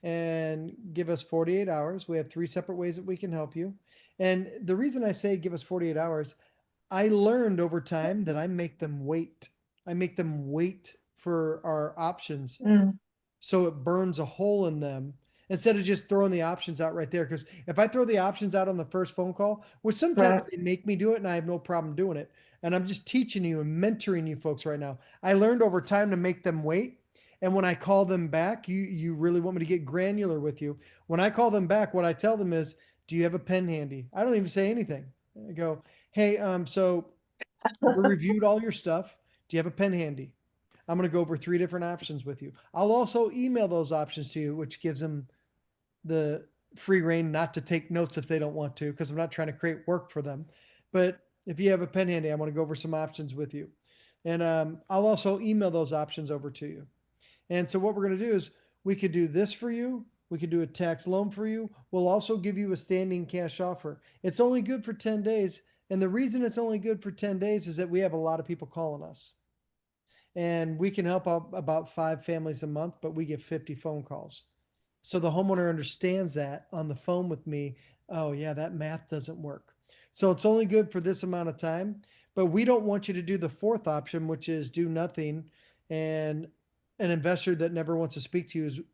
and give us 48 hours. We have 3 separate ways that we can help you. And the reason I say give us 48 hours, I learned over time that I make them wait. I make them wait for our options. So it burns a hole in them. instead of just throwing the options out right there. Because if I throw the options out on the first phone call, which sometimes Right. they make me do it and I have no problem doing it. And I'm just teaching you and mentoring you folks right now. I learned over time to make them wait. And when I call them back, you really want me to get granular with you. When I call them back, what I tell them is, do you have a pen handy? I don't even say anything. I go, hey, so we reviewed all your stuff. Do you have a pen handy? I'm going to go over 3 different options with you. I'll also email those options to you, which gives them the free reign not to take notes if they don't want to, because I'm not trying to create work for them. But if you have a pen handy, I want to go over some options with you. And I'll also email those options over to you. And so what we're going to do is we could do this for you. We could do a tax loan for you. We'll also give you a standing cash offer. It's only good for 10 days. And the reason it's only good for 10 days is that we have a lot of people calling us. And we can help out about 5 families a month, but we get 50 phone calls. So the homeowner understands that on the phone with me. Oh, yeah, that math doesn't work. So it's only good for this amount of time. But we don't want you to do the fourth option, which is do nothing. And an investor that never wants to speak to you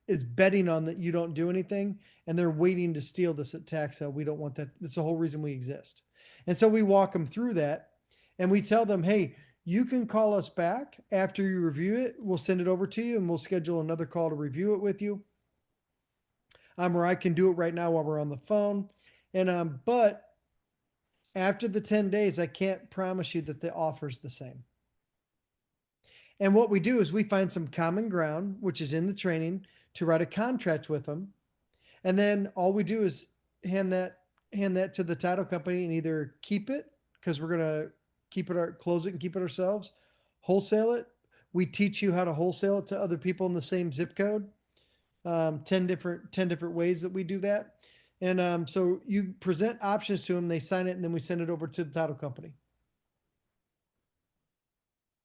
is betting on that you don't do anything, and they're waiting to steal this at tax sale. We don't want that. That's the whole reason we exist. And so we walk them through that, and we tell them, hey, you can call us back after you review it. We'll send it over to you, and we'll schedule another call to review it with you. Or I can do it right now while we're on the phone. And but after the 10 days, I can't promise you that the offer's the same. And what we do is we find some common ground, which is in the training, to write a contract with them. And then all we do is hand that to the title company and either keep it, because we're gonna close it and keep it ourselves, wholesale it. We teach you how to wholesale it to other people in the same zip code. 10 different ways that we do that. And so you present options to them, they sign it, and then we send it over to the title company.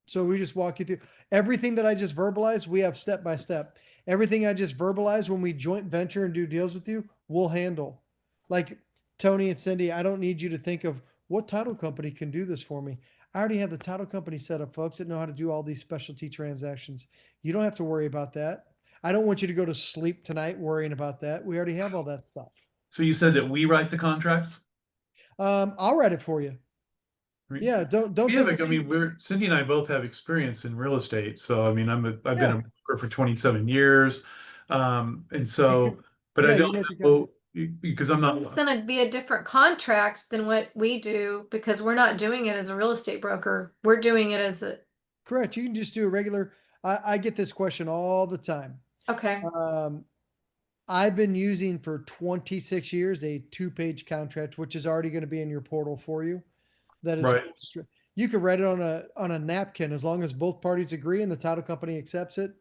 So we just walk you through everything that I just verbalized. We have step by step. Everything I just verbalized when we joint venture and do deals with you, we'll handle. Like Tony and Cindy, I don't need you to think of what title company can do this for me. I already have the title company set up, folks, that know how to do all these specialty transactions. You don't have to worry about that. I don't want you to go to sleep tonight worrying about that. We already have all that stuff. So you said that we write the contracts? I'll write it for you. I mean, Yeah, don't we think have, that I mean, Cindy and I both have experience in real estate. So, I mean, I've been Yeah. a broker for 27 years. And so, but I Yeah, you don't know what you got. know because I'm not, It's gonna be a different contract than what we do because we're not doing it as a real estate broker. We're doing it as a, Correct. You can just do a regular. I get this question all the time. okay. I've been using for 26 years a 2-page contract, which is already going to be in your portal for you. That is, right. you can write it on a napkin as long as both parties agree and the title company accepts it.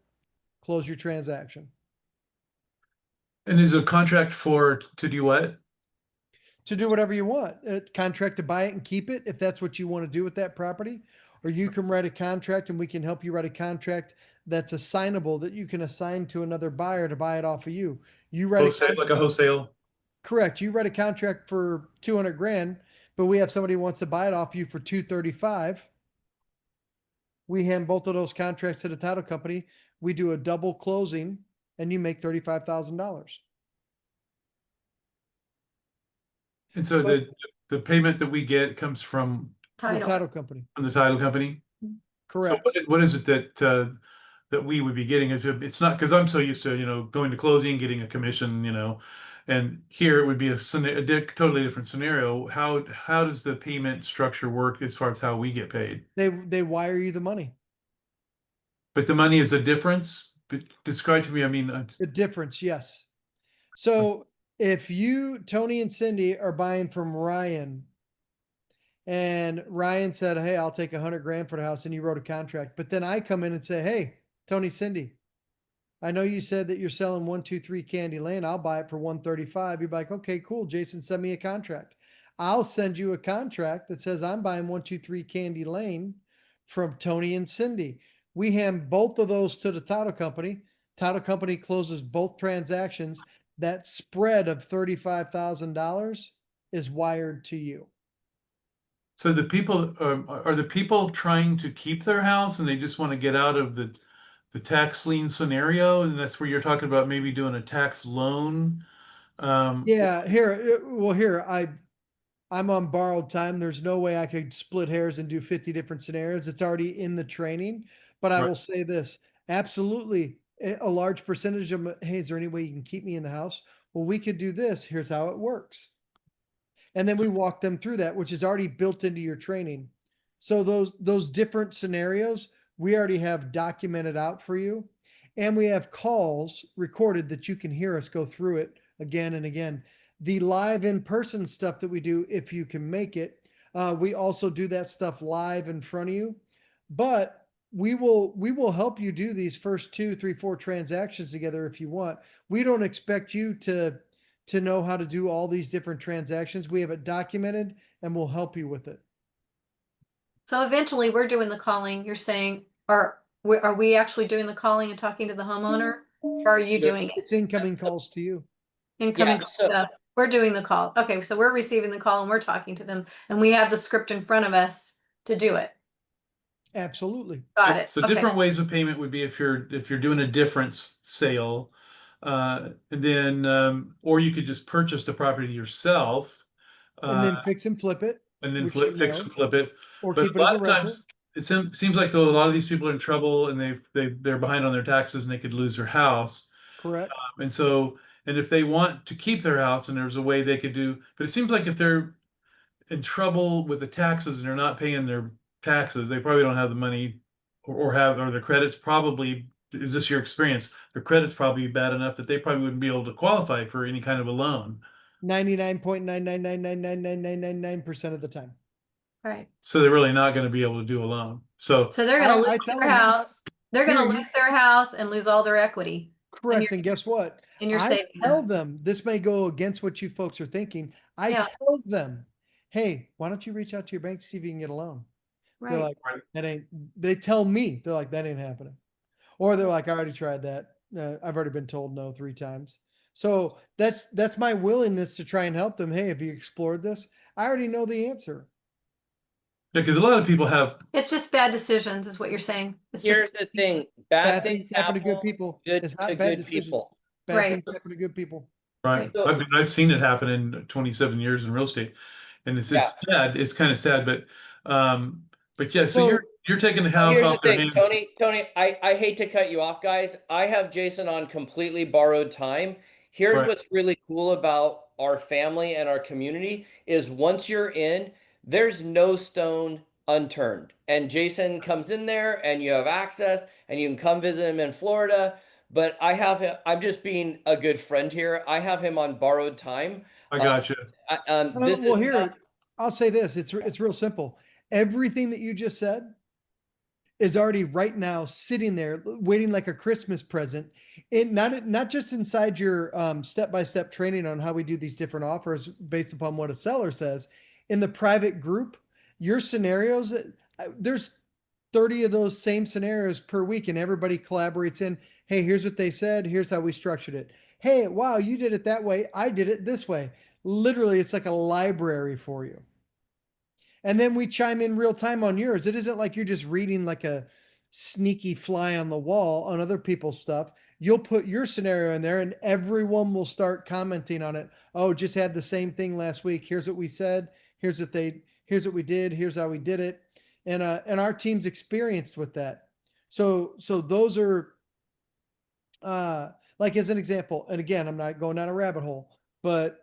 Close your transaction. And is a contract to do what? To do whatever you want. A contract to buy it and keep it if that's what you want to do with that property. Or you can write a contract and we can help you write a contract that's assignable that you can assign to another buyer to buy it off of you. You write Wholesale, like a wholesale? correct. You write a contract for 200 grand, but we have somebody who wants to buy it off you for 235. We hand both of those contracts to the title company. We do a double closing and you make $35,000. And so the payment that we get comes from The Title. title company. the title company? So Correct. what is it that we would be getting? It's not, because I'm so used to, going to closing, getting a commission, and here it would be a totally different scenario. How does the payment structure work as far as how we get paid? They wire you the money. But the money is a difference? But describe to me, I mean, The difference, yes. So if you, Tony and Cindy are buying from Ryan and Ryan said, hey, I'll take 100 grand for the house and you wrote a contract, but then I come in and say, hey, Tony, Cindy, I know you said that you're selling 123 Candy Lane. I'll buy it for 135. You're like, okay, cool. Jason, send me a contract. I'll send you a contract that says I'm buying 123 Candy Lane from Tony and Cindy. We hand both of those to the title company. Title company closes both transactions. That spread of $35,000 is wired to you. so the people are the people trying to keep their house and they just want to get out of the tax lien scenario, and that's where you're talking about maybe doing a tax loan. Yeah, here, I'm on borrowed time. There's no way I could split hairs and do 50 different scenarios. It's already in the training. But I Right. will say this, absolutely, a large percentage of them, hey, is there any way you can keep me in the house? Well, we could do this. Here's how it works. And then we walk them through that, which is already built into your training. So those different scenarios, we already have documented out for you. And we have calls recorded that you can hear us go through it again and again. The live in-person stuff that we do, if you can make it, we also do that stuff live in front of you. But we will help you do these first 2, 3, 4 transactions together if you want. We don't expect you to know how to do all these different transactions. We have it documented and we'll help you with it. So eventually we're doing the calling, you're saying, or are we actually doing the calling and talking to the homeowner? Or are you doing it? It's incoming calls to you. Incoming Yeah, so- stuff. We're doing the call. Okay, so we're receiving the call and we're talking to them and we have the script in front of us to do it. Absolutely. Got it. So Okay. different ways of payment would be if you're doing a difference sale, and then or you could just purchase the property yourself, And then fix and flip it, and then which fix and flip it. or But keep a it as lot a of rental. times it seems like though a lot of these people are in trouble and they're behind on their taxes and they could lose their house. Correct. And so, and if they want to keep their house and there's a way they could do, but it seems like if they're in trouble with the taxes and they're not paying their taxes, they probably don't have the money or their credits probably, is this your experience? Their credit's probably bad enough that they probably wouldn't be able to qualify for any kind of a loan. 99.9999999% of the time. Right. So they're really not going to be able to do a loan. So So they're gonna I lose tell their them, house. They're gonna Here, you- lose their house and lose all their equity. correct. you're- And guess what? And you're I saving tell them. them, this may go against what you folks are thinking. I Yeah. tell them, hey, why don't you reach out to your bank to see if you can get a loan? They're Right. like, that ain't, they tell me, they're like, that ain't happening. Or they're like, I already tried that. I've already been told no 3 times. So that's my willingness to try and help them. Hey, have you explored this? I already know the answer. because a lot of people have, It's just bad decisions is what you're saying. It's Here's just the thing, bad Bad things things happen to good happen, people. good It's to not bad good decisions. people. Bad Right. things happen to good people. right? So- I've seen it happen in 27 years in real estate, and it's Yeah. sad. It's kind of sad, but yeah. So So- you're taking the Well, house here's off the their thing, hands. Tony, I hate to cut you off, guys. I have Jason on completely borrowed time. Here's Right. what's really cool about our family and our community is once you're in, there's no stone unturned. And Jason comes in there and you have access and you can come visit him in Florida. But I have him, I'm just being a good friend here. I have him on borrowed time. I got you. This Well, is here, not- I'll say this. It's real simple. Everything that you just said is already right now sitting there waiting like a Christmas present. It not just inside your step-by-step training on how we do these different offers based upon what a seller says. In the private group, your scenarios, there's 30 of those same scenarios per week, and everybody collaborates in, hey, here's what they said, here's how we structured it. Hey, wow, you did it that way, I did it this way. Literally, it's like a library for you. And then we chime in real time on yours. It isn't like you're just reading like a sneaky fly on the wall on other people's stuff. You'll put your scenario in there and everyone will start commenting on it. Oh, just had the same thing last week. Here's what we said. Here's what we did. Here's how we did it. And our team's experienced with that. So those are like as an example, and again, I'm not going down a rabbit hole, but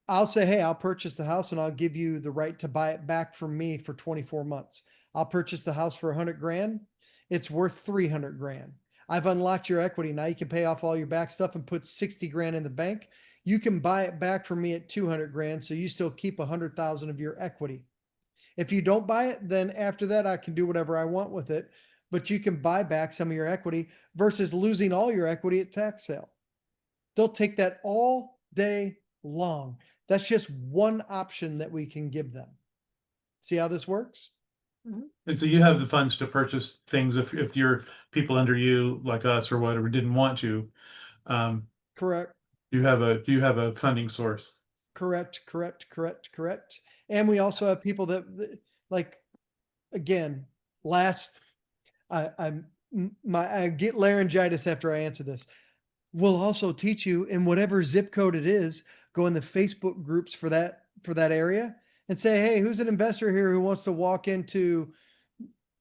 I'll say, hey, I'll purchase the house and I'll give you the right to buy it back from me for 24 months. I'll purchase the house for 100 grand. It's worth 300 grand. I've unlocked your equity. Now you can pay off all your back stuff and put 60 grand in the bank. You can buy it back from me at 200 grand. So you still keep 100,000 of your equity. If you don't buy it, then after that, I can do whatever I want with it. But you can buy back some of your equity versus losing all your equity at tax sale. They'll take that all day long. That's just one option that we can give them. See how this works? And so you have the funds to purchase things if your people under you, like us or whatever, didn't want to. Correct. You have a funding source. Correct. And we also have people that like, again, I'm I get laryngitis after I answer this. We'll also teach you in whatever zip code it is, go in the Facebook groups for that area and say, hey, who's an investor here who wants to walk into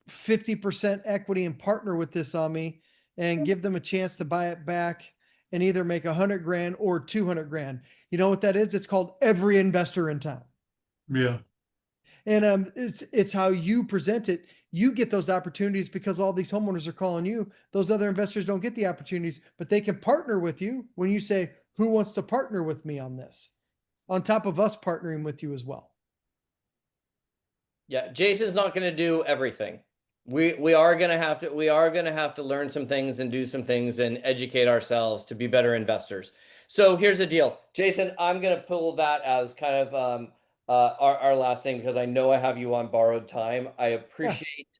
50% equity and partner with this on me, and give them a chance to buy it back and either make 100 grand or 200 grand. You know what that is? It's called every investor in town. Yeah. And it's how you present it. You get those opportunities because all these homeowners are calling you. Those other investors don't get the opportunities, but they can partner with you when you say, who wants to partner with me on this? On top of us partnering with you as well. Yeah, Jason's not going to do everything. We are going to have to learn some things and do some things and educate ourselves to be better investors. So here's the deal, Jason. I'm going to pull that as kind of our last thing, because I know I have you on borrowed time. I appreciate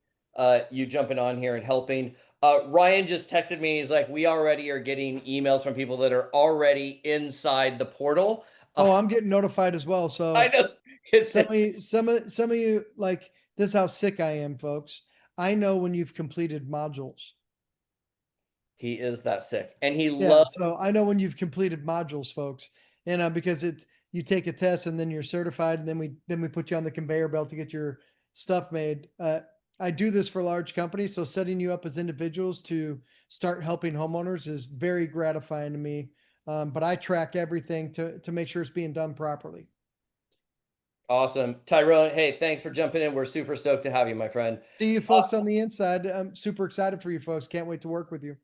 you jumping on here and helping. Ryan just texted me. He's like, we already are getting emails from people that are already inside the portal. Oh, I'm getting notified as well. So I know. some of you, like, this is how sick I am, folks. I know when you've completed modules. He is that sick, and he Yeah, loves. so I know when you've completed modules, folks, and because you take a test and then you're certified, and then we put you on the conveyor belt to get your stuff made. I do this for large companies, so setting you up as individuals to start helping homeowners is very gratifying to me. But I track everything to make sure it's being done properly. Awesome. Tyrone, hey, thanks for jumping in. We're super stoked to have you, my friend. See you folks on the inside. I'm super excited for you folks. Can't wait to work with you.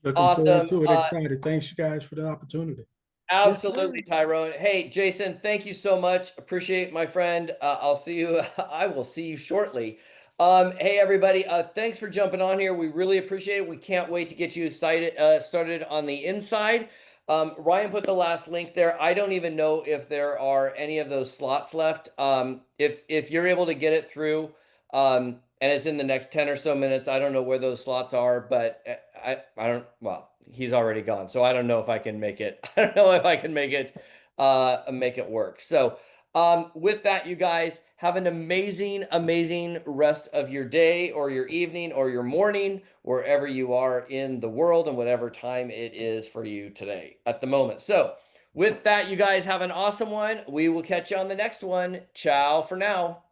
Looking Awesome. forward to it. Excited. Thanks, you guys, for the opportunity. Absolutely, Yes, sir. Tyrone. Hey, Jason, thank you so much. Appreciate, my friend. I'll see you. I will see you shortly. Hey, everybody. Thanks for jumping on here. We really appreciate it. We can't wait to get you excited, started on the inside. Ryan put the last link there. I don't even know if there are any of those slots left. If you're able to get it through, and it's in the next 10 or so minutes, I don't know where those slots are, but I don't, well, he's already gone. So I don't know if I can make it. I don't know if I can make it work. So, with that, you guys have an amazing, amazing rest of your day or your evening or your morning, wherever you are in the world and whatever time it is for you today at the moment. So with that, you guys have an awesome one. We will catch you on the next one. Ciao for now.